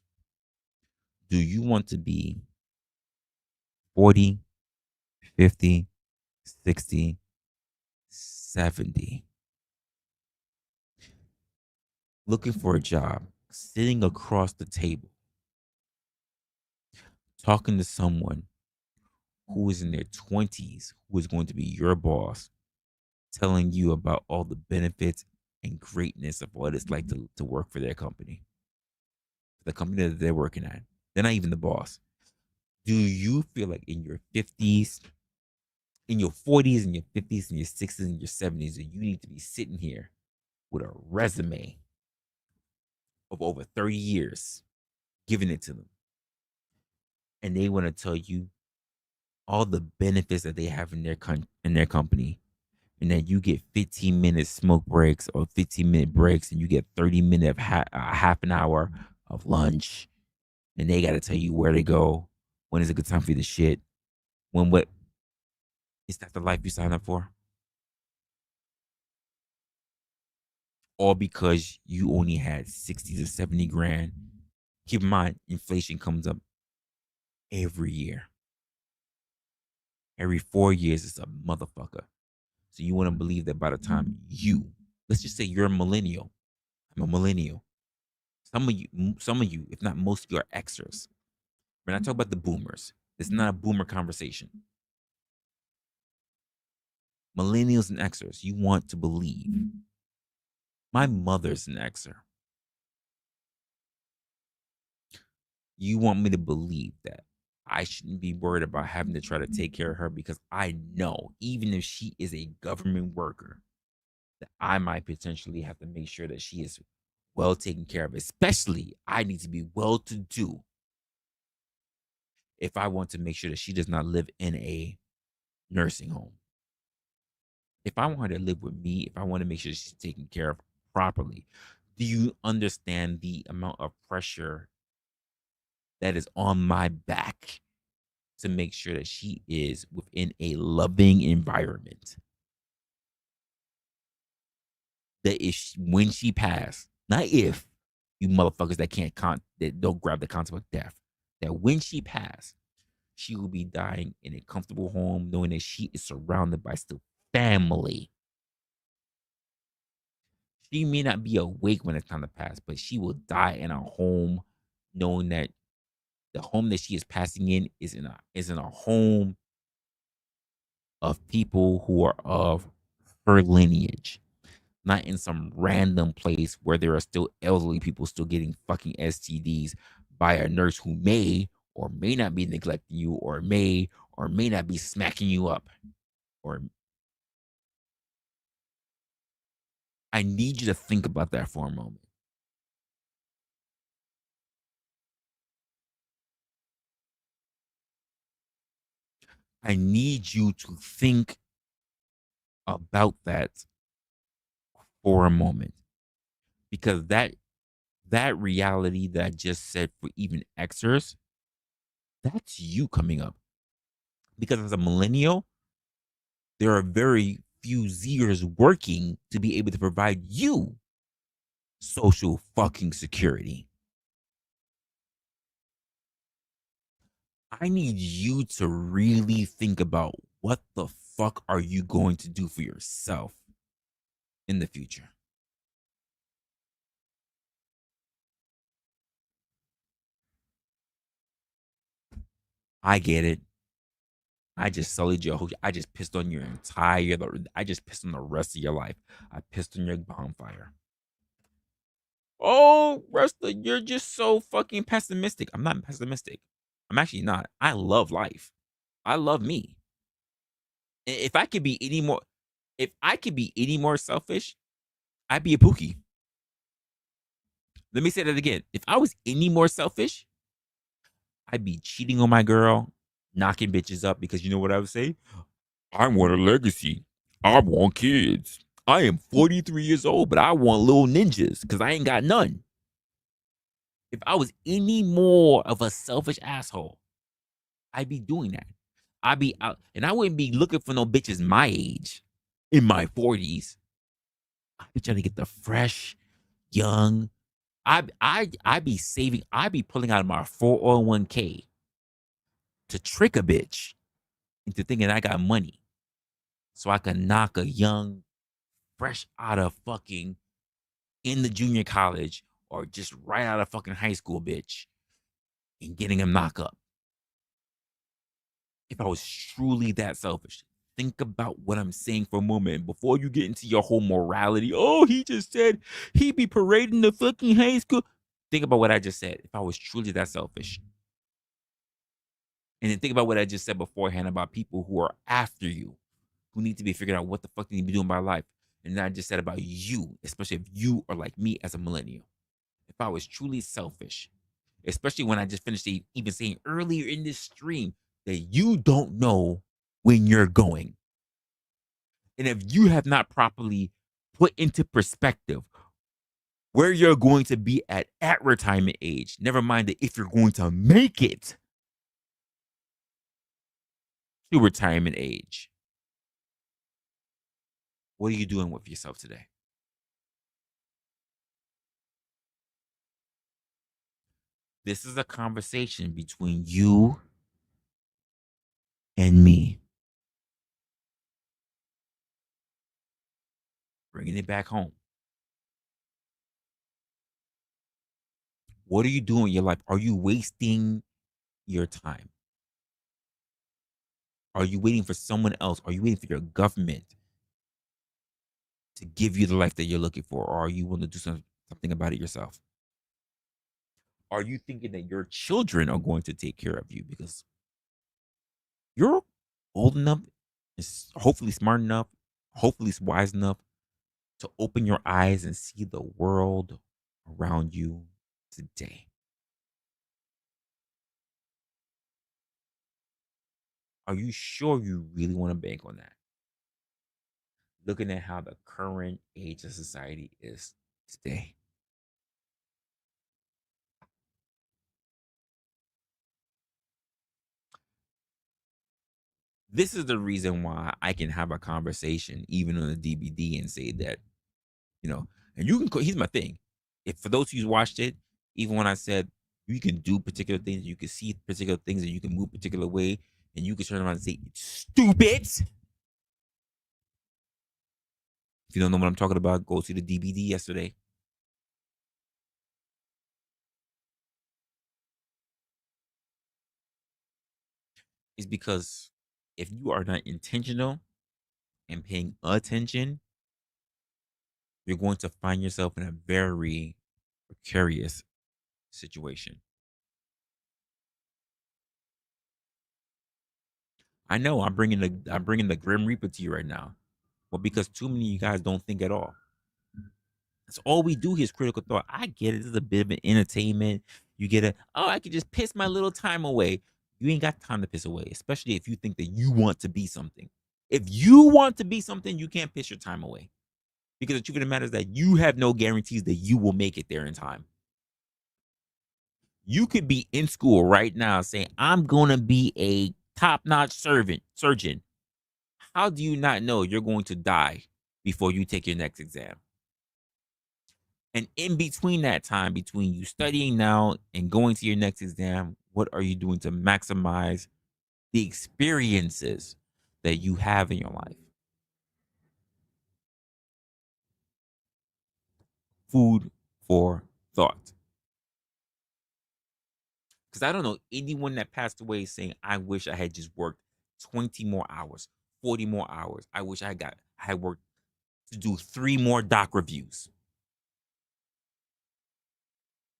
Do you want to be 40, 50, 60, 70, looking for a job, sitting across the table, talking to someone who is in their 20s, who is going to be your boss, telling you about all the benefits and greatness of what it's like to work for their company, the company that they're working at? They're not even the boss. Do you feel like in your 50s, in your 40s, in your 50s, in your 60s, and your 70s, that you need to be sitting here with a resume of over 30 years, giving it to them? And they want to tell you all the benefits that they have in their company, and that you get 15-minute smoke breaks or 15-minute breaks, and you get 30-minute of half an hour of lunch, and they got to tell you where to go, when is a good time for you to shit, what is that the life you signed up for? All because you only had 60 to 70 grand. Keep in mind, inflation comes up every year. Every 4 years, it's a motherfucker. So you want to believe that by the time let's just say you're a millennial. I'm a millennial. Some of you, if not most of you, are Xers. When I talk about the boomers, it's not a boomer conversation. Millennials and Xers, you want to believe. My mother's an Xer. You want me to believe that I shouldn't be worried about having to try to take care of her, because I know, even if she is a government worker, that I might potentially have to make sure that she is well taken care of. Especially, I need to be well to do if I want to make sure that she does not live in a nursing home. If I want her to live with me, if I want to make sure she's taken care of properly, do you understand the amount of pressure that is on my back to make sure that she is within a loving environment? That when she passed, not if, you motherfuckers that that don't grab the concept of death, that when she passed, she will be dying in a comfortable home, knowing that she is surrounded by still family. She may not be awake when it's time to pass, but she will die in a home, knowing that the home that she is passing in is in a home of people who are of her lineage, not in some random place where there are still elderly people still getting fucking STDs by a nurse who may or may not be neglecting you, or may not be smacking you up. Or I need you to think about that for a moment. I need you to think about that for a moment, because that reality that I just said for even Xers, that's you coming up. Because as a millennial, there are very few Zers working to be able to provide you social fucking security. I need you to really think about what the fuck are you going to do for yourself in the future. I get it. I just sullied your whole. I just pissed on your entire. I just pissed on the rest of your life. I pissed on your bonfire. Oh, Resla, you're just so fucking pessimistic. I'm not pessimistic. I'm actually not. I love life. I love me. If I could be any more, if I could be any more selfish, I'd be a Pookie. Let me say that again. If I was any more selfish, I'd be cheating on my girl, knocking bitches up, because you know what I would say? I want a legacy. I want kids. I am 43 years old, but I want little ninjas because I ain't got none. If I was any more of a selfish asshole, I'd be doing that. I'd be out, and I wouldn't be looking for no bitches my age, in my 40s. I'd be trying to get the fresh, young. I'd be saving. I'd be pulling out of my 401k to trick a bitch into thinking I got money, so I can knock a young, fresh out of fucking in the junior college or just right out of fucking high school bitch and getting him knocked up. If I was truly that selfish, think about what I'm saying for a moment before you get into your whole morality. Oh, he just said he be parading the fucking high school. Think about what I just said. If I was truly that selfish. And then think about what I just said beforehand about people who are after you, who need to be figuring out what the fuck they need to be doing by life. And then I just said about you, especially if you are like me as a millennial. If I was truly selfish, especially when I just finished even saying earlier in this stream that you don't know when you're going. And if you have not properly put into perspective where you're going to be at retirement age, never mind that if you're going to make it to retirement age, what are you doing with yourself today? This is a conversation between you and me. Bringing it back home. What are you doing in your life? Are you wasting your time? Are you waiting for someone else? Are you waiting for your government to give you the life that you're looking for? Or are you willing to do something about it yourself? Are you thinking that your children are going to take care of you because you're old enough, is hopefully smart enough, hopefully wise enough to open your eyes and see the world around you today? Are you sure you really want to bank on that? Looking at how the current age of society is today. This is the reason why I can have a conversation even on the DBD and say that, and you can, here's my thing. If for those who's watched it, even when I said you can do particular things, you can see particular things, and you can move particular way, and you can turn around and say, stupid. If you don't know what I'm talking about, go see the DBD yesterday. Is because if you are not intentional and paying attention, you're going to find yourself in a very precarious situation. I know I'm bringing the Grim Reaper to you right now, but because too many of you guys don't think at all. That's all we do here is critical thought. I get it. This is a bit of an entertainment. You get it. Oh, I could just piss my little time away. You ain't got time to piss away, especially if you think that you want to be something. If you want to be something, you can't piss your time away. Because the truth of the matter is that you have no guarantees that you will make it there in time. You could be in school right now saying, I'm going to be a top-notch surgeon. How do you not know you're going to die before you take your next exam? And in between that time, between you studying now and going to your next exam, what are you doing to maximize the experiences that you have in your life? Food for thought. Because I don't know anyone that passed away saying, I wish I had just worked 20 more hours, 40 more hours. I wish I had worked to do 3 more doc reviews.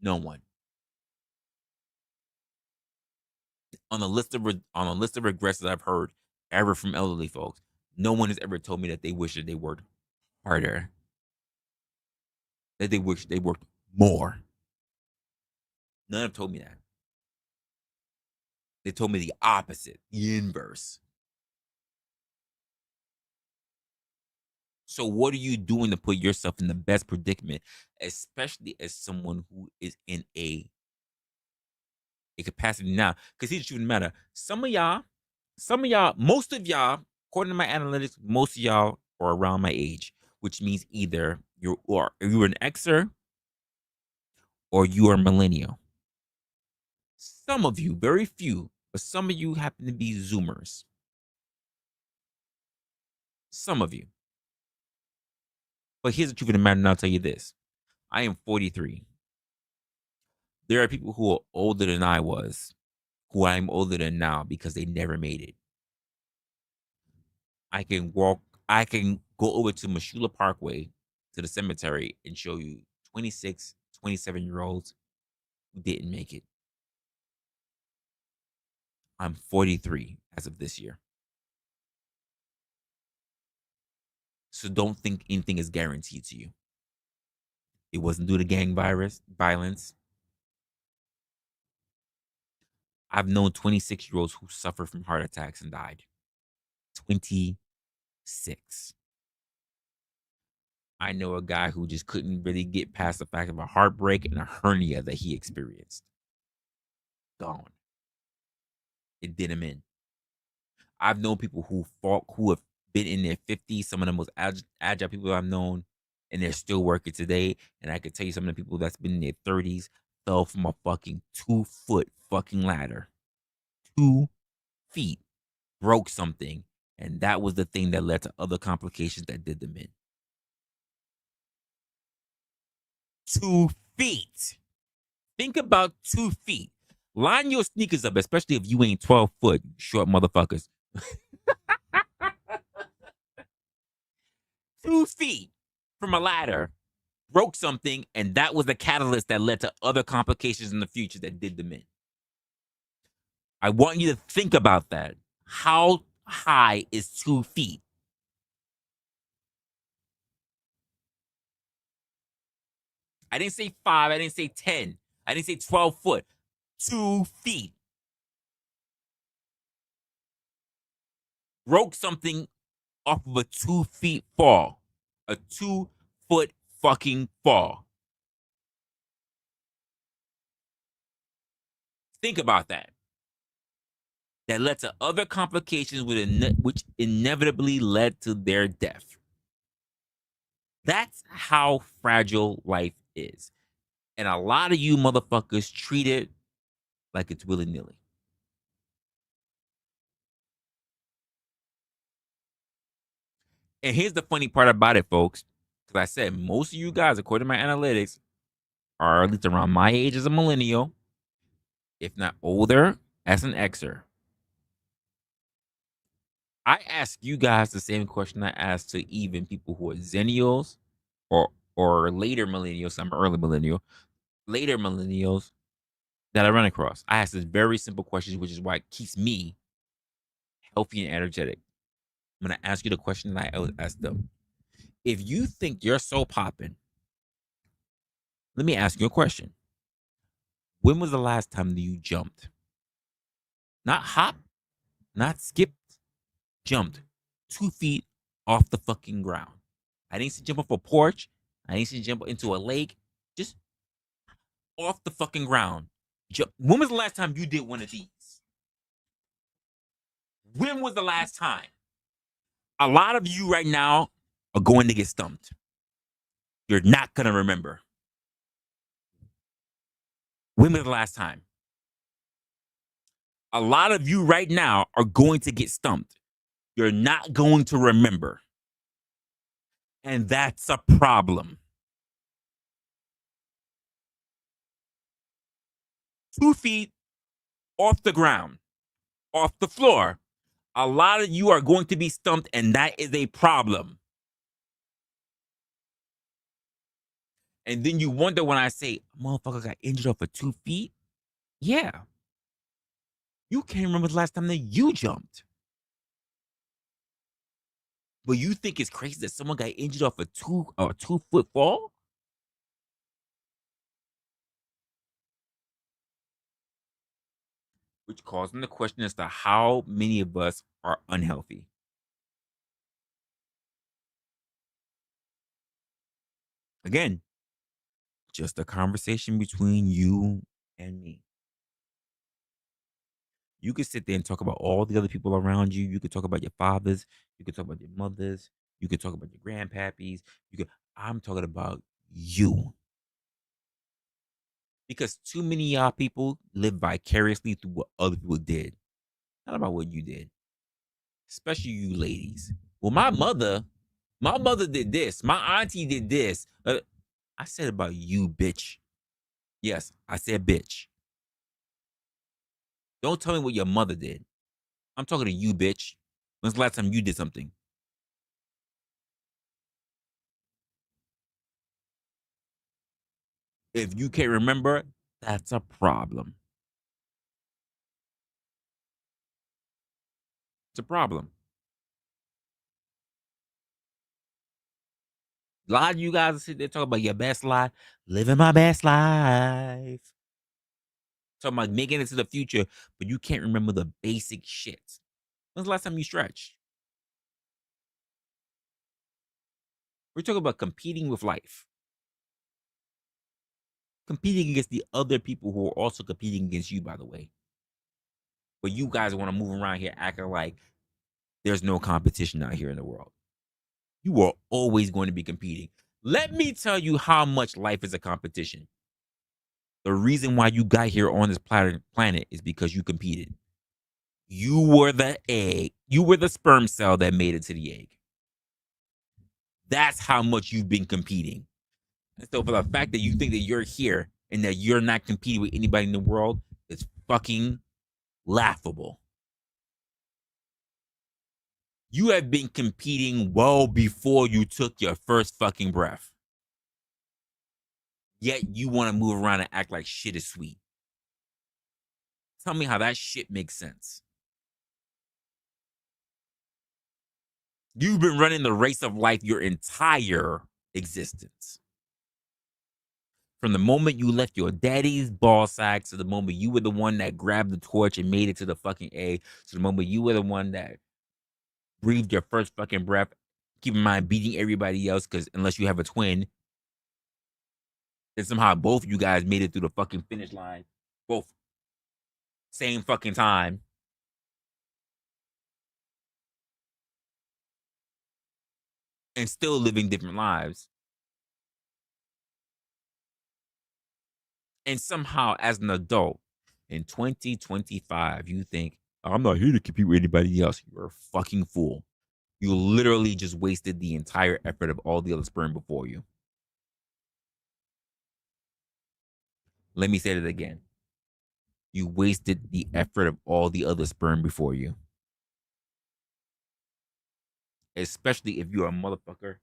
No one. On a list of regrets that I've heard ever from elderly folks, no one has ever told me that they wish that they worked harder, that they wish they worked more. None have told me that. They told me the opposite, the inverse. So what are you doing to put yourself in the best predicament, especially as someone who is in a capacity now? Because here's the truth of the matter. Some of y'all, most of y'all, according to my analytics, most of y'all are around my age, which means either you're an Xer or you are millennial. Some of you, very few, but some of you happen to be Zoomers. Some of you. But here's the truth of the matter, and I'll tell you this. I am 43. There are people who are older than I was, who I'm older than now because they never made it. I can go over to Mashula Parkway to the cemetery and show you 26, 27-year-olds who didn't make it. I'm 43 as of this year. So don't think anything is guaranteed to you. It wasn't due to gang violence. I've known 26-year-olds who suffered from heart attacks and died. 26. I know a guy who just couldn't really get past the fact of a heartbreak and a hernia that he experienced. Gone. It did him in. I've known people who have been in their 50s, some of the most agile people I've known, and they're still working today. And I could tell you some of the people that's been in their 30s fell from a fucking 2-foot fucking ladder. 2 feet. Broke something. And that was the thing that led to other complications that did them in. 2 feet. Think about 2 feet. Line your sneakers up, especially if you ain't 12 foot, short motherfuckers. 2 feet from a ladder, broke something, and that was the catalyst that led to other complications in the future that did them in. I want you to think about that. How high is 2 feet? I didn't say 5. I didn't say 10. I didn't say 12 foot. 2 feet. broke something off of a 2 feet fall. A 2 foot fucking fall. Think about that. That led to other complications which inevitably led to their death. That's how fragile life is. And a lot of you motherfuckers treat it like it's willy-nilly. And here's the funny part about it, folks. Because I said most of you guys, according to my analytics, are at least around my age as a millennial, if not older, as an Xer. I ask you guys the same question I asked to even people who are Zennials or later millennials. I'm early millennial, later millennials that I run across. I ask this very simple question, which is why it keeps me healthy and energetic. I'm gonna ask you the question that I asked them. If you think you're so popping, let me ask you a question. When was the last time that you jumped? Not hop, not skipped, jumped 2 feet off the fucking ground. I didn't see jump off a porch. I didn't see jump into a lake. Just off the fucking ground. When was the last time you did one of these? When was the last time? A lot of you right now are going to get stumped. You're not going to remember. When was the last time? A lot of you right now are going to get stumped. You're not going to remember. And that's a problem. 2 feet off the ground, off the floor. A lot of you are going to be stumped, and that is a problem. And then you wonder when I say, motherfucker got injured off of 2 feet. Yeah. You can't remember the last time that you jumped. But you think it's crazy that someone got injured off a 2 foot fall? Which calls into question as to how many of us are unhealthy. Again, just a conversation between you and me. You could sit there and talk about all the other people around you. You could talk about your fathers. You could talk about your mothers. You could talk about your grandpappies. I'm talking about you. Because too many of y'all people live vicariously through what other people did, not about what you did. Especially you ladies. Well, my mother did this. My auntie did this. I said about you, bitch. Yes, I said bitch. Don't tell me what your mother did. I'm talking to you, bitch. When's the last time you did something? If you can't remember, that's a problem. It's a problem. A lot of you guys sit there talking about your best life, living my best life. Talking about making it to the future, but you can't remember the basic shit. When's the last time you stretched? We're talking about competing with life. Competing against the other people who are also competing against you, by the way. But you guys want to move around here acting like there's no competition out here in the world. You are always going to be competing. Let me tell you how much life is a competition. The reason why you got here on this planet is because you competed. You were the egg. You were the sperm cell that made it to the egg. That's how much you've been competing. And so for the fact that you think that you're here and that you're not competing with anybody in the world, it's fucking laughable. You have been competing well before you took your first fucking breath. Yet you want to move around and act like shit is sweet. Tell me how that shit makes sense. You've been running the race of life your entire existence. From the moment you left your daddy's ball sack to the moment you were the one that grabbed the torch and made it to the fucking egg, to the moment you were the one that breathed your first fucking breath. Keep in mind, beating everybody else, because unless you have a twin, then somehow both of you guys made it through the fucking finish line, both same fucking time, and still living different lives. And somehow, as an adult in 2025, you think, I'm not here to compete with anybody else. You're a fucking fool. You literally just wasted the entire effort of all the other sperm before you. Let me say that again. You wasted the effort of all the other sperm before you. Especially if you're a motherfucker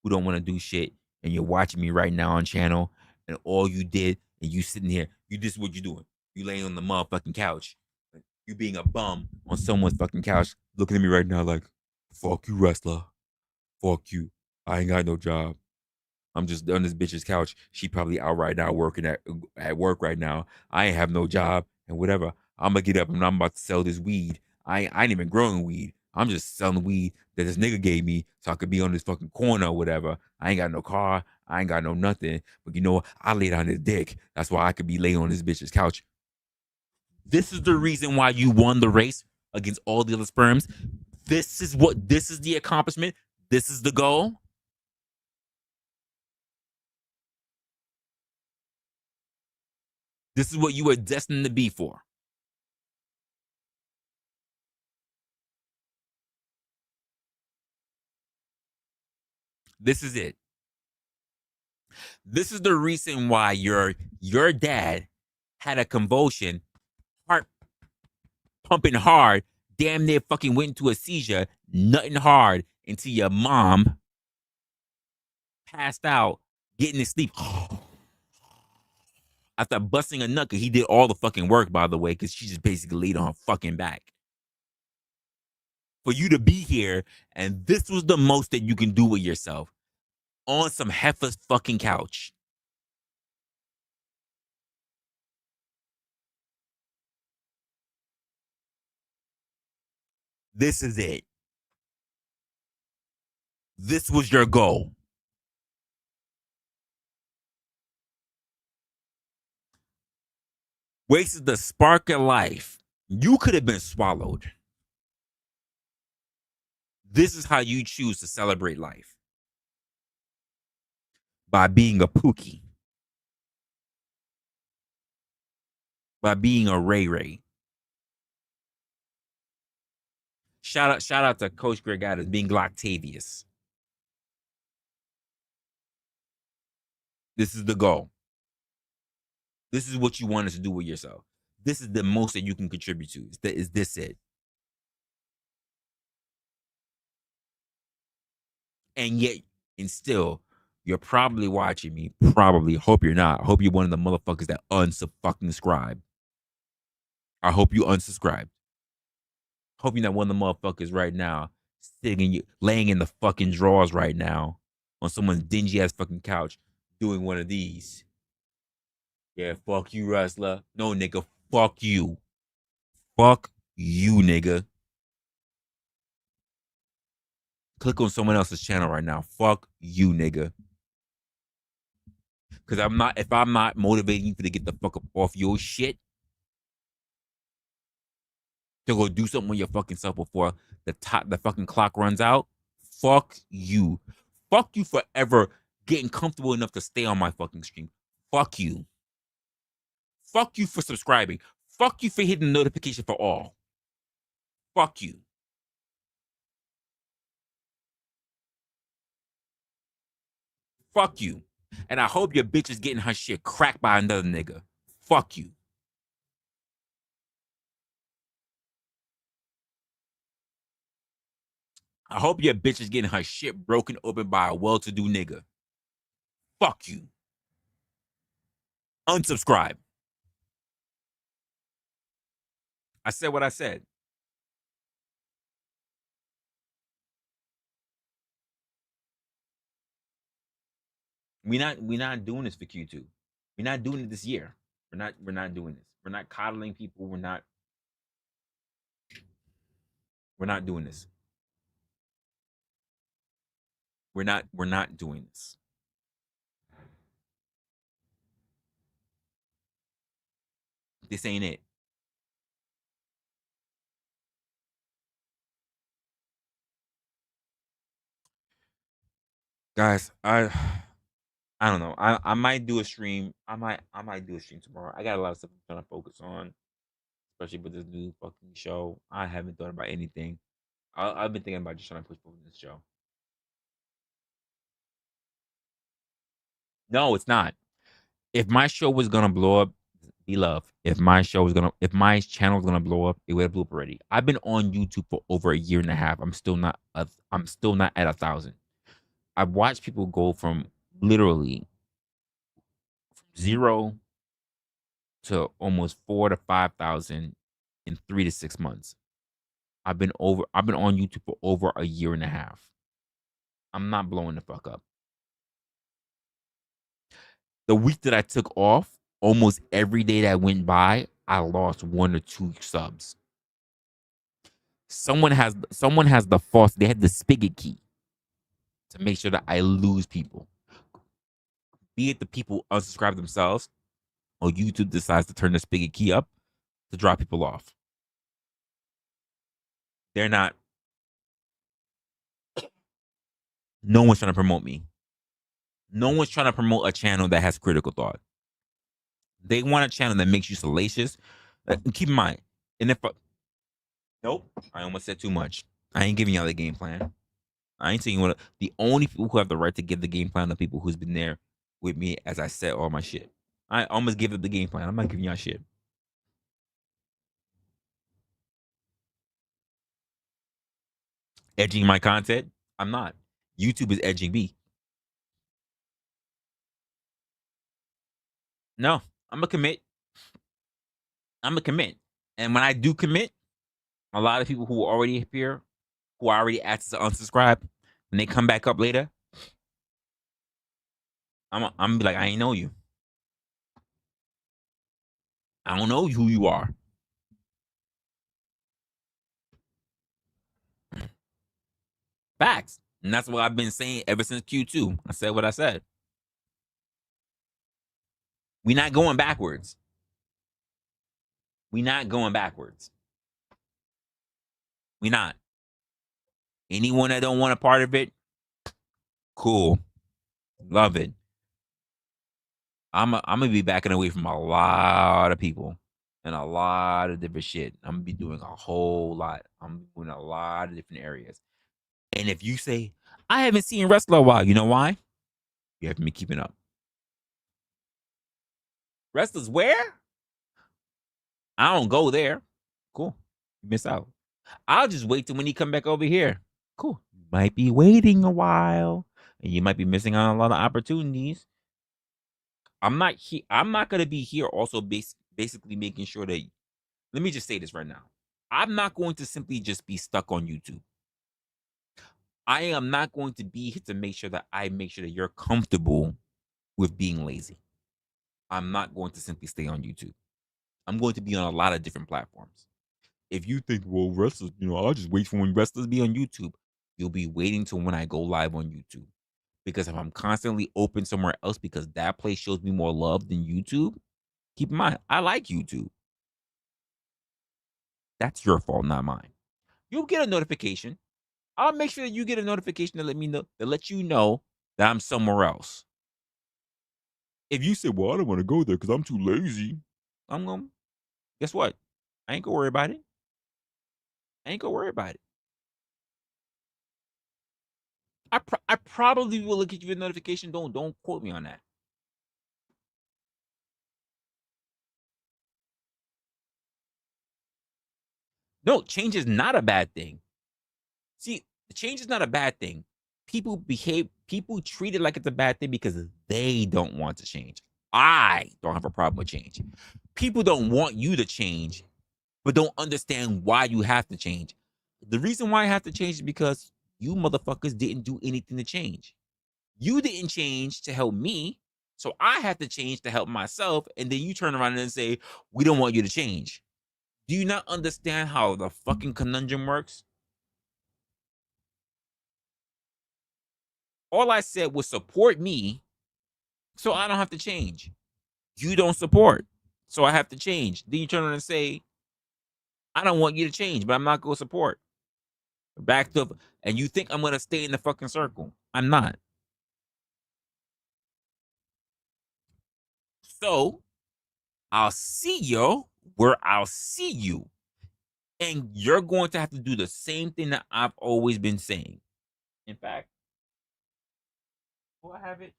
who don't want to do shit and you're watching me right now on channel and all you did and you sitting here, this is what you're doing. You laying on the motherfucking couch. You being a bum on someone's fucking couch, looking at me right now like, fuck you, Resla. Fuck you. I ain't got no job. I'm just on this bitch's couch. She probably out right now working at work right now. I ain't have no job and whatever. I'm gonna get up and I'm about to sell this weed. I ain't even growing weed. I'm just selling weed that this nigga gave me so I could be on this fucking corner or whatever. I ain't got no car. I ain't got no nothing. But you know what? I laid on his dick. That's why I could be laying on this bitch's couch. This is the reason why you won the race against all the other sperms. This is the accomplishment. This is the goal. This is what you were destined to be for. This is it. This is the reason why your dad had a convulsion, heart pumping hard, damn near fucking went into a seizure, nutting hard until your mom passed out, getting to sleep after busting a nut. Cause he did all the fucking work, by the way, because she just basically laid on her fucking back. For you to be here, and this was the most that you can do with yourself on some heifer's fucking couch. This is it. This was your goal. Wasted the spark of life. You could have been swallowed. This is how you choose to celebrate life. By being a Pookie. By being a Ray Ray. Shout out to Coach Greg Adams being Gloctavius. This is the goal. This is what you wanted to do with yourself. This is the most that you can contribute to. Is this it? And yet, and still, you're probably watching me. Probably. Hope you're not. I hope you're one of the motherfuckers that unsubscribe. I hope you unsubscribe. Hope you're not one of the motherfuckers right now laying in the fucking drawers right now on someone's dingy ass fucking couch doing one of these. Yeah, fuck you, Resla. No, nigga, fuck you. Fuck you, nigga. Click on someone else's channel right now. Fuck you, nigga. Because if I'm not motivating you to get the fuck up off your shit, to go do something with your fucking self before the fucking clock runs out, fuck you. Fuck you forever getting comfortable enough to stay on my fucking stream. Fuck you. Fuck you for subscribing. Fuck you for hitting the notification for all. Fuck you. Fuck you. And I hope your bitch is getting her shit cracked by another nigga. Fuck you. I hope your bitch is getting her shit broken open by a well-to-do nigga. Fuck you. Unsubscribe. I said what I said. We're not doing this for Q2. We're not doing it this year. We're not doing this. We're not coddling people. We're not doing this. We're not doing this. This ain't it. Guys, I don't know. I might do a stream. I might do a stream tomorrow. I got a lot of stuff I'm trying to focus on, especially with this new fucking show. I haven't thought about anything. I've been thinking about just trying to push forward this show. No, it's not. If my show was gonna blow up, be love. If my channel was gonna blow up, it would have blew up already. I've been on YouTube for over a year and a half. I'm still not at 1,000. I've watched people go from literally zero to almost 4 to 5,000 in 3 to 6 months. I've been on YouTube for over a year and a half. I'm not blowing the fuck up. The week that I took off, almost every day that went by, I lost 1 or 2 subs. Someone has the false, they had the spigot key to make sure that I lose people. Be it the people unsubscribe themselves or YouTube decides to turn the spigot key up to drop people off. They're not, no one's trying to promote me. No one's trying to promote a channel that has critical thought. They want a channel that makes you salacious. Keep in mind, and if nope, I almost said too much. I ain't giving y'all the game plan. I ain't saying what the only people who have the right to give the game plan are people who's been there with me as I said all my shit. I almost give them the game plan. I'm not giving y'all shit. Edging my content, I'm not. YouTube is edging me. No, I'm gonna commit. I'm gonna commit. And when I do commit, a lot of people who already here, who I already asked to unsubscribe, when they come back up later, I'm gonna be like, I ain't know you. I don't know who you are. Facts. And that's what I've been saying ever since Q2. I said what I said. We not going backwards. We not going backwards. We not. Anyone that don't want a part of it, cool. Love it. I'm gonna be backing away from a lot of people and a lot of different shit. I'm gonna be doing a whole lot. I'm doing a lot of different areas. And if you say, I haven't seen Resla a while, you know why? You haven't been keeping up. Wrestlers where? I don't go there. Cool. You miss out. I'll just wait till when he come back over here. Cool. You might be waiting a while, and you might be missing out on a lot of opportunities. I'm not gonna be here. Also, basically making sure that. Let me just say this right now. I'm not going to simply just be stuck on YouTube. I am not going to be here to make sure that you're comfortable with being lazy. I'm not going to simply stay on YouTube. I'm going to be on a lot of different platforms. If you think, well, wrestlers, I'll just wait for when wrestlers be on YouTube, you'll be waiting till when I go live on YouTube. Because if I'm constantly open somewhere else because that place shows me more love than YouTube, keep in mind, I like YouTube. That's your fault, not mine. You'll get a notification. I'll make sure that you get a notification to let you know that I'm somewhere else. If you say, well, I don't want to go there because I'm too lazy, I'm going, guess what? I ain't gonna worry about it. I ain't gonna worry about it. I probably will get you a notification. Don't quote me on that. No, change is not a bad thing. See, the change is not a bad thing. People treat it like it's a bad thing because they don't want to change. I don't have a problem with change. People don't want you to change, but don't understand why you have to change. The reason why I have to change is because you motherfuckers didn't do anything to change. You didn't change to help me, so I have to change to help myself. And then you turn around and say, we don't want you to change. Do you not understand how the fucking conundrum works? All I said was support me so I don't have to change. You don't support, so I have to change. Then you turn around and say, I don't want you to change, but I'm not going to support. Back to, and you think I'm going to stay in the fucking circle. I'm not. So I'll see you where I'll see you. And you're going to have to do the same thing that I've always been saying. In fact, will I have it?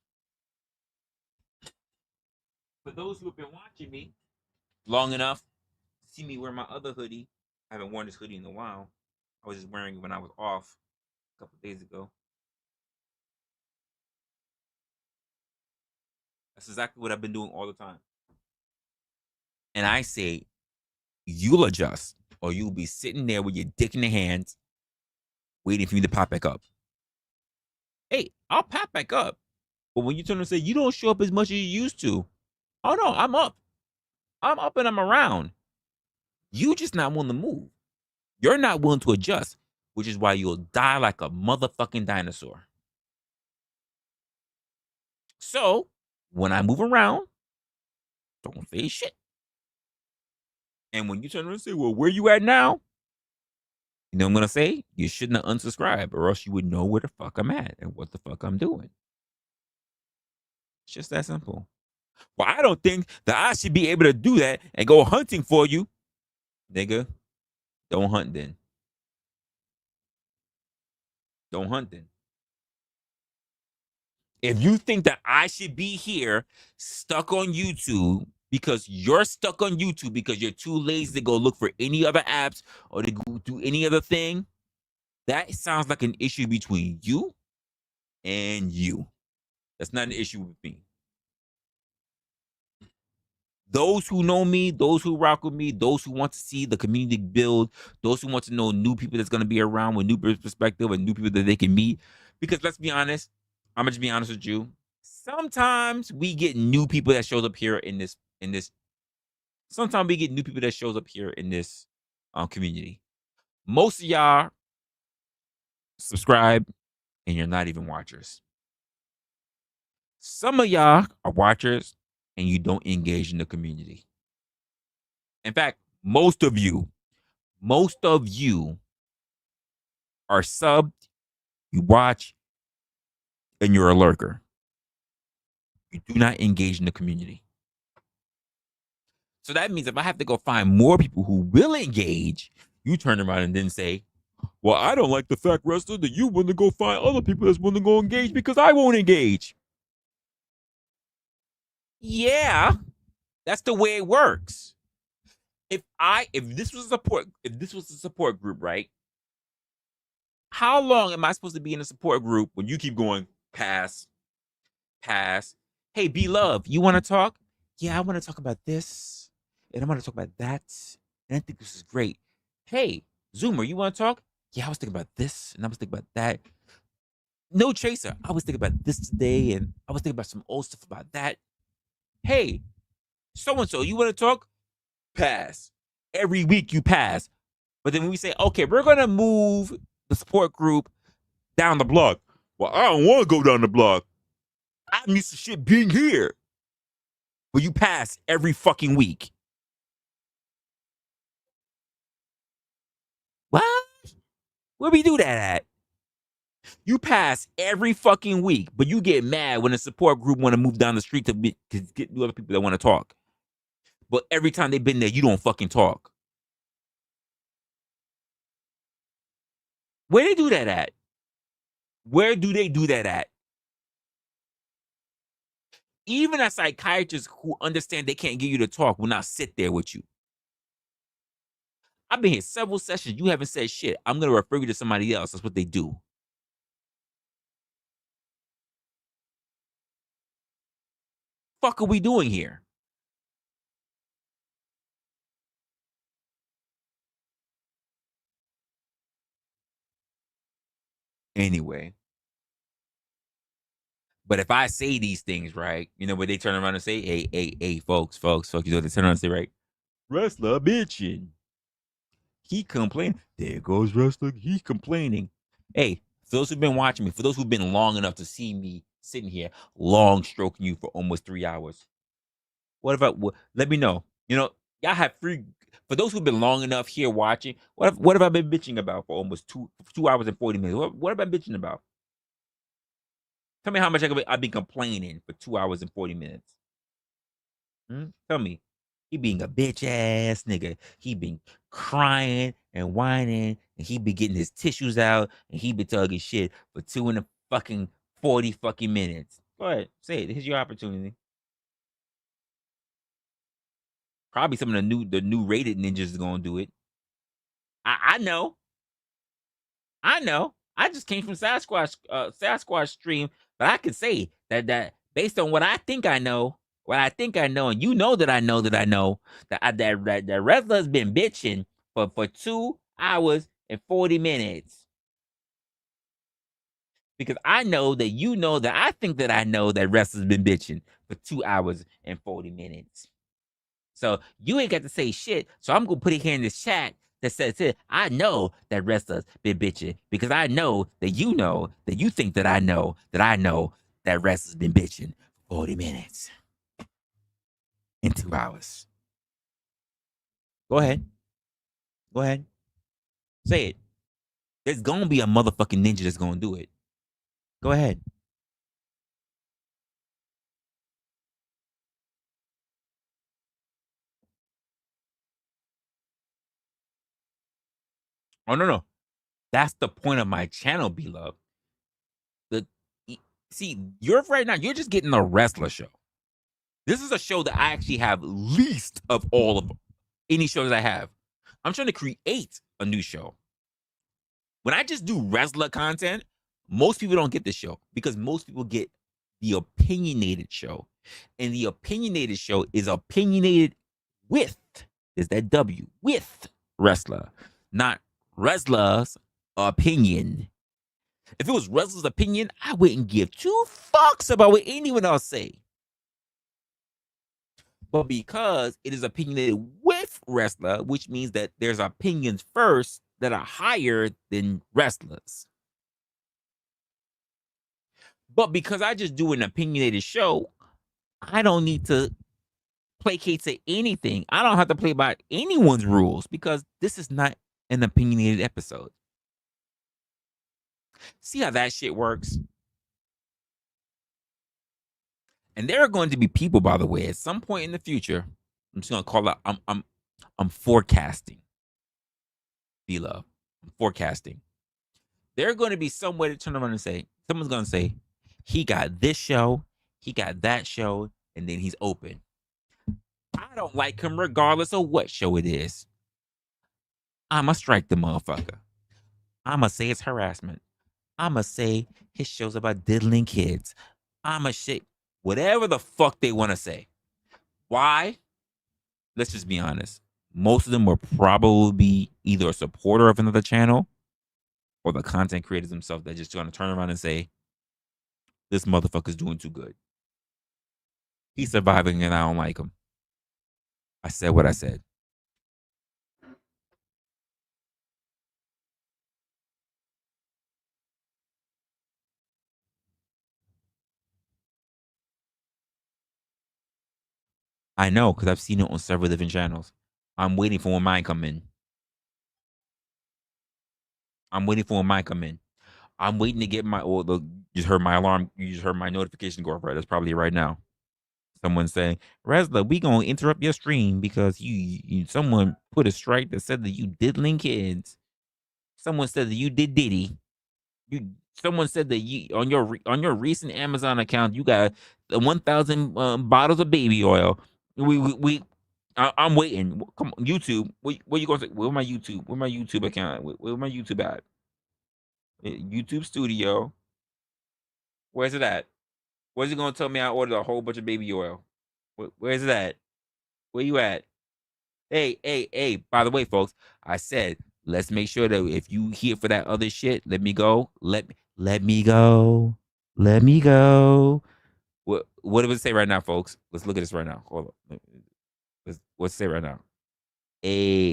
For those who have been watching me long enough, see me wear my other hoodie. I haven't worn this hoodie in a while. I was just wearing it when I was off a couple days ago. That's exactly what I've been doing all the time. And I say, you'll adjust, or you'll be sitting there with your dick in the hands, waiting for me to pop back up. Hey, I'll pop back up. But when you turn and say, you don't show up as much as you used to. Oh no, I'm up. I'm up and I'm around. You just not willing to move. You're not willing to adjust, which is why you'll die like a motherfucking dinosaur. So when I move around, don't say shit. And when you turn around and say, well, where you at now? You know what I'm gonna say? You shouldn't have unsubscribed, or else you would know where the fuck I'm at and what the fuck I'm doing. It's just that simple. Well, I don't think that I should be able to do that and go hunting for you. Nigga, don't hunt then. Don't hunt then. If you think that I should be here stuck on YouTube because you're stuck on YouTube because you're too lazy to go look for any other apps or to go do any other thing, that sounds like an issue between you and you. That's not an issue with me. Those who know me, those who rock with me, those who want to see the community build, those who want to know new people that's going to be around with new perspective and new people that they can meet. Because let's be honest, I'm gonna just be honest with you. Sometimes we get new people that shows up here in this. Sometimes we get new people that shows up here in this community. Most of y'all subscribe and you're not even watchers. Some of y'all are watchers and you don't engage in the community. In fact, most of you are subbed, you watch, and you're a lurker. You do not engage in the community. So that means if I have to go find more people who will engage, you turn around and then say, well, I don't like the fact, Resla, that you want to go find other people that's willing to go engage because I won't engage. Yeah, that's the way it works. If this was a support group, right? How long am I supposed to be in a support group when you keep going pass? Hey, B-Love, you want to talk? Yeah, I want to talk about this, and I want to talk about that, and I think this is great. Hey, Zoomer, you want to talk? Yeah, I was thinking about this, and I was thinking about that. No Chaser, I was thinking about this today, and I was thinking about some old stuff about that. Hey, so-and-so, you want to talk? Pass. Every week you pass. But then when we say, okay, we're going to move the support group down the block. Well, I don't want to go down the block. I'm used to shit being here. But you pass every fucking week. What? Where we do that at? You pass every fucking week, but you get mad when a support group want to move down the street to get other people that want to talk. But every time they've been there, you don't fucking talk. Where they do that at? Where do they do that at? Even a psychiatrist who understand they can't get you to talk will not sit there with you. I've been here several sessions. You haven't said shit. I'm going to refer you to somebody else. That's what they do. Fuck are we doing here? Anyway. But if I say these things, right, you know, where they turn around and say, hey, folks, you know, they turn around and say, right, Resla bitching. He complaining. There goes Resla. He's complaining. Hey, For those who've been watching me, for those who've been long enough to see me sitting here, long stroking you for almost 3 hours. What if I? Let me know. Y'all have free. For those who've been long enough here watching, what have I been bitching about for almost 2 hours and 40 minutes? What have I been bitching about? Tell me how much I've been complaining for 2 hours and 40 minutes. Tell me. He being a bitch ass nigga. He been crying and whining, and he be getting his tissues out, and he be talking shit for 40 fucking minutes. Go ahead, say it. Here's your opportunity. Probably some of the new rated ninjas is gonna do it. I know. I know. I just came from Sasquatch stream, but I can say that based on what I think I know, and you know that I know that Resla has been bitching for 2 hours and 40 minutes. Because I know that you know that I think that I know that Wrestler's been bitching for 2 hours and 40 minutes. So you ain't got to say shit. So I'm gonna put it here in this chat that says it. I know that Wrestler's been bitching because I know that you think that I know that Wrestler's been bitching for 40 minutes in 2 hours. Go ahead. Go ahead. Say it. There's gonna be a motherfucking ninja that's gonna do it. Go ahead. Oh no. That's the point of my channel, beloved. See, you're right now, you're just getting a wrestler show. This is a show that I actually have least of all of any shows I have. I'm trying to create a new show. When I just do wrestler content, most people don't get this show because most people get the opinionated show. And the opinionated show is opinionated with, is that W, with wrestler, not wrestler's opinion. If it was wrestler's opinion, I wouldn't give 2 fucks about what anyone else say. But because it is opinionated with wrestler, which means that there's opinions first that are higher than wrestlers. But because I just do an opinionated show, I don't need to placate to anything. I don't have to play by anyone's rules because this is not an opinionated episode. See how that shit works? And there are going to be people, by the way, at some point in the future. I'm just gonna call out. I'm forecasting. Beloved, I'm forecasting. There are going to be some way to turn around and say, someone's gonna say, he got this show, he got that show, and then he's open. I don't like him regardless of what show it is. I'ma strike the motherfucker. I'ma say it's harassment. I'ma say his show's about diddling kids. I'ma shit whatever the fuck they want to say. Why? Let's just be honest. Most of them will probably be either a supporter of another channel or the content creators themselves that just going to turn around and say, this motherfucker's doing too good. He's surviving and I don't like him. I said what I said. I know because I've seen it on several different channels. I'm waiting for when mine come in. I'm waiting for when mine come in. I'm waiting to get my. Well, you just heard my alarm. You just heard my notification go off. Right, that's probably right now. Someone saying, Resla, we gonna interrupt your stream because someone put a strike that said that you diddling kids. Someone said that you did Diddy. Someone said that you on your recent Amazon account you got 1,000 bottles of baby oil. I'm waiting. Come on, YouTube. What you gonna say? Where my YouTube? Where my YouTube account? Where my YouTube at? YouTube Studio. Where's it at? Where's it gonna tell me I ordered a whole bunch of baby oil? Where's it at? Where you at? Hey. By the way, folks, I said let's make sure that if you here for that other shit, let me go. Let me go. Let me go. What does it say right now, folks? Let's look at this right now. Hold on. What's it say right now?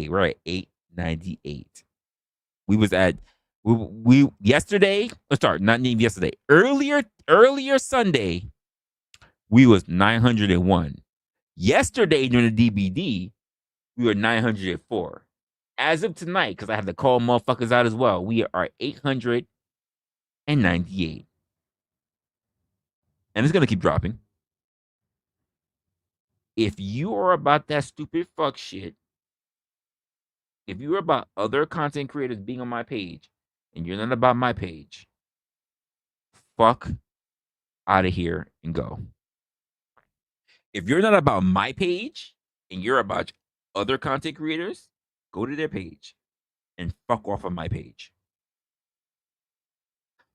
Right, 898. We was at We yesterday, let's start, not even yesterday. Earlier Sunday, we was 901. Yesterday during the DBD, we were 904. As of tonight, because I have to call motherfuckers out as well, we are 898. And it's gonna keep dropping. If you are about that stupid fuck shit, if you're about other content creators being on my page and you're not about my page, fuck out of here and go. If you're not about my page and you're about other content creators, go to their page and fuck off of my page.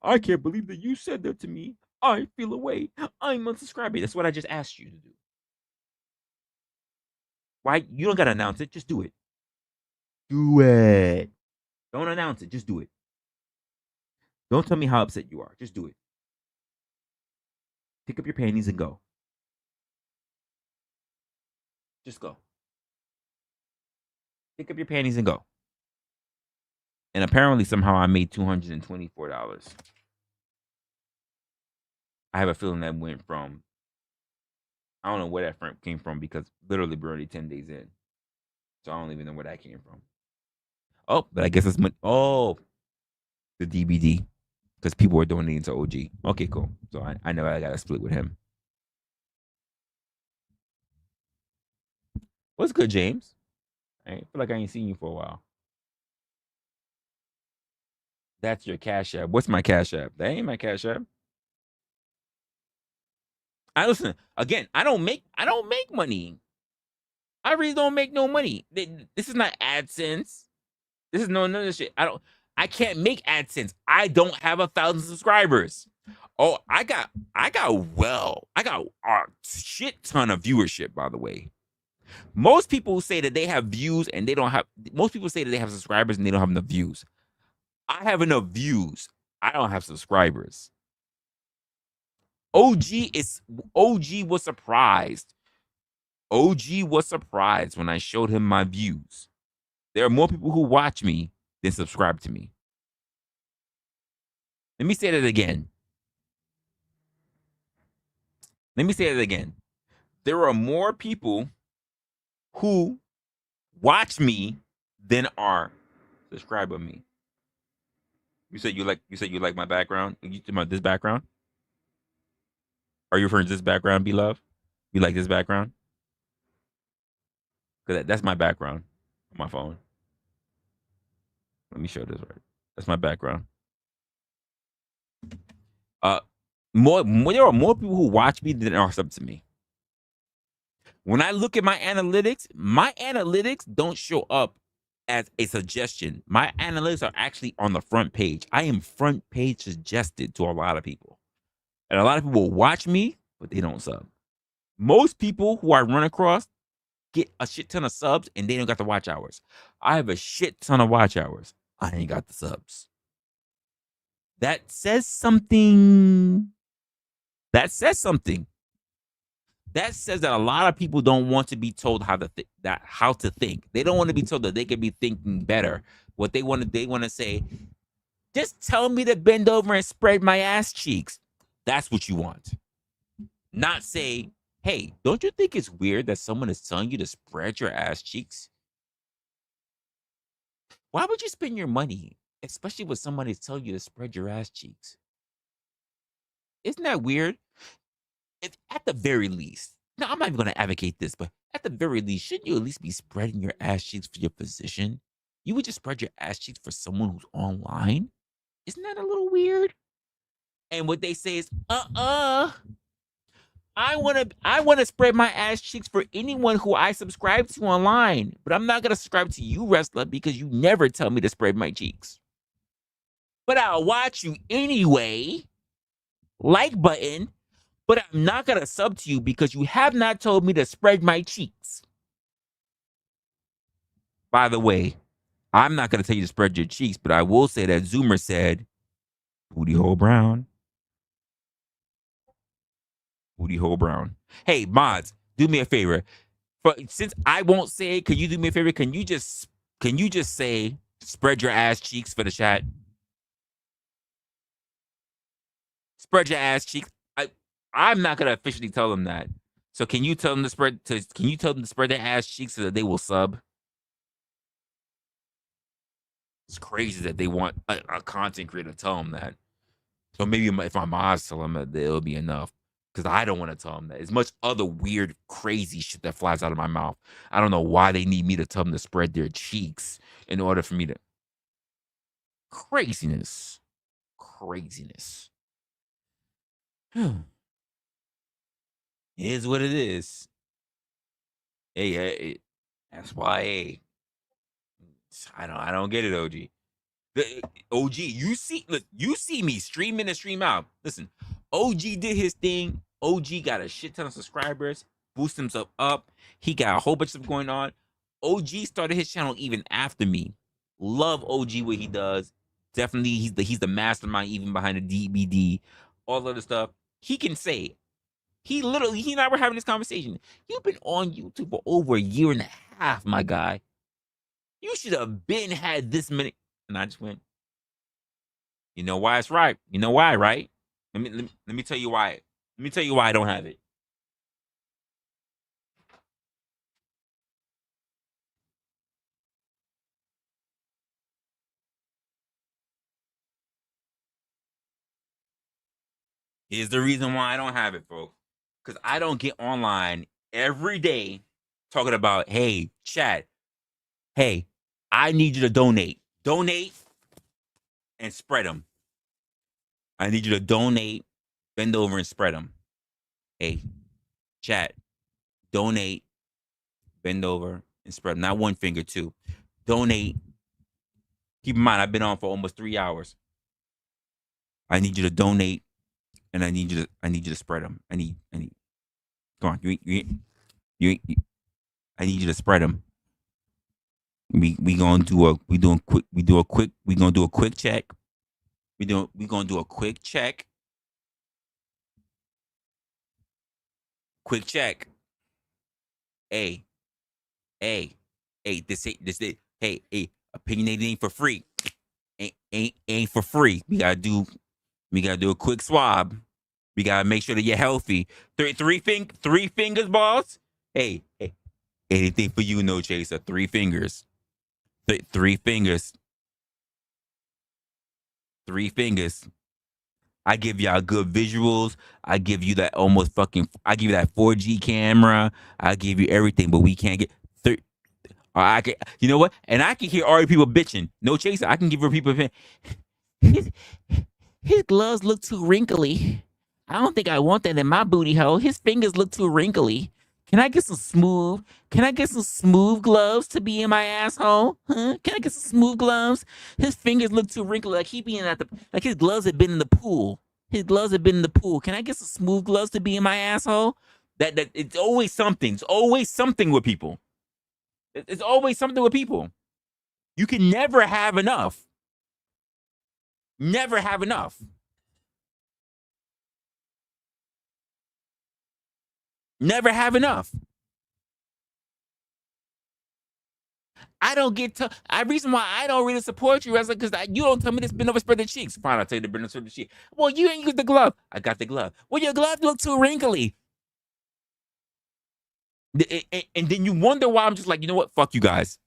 I can't believe that you said that to me. I feel away. I'm unsubscribing. That's what I just asked you to do. Why? You don't gotta announce it. Just do it. Do it. Don't announce it. Just do it. Don't tell me how upset you are. Just do it. Pick up your panties and go. Just go. Pick up your panties and go. And apparently, somehow, I made $224. I have a feeling that went from, I don't know where that came from because literally we're already 10 days in. So I don't even know where that came from. Oh, but I guess it's the DBD because people were donating to OG. Okay, cool. So I know I got to split with him. What's good, James? I feel like I ain't seen you for a while. That's your Cash App. What's my Cash App? That ain't my Cash App. I listen again. I don't make money. I really don't make no money. This is not AdSense. This is none of this shit. I can't make AdSense. I don't have 1,000 subscribers. Oh, I got a shit ton of viewership, by the way. Most people say that they have views and they don't have, most people say that they have subscribers and they don't have enough views. I have enough views. I don't have subscribers. OG was surprised. OG was surprised when I showed him my views. There are more people who watch me than subscribe to me. Let me say that again. There are more people who watch me than are subscribe to me. You said you like my background? You talking about this background? Are you referring to this background, beloved? You like this background? Because that's my background on my phone. Let me show this right. That's my background. There are more people who watch me than are sub to me. When I look at my analytics don't show up as a suggestion. My analytics are actually on the front page. I am front page suggested to a lot of people. And a lot of people watch me, but they don't sub. Most people who I run across get a shit ton of subs and they don't got the watch hours. I have a shit ton of watch hours. I ain't got the subs. That says something. That says that a lot of people don't want to be told how to think. They don't want to be told that they can be thinking better. What they want to say, just tell me to bend over and spread my ass cheeks. That's what you want. Not say, hey, don't you think it's weird that someone is telling you to spread your ass cheeks? Why would you spend your money, especially when somebody is telling you to spread your ass cheeks? Isn't that weird? At the very least, now I'm not even going to advocate this, but at the very least, shouldn't you at least be spreading your ass cheeks for your physician? You would just spread your ass cheeks for someone who's online? Isn't that a little weird? And what they say is, I want to spread my ass cheeks for anyone who I subscribe to online, but I'm not going to subscribe to you, Resla, because you never tell me to spread my cheeks. But I'll watch you anyway. Like button. But I'm not going to sub to you because you have not told me to spread my cheeks. By the way, I'm not going to tell you to spread your cheeks, but I will say that Zoomer said, booty hole brown. Booty hole brown. Hey, mods, do me a favor. Since I won't say it, can you do me a favor? Can you just say spread your ass cheeks for the chat? Spread your ass cheeks. I'm not gonna officially tell them that. So can you tell them to spread? Can you tell them to spread their ass cheeks so that they will sub? It's crazy that they want a content creator to tell them that. So maybe if my moms tell them that, it'll be enough. Because I don't want to tell them that. As much other weird, crazy shit that flies out of my mouth. I don't know why they need me to tell them to spread their cheeks in order for me to. Craziness. Craziness. It is what it is. Hey, that's why. Hey, I don't get it, OG. OG, you see me stream in and stream out. Listen, OG did his thing. OG got a shit ton of subscribers, boost himself up. He got a whole bunch of stuff going on. OG started his channel even after me. Love OG what he does. Definitely, he's the mastermind even behind the DBD, all of the stuff. He can say, he and I were having this conversation. You've been on YouTube for over a year and a half, my guy. You should have been had this many. And I just went, you know why it's right. You know why, right? Let me tell you why. Let me tell you why I don't have it. Here's the reason why I don't have it, folks. Because I don't get online every day talking about, hey, chat, hey, I need you to donate. Donate and spread them. I need you to donate, bend over and spread them. Hey, chat, donate, bend over and spread them. Not one finger, two. Donate. Keep in mind, I've been on for almost 3 hours. I need you to donate, and I need you to spread them. I need. Come on, you I need you to spread them. We gonna do a quick check. We gonna do a quick check. Quick check. Hey, this hey, opinionated ain't for free. Ain't for free. We gotta do a quick swab. We gotta make sure that you're healthy. Three fingers, boss. Hey, anything for you, no chaser. 3 fingers. 3 fingers. 3 fingers. I give y'all good visuals. I give you that I give you that 4G camera. I give you everything, but we can't get I can, you know what? And I can hear already people bitching. No chaser. I can give her people. His, his gloves look too wrinkly. I don't think I want that in my booty hole. His fingers look too wrinkly. Can I get some smooth? Can I get some smooth gloves to be in my asshole? Huh? Can I get some smooth gloves? His fingers look too wrinkly, like he being like his gloves had been in the pool. His gloves have been in the pool. Can I get some smooth gloves to be in my asshole? That it's always something. It's always something with people. It's always something with people. You can never have enough. Never have enough. Never have enough. I don't get to. I reason why I don't really support you, Resla, because you don't tell me to bend over, spread the cheeks. Fine, I'll tell you to bend over, spread the cheeks. Well, you ain't use the glove. I got the glove. Well, your glove look too wrinkly. And then you wonder why I'm just like, you know what? Fuck you guys.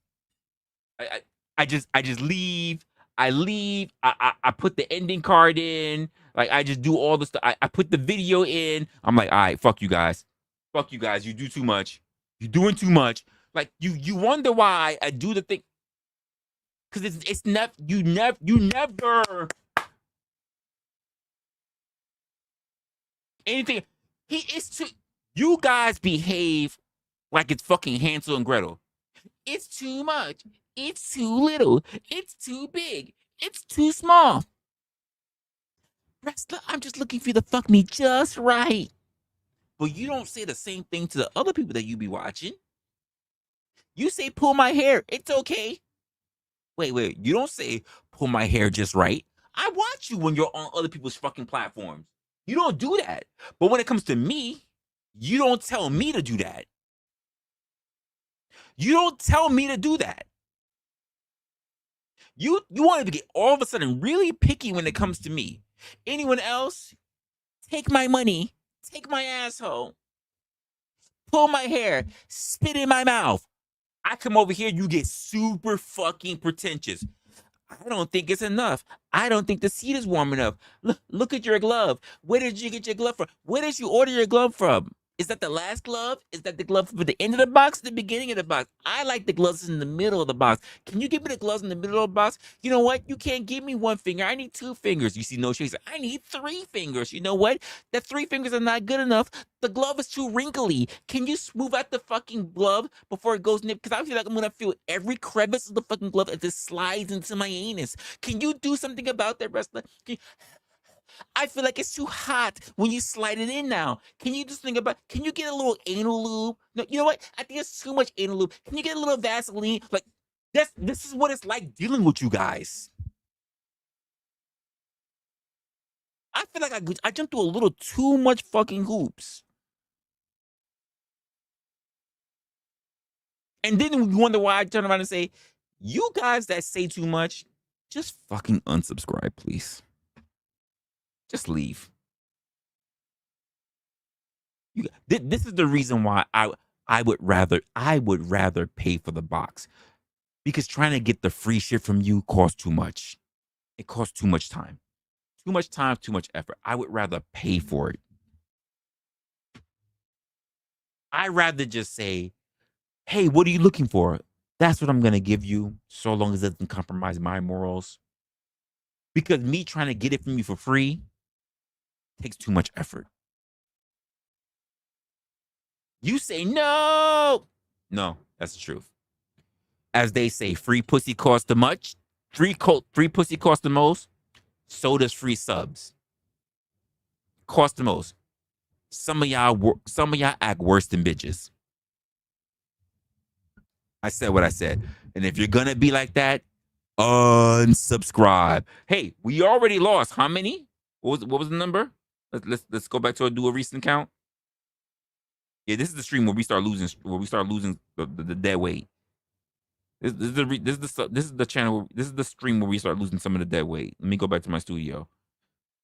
I just leave. I leave. I put the ending card in. Like I just do all the stuff. I put the video in. I'm like, all right, fuck you guys. Fuck you guys. You do too much. You're doing too much. Like you wonder why I do the thing. Cause it's never you never anything. It's too you guys behave like it's fucking Hansel and Gretel. It's too much. It's too little. It's too big. It's too small. Resla, I'm just looking for you to fuck me just right. But you don't say the same thing to the other people that you be watching. You say pull my hair. It's okay. Wait. You don't say pull my hair just right. I watch you when you're on other people's fucking platforms. You don't do that. But when it comes to me, you don't tell me to do that. You don't tell me to do that. You want to get all of a sudden really picky when it comes to me. Anyone else, take my money, take my asshole, pull my hair, spit in my mouth. I come over here, you get super fucking pretentious. I don't think it's enough. I don't think the seat is warm enough. Look at your glove. Where did you get your glove from? Where did you order your glove from? Is that the last glove? Is that the glove for the end of the box, the beginning of the box? I like the gloves in the middle of the box. Can you give me the gloves in the middle of the box? You know what? You can't give me one finger. I need 2 fingers. You see no shakes. I need 3 fingers. You know what? The 3 fingers are not good enough. The glove is too wrinkly. Can you smooth out the fucking glove before it goes nip? Because I feel like I'm gonna feel every crevice of the fucking glove as it slides into my anus. Can you do something about that, Resla? I feel like it's too hot when you slide it in now. Can you just think about, can you get a little anal lube? No, you know what? I think it's too much anal lube. Can you get a little Vaseline? Like, this is what it's like dealing with you guys. I feel like I jumped through a little too much fucking hoops. And then you wonder why I turn around and say, you guys that say too much, just fucking unsubscribe, please. Just leave. This is the reason why I would rather pay for the box, because trying to get the free shit from you costs too much. It costs too much time, too much effort. I would rather pay for it. I'd rather just say, hey, what are you looking for? That's what I'm gonna give you, so long as it doesn't compromise my morals. Because me trying to get it from you for free takes too much effort. You say no. No, that's the truth. As they say, free pussy costs the much. Free pussy costs the most. So does free subs. Cost the most. Some of y'all act worse than bitches. I said what I said. And if you're gonna be like that, unsubscribe. Hey, we already lost how many? What was the number? Let's go back to do a recent count. Yeah, this is the stream where we start losing the dead weight. This is the channel. This is the stream where we start losing some of the dead weight. Let me go back to my studio.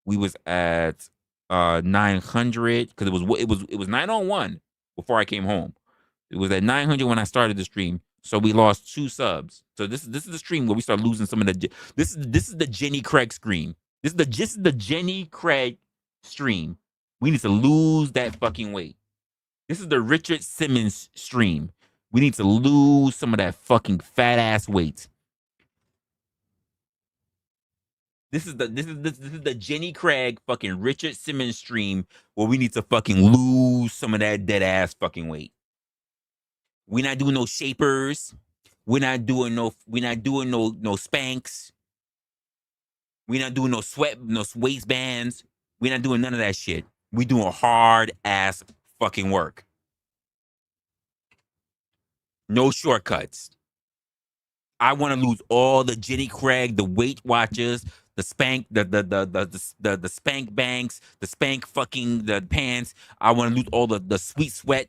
We was at 900 because it was 901 before I came home. It was at 900 when I started the stream. So we lost 2 subs. So this is the stream where we start losing some of the. This is the Jenny Craig stream. This is the Jenny Craig stream. We need to lose that fucking weight. This is the Richard Simmons stream. We need to lose some of that fucking fat ass weight. This is the Jenny Craig fucking Richard Simmons stream where we need to fucking lose some of that dead ass fucking weight. We're not doing no shapers. We're not doing no spanks. We're not doing no waistbands. We're not doing none of that shit. We doing hard ass fucking work. No shortcuts. I want to lose all the Jenny Craig, the Weight Watchers, the spank, the spank banks, the spank fucking the pants. I want to lose all the sweet sweat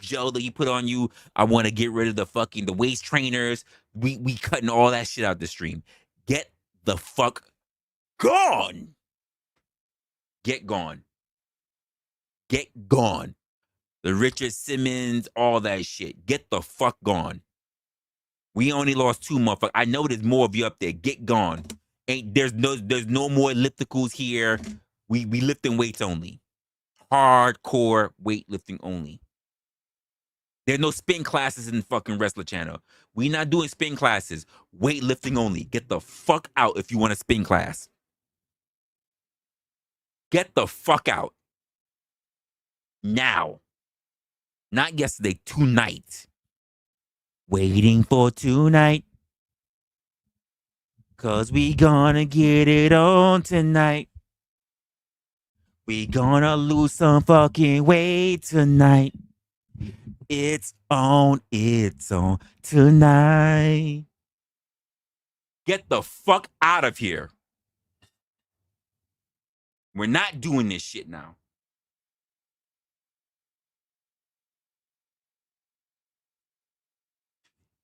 gel that you put on you. I want to get rid of the waist trainers. We cutting all that shit out the stream. Get the fuck gone. Get gone. Get gone. The Richard Simmons, all that shit. Get the fuck gone. We only lost 2 motherfuckers. I know there's more of you up there. Get gone. There's no more ellipticals here. We lifting weights only. Hardcore weightlifting only. There's no spin classes in the fucking Resla channel. We not doing spin classes. Weightlifting only. Get the fuck out if you want a spin class. Get the fuck out. Now. Not yesterday, tonight. Waiting for tonight. Cause we gonna get it on tonight. We gonna lose some fucking weight tonight. It's on tonight. Get the fuck out of here. We're not doing this shit now.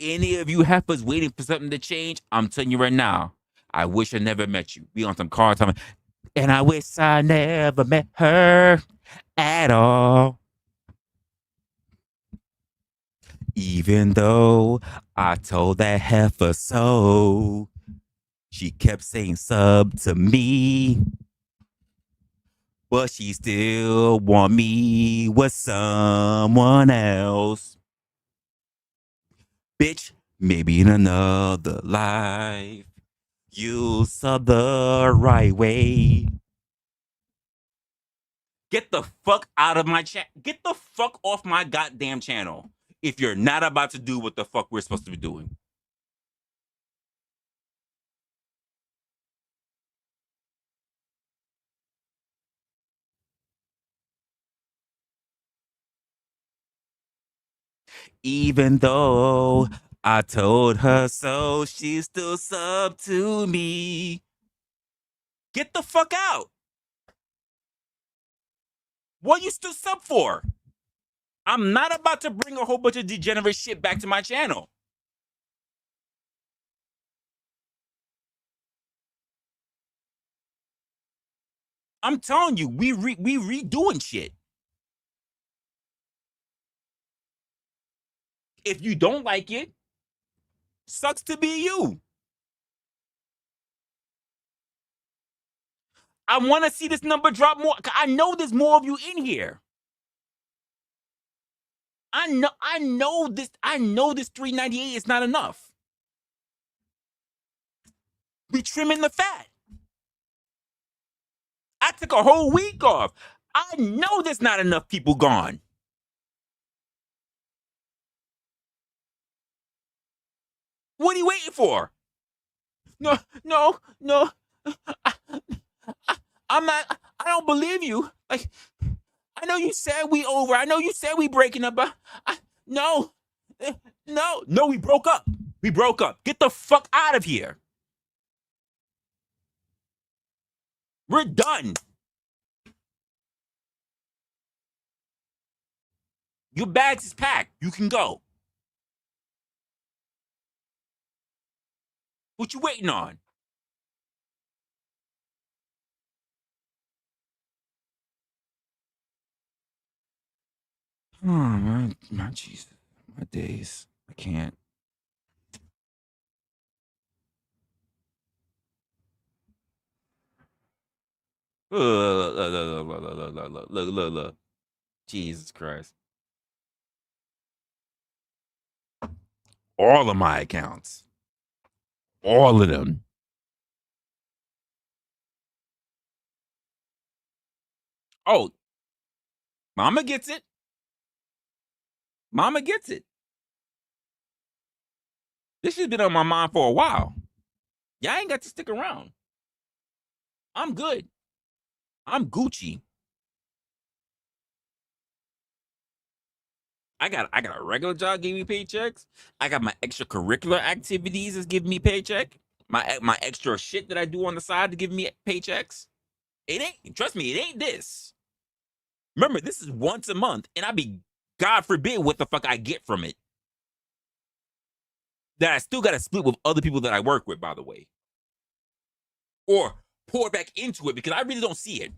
Any of you heifers waiting for something to change, I'm telling you right now, I wish I never met you. Be on some car time. And I wish I never met her at all. Even though I told that heifer so, she kept saying sub to me. But she still want me with someone else. Bitch, maybe in another life, you'll sub the right way. Get the fuck out of my chat. Get the fuck off my goddamn channel if you're not about to do what the fuck we're supposed to be doing. Even though I told her so, she's still sub to me. Get the fuck out. What you still sub for? I'm not about to bring a whole bunch of degenerate shit back to my channel. I'm telling you, we redoing shit. If you don't like it, sucks to be you. I want to see this number drop more. I know there's more of you in here. I know this 398 is not enough. We trimming the fat. I took a whole week off. I know there's not enough people gone. What are you waiting for? No. I'm not. I don't believe you. Like, I know you said we over. I know you said we breaking up. But no, we broke up. We broke up. Get the fuck out of here. We're done. Your bags is packed. You can go. What you waiting on? Oh, my Jesus. My days. I can't. Look. Jesus Christ. All of my accounts. All of them. Oh, Mama gets it. Mama gets it. This has been on my mind for a while. Y'all ain't got to stick around. I'm good. I'm Gucci. I got a regular job giving me paychecks. I got my extracurricular activities that's giving me paycheck. My extra shit that I do on the side to give me paychecks. It ain't, trust me, it ain't this. Remember, this is once a month, and I be, God forbid, what the fuck I get from it. That I still got to split with other people that I work with, by the way. Or pour back into it because I really don't see it.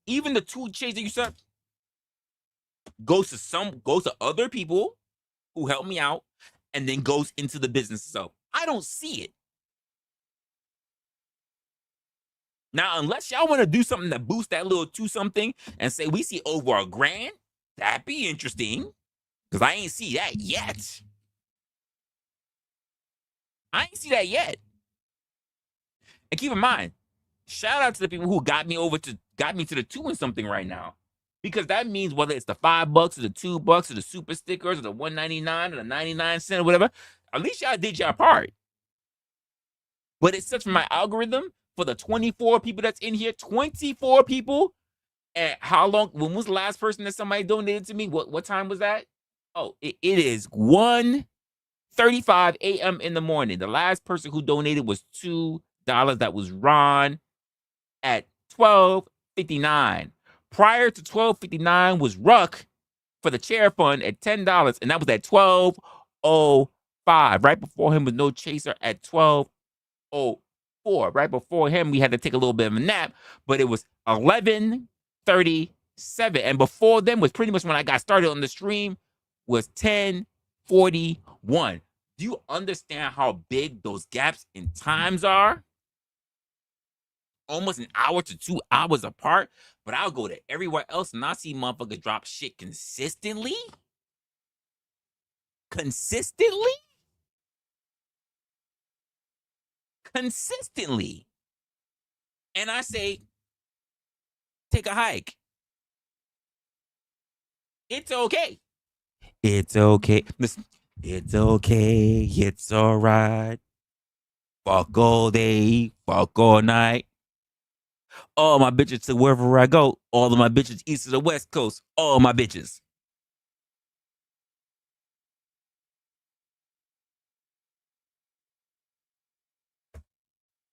Even the 2 chains that you said goes to other people who help me out, and then goes into the business itself. I don't see it. Now, unless y'all want to do something that boosts that little 2 something and say we see over $1,000, that'd be interesting. Because I ain't see that yet. And keep in mind, shout out to the people who got me to the 2 and something right now. Because that means whether it's the $5 or the $2 or the super stickers or the $1.99 or the 99 cents or whatever, at least y'all did your part. But it's such my algorithm for the 24 people that's in here, 24 people. And how long? When was the last person that somebody donated to me? What time was that? Oh, it is 1:35 a.m. in the morning. The last person who donated was $2. That was Ron at 12:59. Prior to 12:59 was Ruck for the chair fund at $10, and that was at 12:05. Right before him was No Chaser at 12:05. before. Right before him, we had to take a little bit of a nap, but it was 11:37, and before them was pretty much when I got started on the stream was 10:41. Do you understand how big those gaps in times are? Almost an hour to 2 hours apart, but I'll go to everywhere else and I see motherfuckers drop shit consistently. Consistently? Consistently. And I say, take a hike. It's okay. It's okay. Listen, it's okay. It's all right. Fuck all day. Fuck all night. All my bitches to wherever I go. All of my bitches east to the west coast. All my bitches.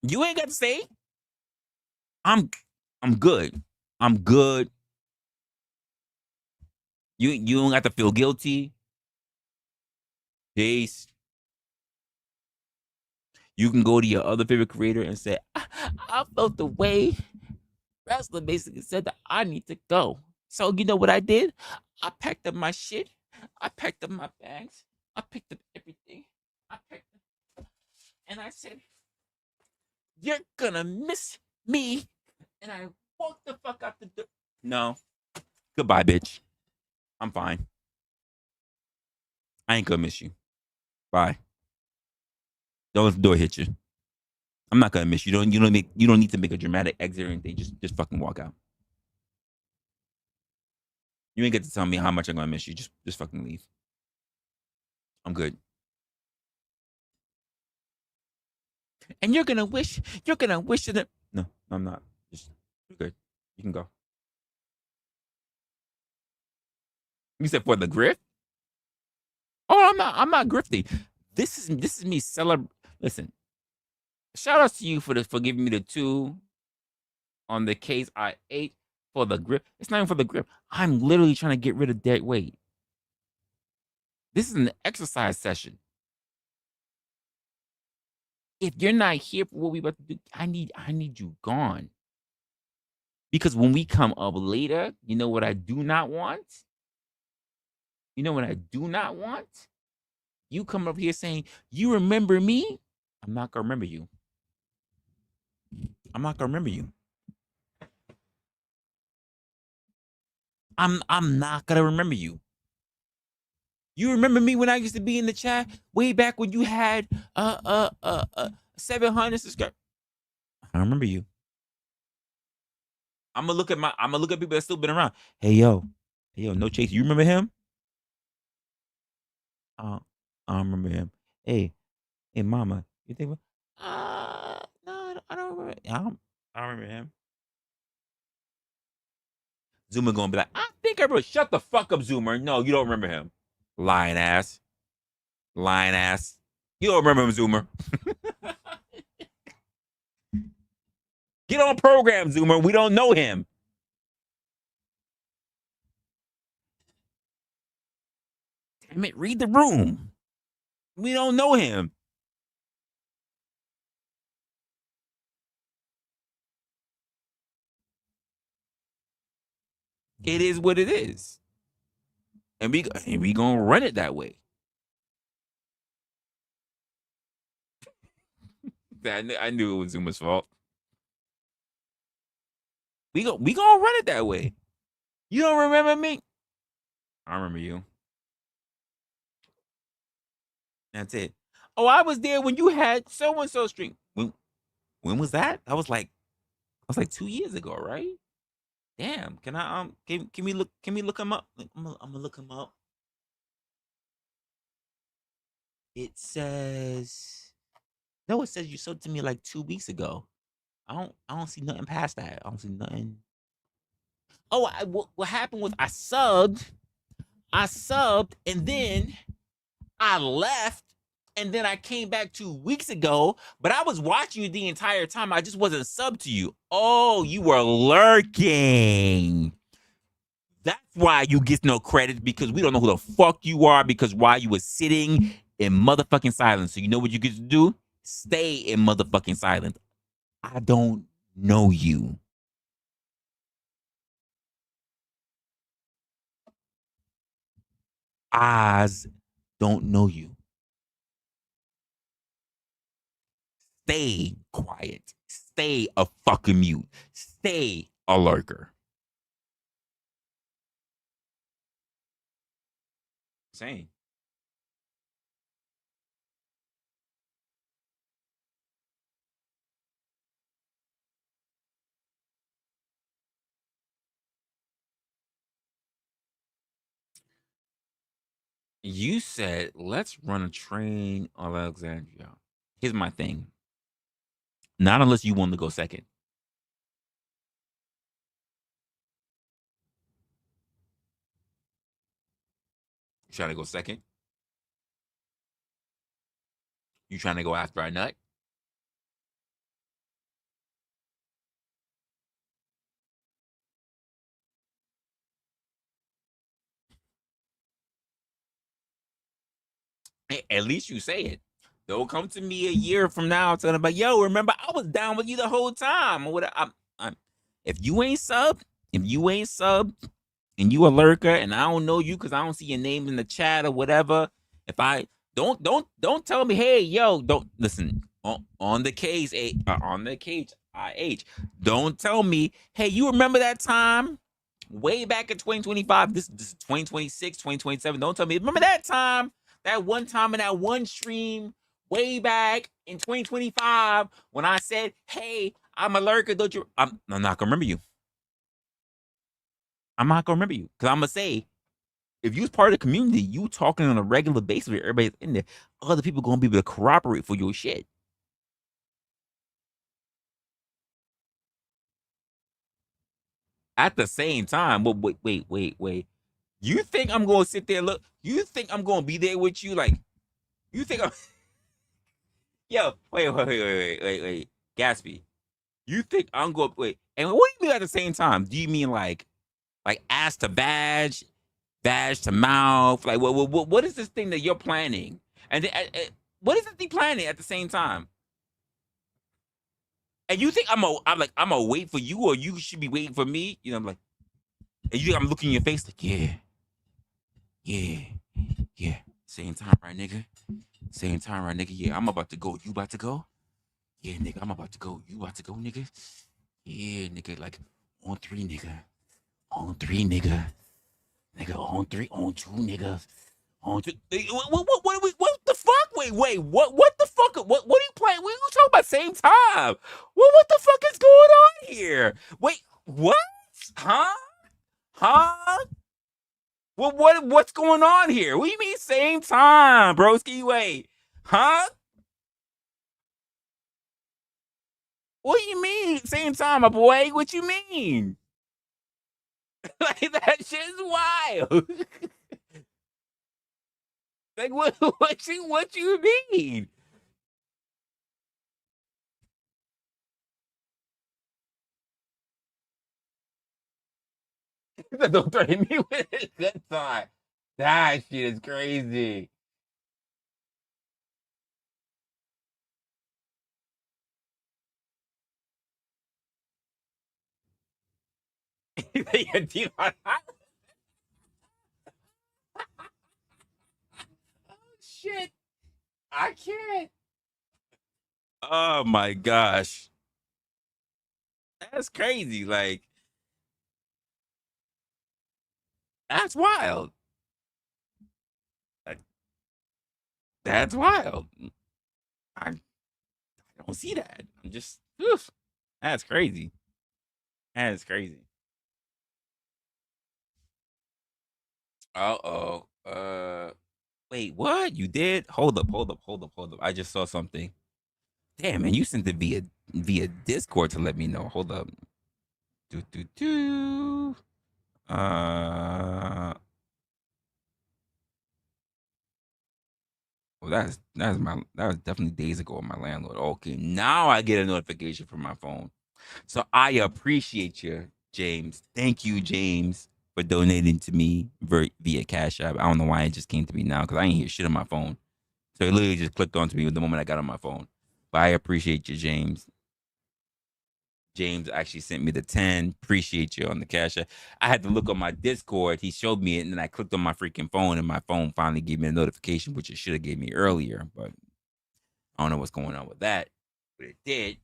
You ain't got to say. I'm good. I'm good. You don't have to feel guilty. Peace. You can go to your other favorite creator and say, I felt the way Resla basically said that I need to go. So you know what I did? I packed up my shit. I packed up my bags. I picked up everything. I packed up, and I said, you're gonna miss me. And I walked the fuck out the door. No. Goodbye, bitch. I'm fine. I ain't gonna miss you. Bye. Don't let the door hit you. I'm not gonna miss you. You don't need to make a dramatic exit or anything. Just fucking walk out. You ain't get to tell me how much I'm gonna miss you. Just fucking leave. I'm good. And you're gonna wish that. No, I'm not. Just you're good. You can go. You said for the grift? Oh, I'm not grifting. This is me celebrating. Listen, shout out to you for giving me the 2 on the case I ate for the grip. It's not even for the grip. I'm literally trying to get rid of dead weight. This is an exercise session. If you're not here for what we about to do, I need you gone. Because when we come up later, you know what I do not want? You know what I do not want? You come up here saying, you remember me? I'm not gonna remember you. I'm not gonna remember you. I'm not gonna remember you. You remember me when I used to be in the chat way back when you had 700 subscribers. I remember you. I'm gonna look at people that still been around. Hey yo, no Chase. You remember him? I don't remember him. Hey, mama. You think? No, I don't remember. I don't remember him. Zoomer gonna be like, I think I remember. Shut the fuck up, Zoomer. No, you don't remember him. Lying ass. Lying ass. You don't remember him, Zoomer. Get on program, Zoomer. We don't know him. Damn it, read the room. We don't know him. It is what it is. And we gonna run it that way. I knew it was Zuma's fault. We gonna run it that way. You don't remember me? I remember you. That's it. Oh, I was there when you had so and so stream. When was that? That was like 2 years ago, right? Damn. Can I can we look him up? I'm gonna look him up. It says no. It says you sold to me like 2 weeks ago. I don't see nothing past that. I don't see nothing. Oh, what happened was I subbed, and then I left, and then I came back 2 weeks ago. But I was watching you the entire time. I just wasn't subbed to you. Oh, you were lurking. That's why you get no credit, because we don't know who the fuck you are, because while you were sitting in motherfucking silence. So you know what you get to do? Stay in motherfucking silence. I don't know you. Eyes don't know you. Stay quiet. Stay a fucking mute. Stay a lurker. Same. You said, let's run a train on Alexandria. Here's my thing. Not unless you want to go second. You trying to go second? You trying to go after I nut? At least you say it. Don't come to me a year from now telling about, yo, remember I was down with you the whole time. I'm, if you ain't sub, if you ain't sub, and you a lurker, and I don't know you because I don't see your name in the chat or whatever. If I don't tell me, hey, yo, don't listen on the case, on the cage, IH. Don't tell me, hey, you remember that time way back in 2025? This is 2026, 2027. Don't tell me, remember that time, that one time in that one stream way back in 2025 when I said, hey, I'm a lurker. Don't you? I'm not gonna remember you. I'm not gonna remember you because I'm gonna say if you was part of the community, you talking on a regular basis with everybody's in there, other people gonna be able to corroborate for your shit. At the same time, but wait. You think I'm gonna sit there? Look, you think I'm gonna be there with you? Like, you think I'm? Yo, wait, Gatsby. You think I'm gonna wait? And what do you mean at the same time? Do you mean like ass to badge, badge to mouth? Like, what is this thing that you're planning? And what is this thing planning at the same time? And you think I'm gonna wait for you, or you should be waiting for me? You know, I'm like, and you think I'm looking in your face like, yeah, yeah. Same time, right, nigga? Same time, right, nigga? Yeah, I'm about to go. You about to go? Yeah, nigga, I'm about to go. You about to go, nigga? Yeah, nigga, like on three, nigga. On three, nigga. Nigga, on three, on two, nigga. On two. What the fuck? What the fuck? What are you playing? What are you talking about? Same time? What the fuck is going on here? Wait, what? Huh? Huh? What's going on here? What do you mean same time, broski? Wait, huh? What do you mean same time, my boy? What you mean? Like that shit's wild. Like what you mean? Don't threaten me with a good thought. That shit is crazy. Shit, I can't. Oh my gosh, that's crazy. Like that's wild. Like, that's wild. I don't see that. I'm just, oof, that's crazy. That's crazy. Uh oh. Wait, what? You did? Hold up. I just saw something. Damn, man, you sent it via Discord to let me know. Hold up. Do do do. Uh. Well, that was definitely days ago with my landlord. Okay, now I get a notification from my phone. So I appreciate you, James. Thank you, James, for donating to me via Cash App. I don't know why it just came to me now because I ain't hear shit on my phone. So it literally just clicked onto me the moment I got on my phone. But I appreciate you, James. James actually sent me the 10. Appreciate you on the cash app. I had to look on my Discord. He showed me it, and then I clicked on my freaking phone, and my phone finally gave me a notification, which it should have gave me earlier. But I don't know what's going on with that. But it did.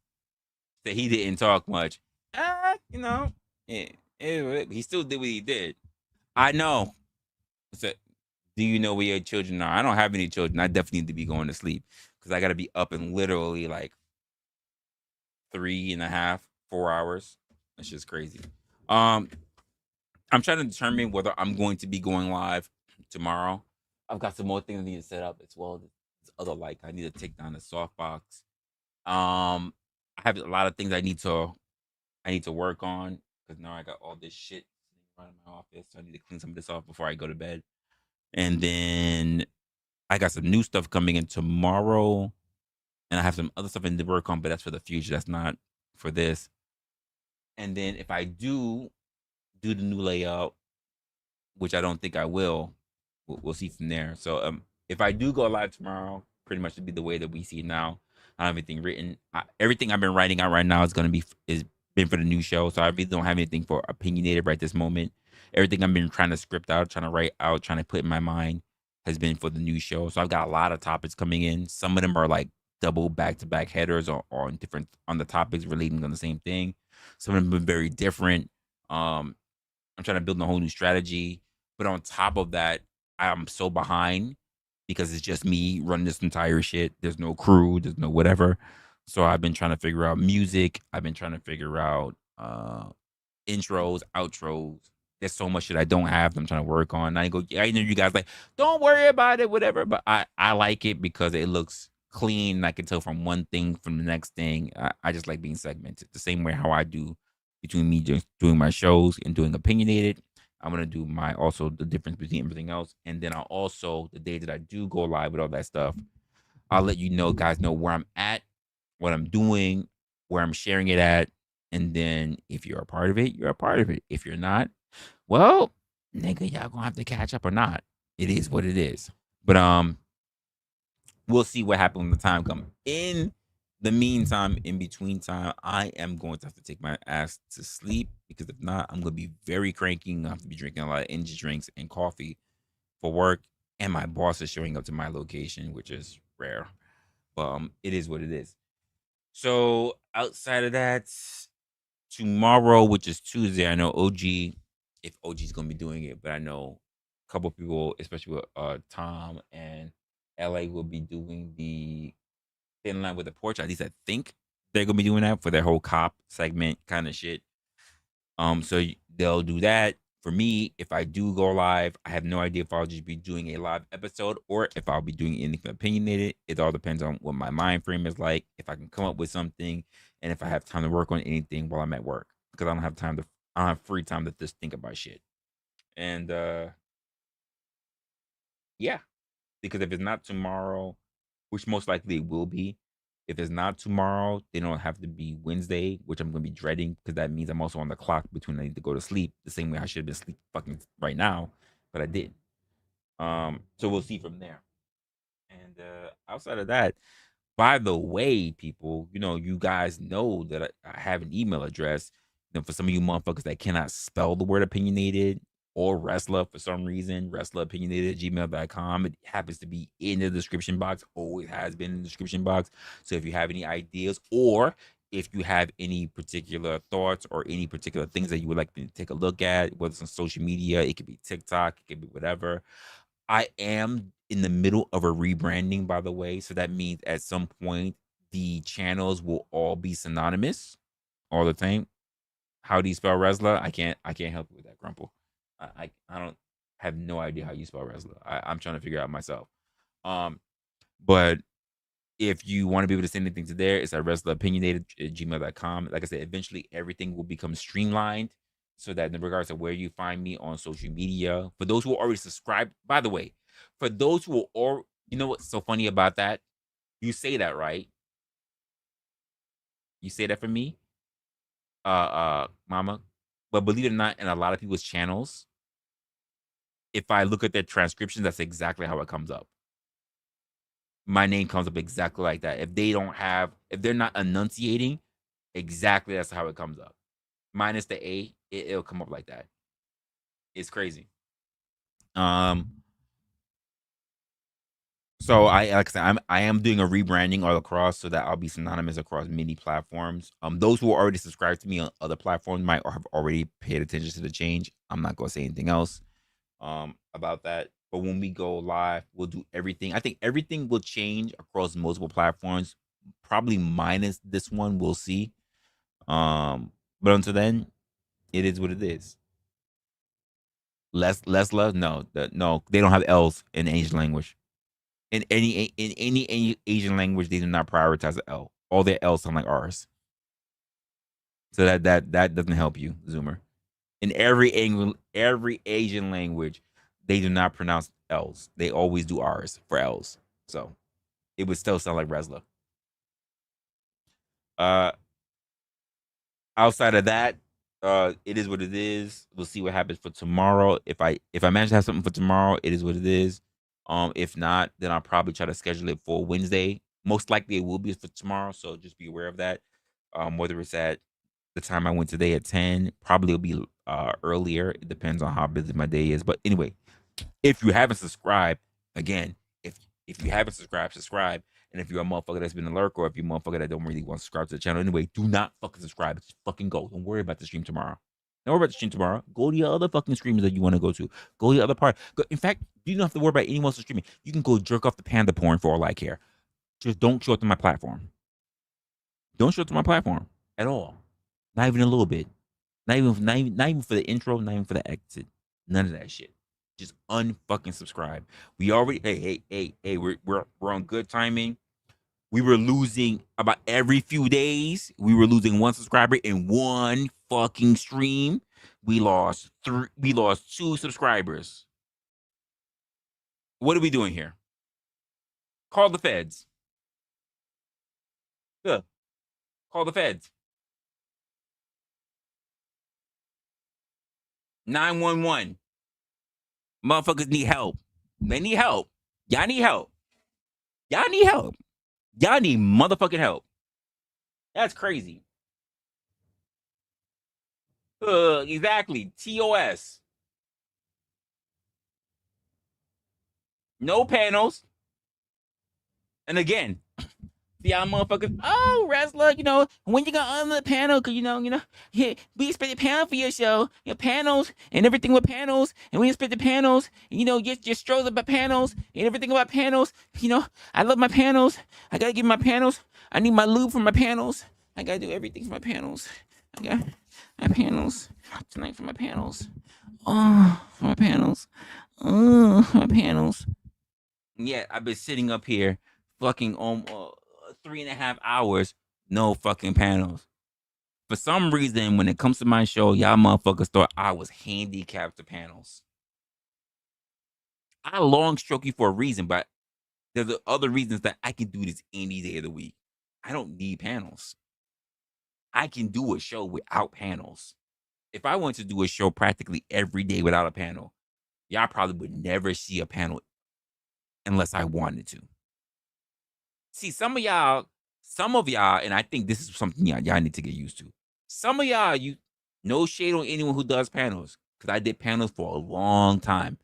So he didn't talk much. You know, he still did what he did. I know. So, do you know where your children are? I don't have any children. I definitely need to be going to sleep because I got to be up in literally like 3.5, 4 hours. That's just crazy. Um, I'm trying to determine whether I'm going to be going live tomorrow. I've got some more things I need to set up as well. This other like I need to take down the softbox. I have a lot of things I need to work on because now I got all this shit around my office. So I need to clean some of this off before I go to bed. And then I got some new stuff coming in tomorrow. And I have some other stuff I need to work on, but that's for the future. That's not for this. And then if I do the new layout, which I don't think I will, we'll see from there. So if I do go live tomorrow, pretty much it'll be the way that we see it now. I have everything written. Everything I've been writing out right now is been for the new show. So I really don't have anything for opinionated right this moment. Everything I've been trying to script out, trying to write out, trying to put in my mind has been for the new show. So I've got a lot of topics coming in. Some of them are like double back-to-back headers or on different on the topics relating on the same thing. Some of them have been very different. I'm trying to build a whole new strategy. But on top of that, I'm so behind because it's just me running this entire shit. There's no crew, there's no whatever. So I've been trying to figure out music. I've been trying to figure out intros, outros. There's so much shit I don't have. I'm trying to work on. I know you guys like, don't worry about it, whatever. But I like it because it looks clean. I can tell from one thing from the next thing. I just like being segmented the same way how I do between me just doing my shows and doing opinionated. I'm gonna do my also the difference between everything else, and then I'll also the day that I do go live with all that stuff, I'll let you know guys know where I'm at, what I'm doing, where I'm sharing it at, and then if you're a part of it, you're a part of it. If you're not, well, nigga, y'all gonna have to catch up or not. It is what it is. But we'll see what happens when the time comes. In the meantime, in between time, I am going to have to take my ass to sleep because if not, I'm gonna be very cranky. I have to be drinking a lot of energy drinks and coffee for work, and my boss is showing up to my location, which is rare. But it is what it is. So outside of that, tomorrow, which is Tuesday, I know OG, if OG's gonna be doing it, but I know a couple people, especially with Tom and LA, will be doing the Thin Line with the Porch. At least I think they're gonna be doing that for their whole cop segment kind of shit. So they'll do that. For me, if I do go live, I have no idea if I'll just be doing a live episode or if I'll be doing anything opinionated. It all depends on what my mind frame is like, if I can come up with something, and if I have time to work on anything while I'm at work. Because I don't have time to I don't have free time to just think about shit. And yeah, because if it's not tomorrow, which most likely it will be, if it's not tomorrow, they don't have to be Wednesday, which I'm gonna be dreading because that means I'm also on the clock between I need to go to sleep the same way I should have been sleep fucking right now, but I didn't. So we'll see from there. And outside of that, by the way, people, you guys know that I have an email address. For some of you motherfuckers that cannot spell the word opinionated or Resla for some reason, ReslaOpinionated@gmail.com. It happens to be in the description box, always has been in the description box. So if you have any ideas or if you have any particular thoughts or any particular things that you would like me to take a look at, whether it's on social media, it could be TikTok, it could be whatever. I am in the middle of a rebranding, by the way. So that means at some point the channels will all be synonymous all the time. How do you spell Resla? I can't help you with that, Grumple. I don't have no idea how you spell Resla. I'm trying to figure it out myself. But if you want to be able to send anything to there, it's at WrestlerOpinionated@gmail.com. Like I said, eventually everything will become streamlined so that in regards to where you find me on social media, for those who are already subscribed, by the way, for those who are, you know what's so funny about that? You say that, right? You say that for me, mama. But believe it or not, in a lot of people's channels, if I look at their transcriptions, that's exactly how it comes up. My name comes up exactly like that. If they're not enunciating, Exactly, that's how it comes up. Minus the A, it'll come up like that. It's crazy. So like I said, I am doing a rebranding all across so that I'll be synonymous across many platforms. Those who are already subscribed to me on other platforms might have already paid attention to the change. I'm not gonna say anything else about that. But when we go live, we'll do everything. I think everything will change across multiple platforms, probably minus this one. We'll see. But until then, it is what it is. Less love? No, no, they don't have L's in Asian language. In any Asian language, they do not prioritize the L. All their L's sound like R's. So that doesn't help you, Zoomer. In every Asian language, they do not pronounce L's. They always do R's for L's. So it would still sound like Resla. Uh, Outside of that, it is what it is. We'll see what happens for tomorrow. If I manage to have something for tomorrow, it is what it is. If not, then I'll probably try to schedule it for Wednesday. Most likely it will be for tomorrow, so just be aware of that. Whether it's at the time I went today at 10, probably it'll be earlier. It depends on how busy my day is. But anyway, if you haven't subscribed, again, if you haven't subscribed, subscribe. And if you're a motherfucker that's been a lurk, or if you're a motherfucker that don't really want to subscribe to the channel anyway, do not fucking subscribe. Just fucking go. Don't worry about the stream tomorrow. Don't worry about the stream tomorrow. Go to your other fucking streams that you want to go to. Go to the other part. In fact, you don't have to worry about anyone else streaming. You can go jerk off the panda porn for all I care. Just don't show up to my platform. Don't show up to my platform at all. Not even a little bit. Not even for the intro. Not even for the exit. None of that shit. Just unfucking subscribe. We already hey. We're on good timing. We were losing about every few days. We were losing one subscriber in one fucking stream. We lost three. We lost 2 subscribers. What are we doing here? Call the feds. Yeah. Call the feds. 911. Motherfuckers need help. They need help. Y'all need help. Y'all need help. Y'all need motherfucking help. That's crazy. Exactly. TOS. No panels. And again, y'all motherfuckers, oh, Resla, when you gonna on the panel? Cause yeah, we expect a panel for your show. Your panels and everything with panels, and we expect the panels, and just strolls about panels and everything about panels. I love my panels. I gotta give my panels. I need my lube for my panels. I gotta do everything for my panels. I got my panels tonight for my panels. Oh, for my panels. Oh, my panels. Yeah, I've been sitting up here fucking 3.5 hours, no fucking panels. For some reason, when it comes to my show, y'all motherfuckers thought I was handicapped to panels. I long stroke you for a reason, but there's other reasons that I can do this any day of the week. I don't need panels. I can do a show without panels. If I wanted to do a show practically every day without a panel, y'all probably would never see a panel unless I wanted to. See, some of y'all, and I think this is something y'all need to get used to. Some of y'all, no shade on anyone who does panels, because I did panels for a long time.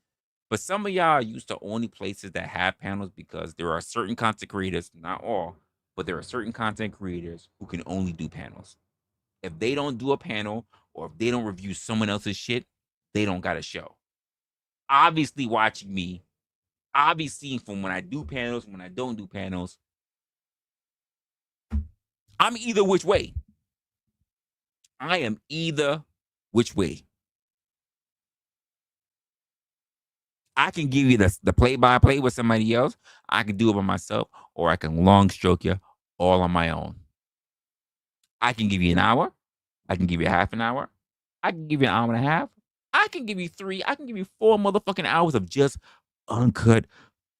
But some of y'all are used to only places that have panels because there are certain content creators, not all, but there are certain content creators who can only do panels. If they don't do a panel or if they don't review someone else's shit, they don't got a show. Obviously, watching me, obviously from when I do panels, when I don't do panels, I'm either which way. I am either which way. I can give you the play-by-play with somebody else. I can do it by myself, or I can long stroke you all on my own. I can give you an hour. I can give you half an hour. I can give you an hour and a half. I can give you 3. I can give you 4 motherfucking hours of just uncut,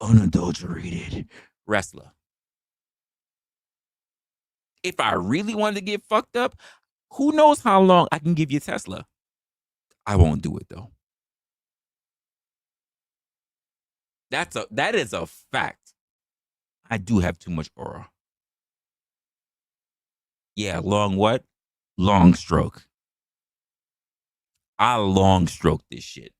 unadulterated Resla. If I really wanted to get fucked up, who knows how long I can give you Tesla. I won't do it though. That is a fact. I do have too much aura. Yeah, long what? Long stroke. I long stroke this shit.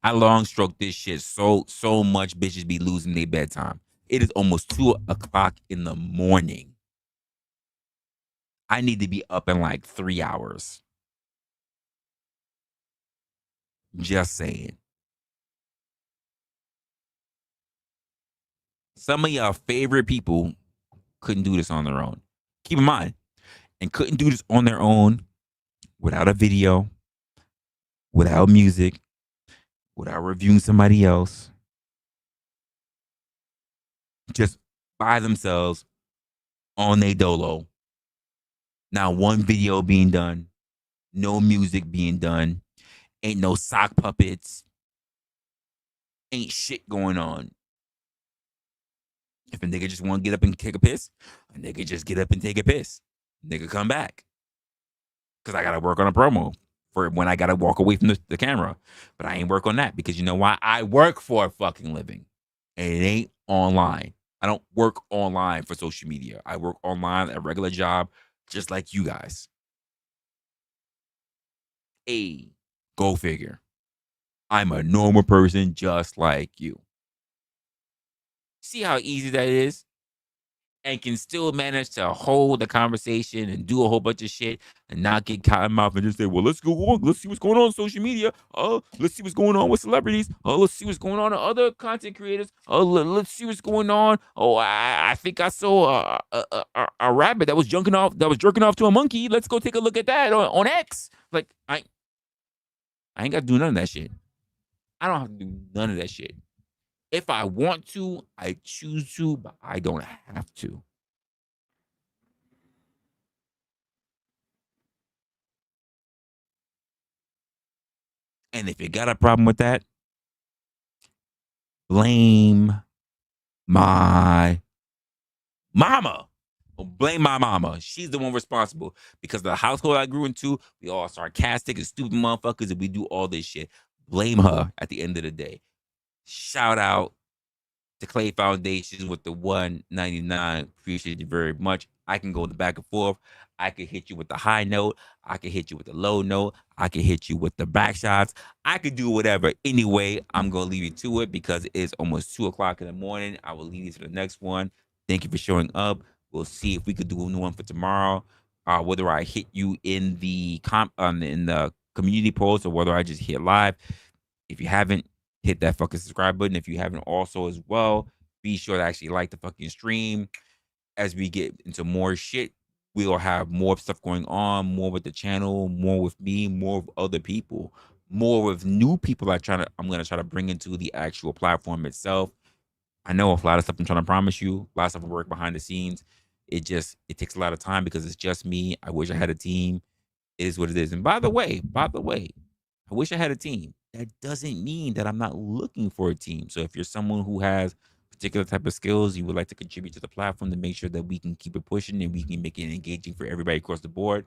I long stroke this shit so much bitches be losing their bedtime. It is almost 2 o'clock in the morning. I need to be up in like 3 hours. Just saying. Some of y'all favorite people couldn't do this on their own. Keep in mind, and couldn't do this on their own without a video, without music, without reviewing somebody else, just by themselves on their dolo. Not one video being done, no music being done, ain't no sock puppets, ain't shit going on. If a nigga just want to get up and take a piss, a nigga just get up and take a piss. Nigga come back. Because I got to work on a promo for when I got to walk away from the camera. But I ain't work on that because you know why? I work for a fucking living. And it ain't online. I don't work online for social media. I work online at a regular job just like you guys. Hey, go figure. I'm a normal person just like you. See how easy that is? And can still manage to hold the conversation and do a whole bunch of shit and not get caught in mouth and just say, well, let's go on. Let's see what's going on social media. Oh, let's see what's going on with celebrities. Oh, let's see what's going on with other content creators. Oh, let's see what's going on. Oh, I think I saw a rabbit that was jerking off to a monkey. Let's go take a look at that on X. Like, I ain't got to do none of that shit. I don't have to do none of that shit. If I want to, I choose to, but I don't have to. And if you got a problem with that, blame my mama. Blame my mama. She's the one responsible because the household I grew into, we all sarcastic and stupid motherfuckers, and we do all this shit. Blame her at the end of the day. Shout out to Clay Foundations with the 199. Appreciate you very much. I can go the back and forth. I can hit you with the high note. I can hit you with the low note. I can hit you with the back shots. I could do whatever. Anyway, I'm going to leave you to it because it's almost 2 o'clock in the morning. I will leave you to the next one. Thank you for showing up. We'll see if we could do a new one for tomorrow. Whether I hit you in the community post or whether I just hit live. If you haven't, hit that fucking subscribe button. If you haven't also as well, be sure to actually like the fucking stream. As we get into more shit, we'll have more stuff going on, more with the channel, more with me, more with other people, more with new people I'm gonna try to bring into the actual platform itself. I know a lot of stuff I'm trying to promise you, a lot of stuff I work behind the scenes. It takes a lot of time because it's just me. I wish I had a team. It is what it is. And by the way, I wish I had a team. That doesn't mean that I'm not looking for a team. So if you're someone who has particular type of skills, you would like to contribute to the platform to make sure that we can keep it pushing and we can make it engaging for everybody across the board,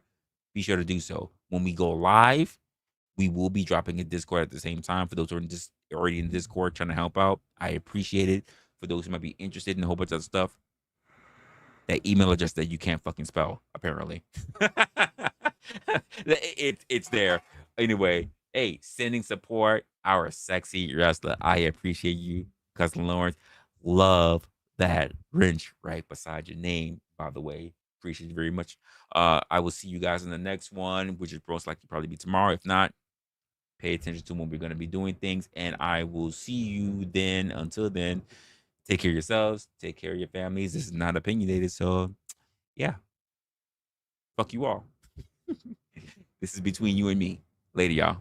be sure to do so. When we go live, we will be dropping a Discord at the same time. For those who are already in Discord trying to help out, I appreciate it. For those who might be interested in a whole bunch of stuff, that email address that you can't fucking spell, apparently. It's there. Anyway, hey, sending support, our sexy Resla. I appreciate you, Cousin Lawrence. Love that wrench right beside your name, by the way. Appreciate you very much. I will see you guys in the next one, which is most likely probably be tomorrow. If not, pay attention to when we're going to be doing things. And I will see you then. Until then, take care of yourselves. Take care of your families. This is not opinionated. So, yeah, fuck you all. This is between you and me. Later, y'all.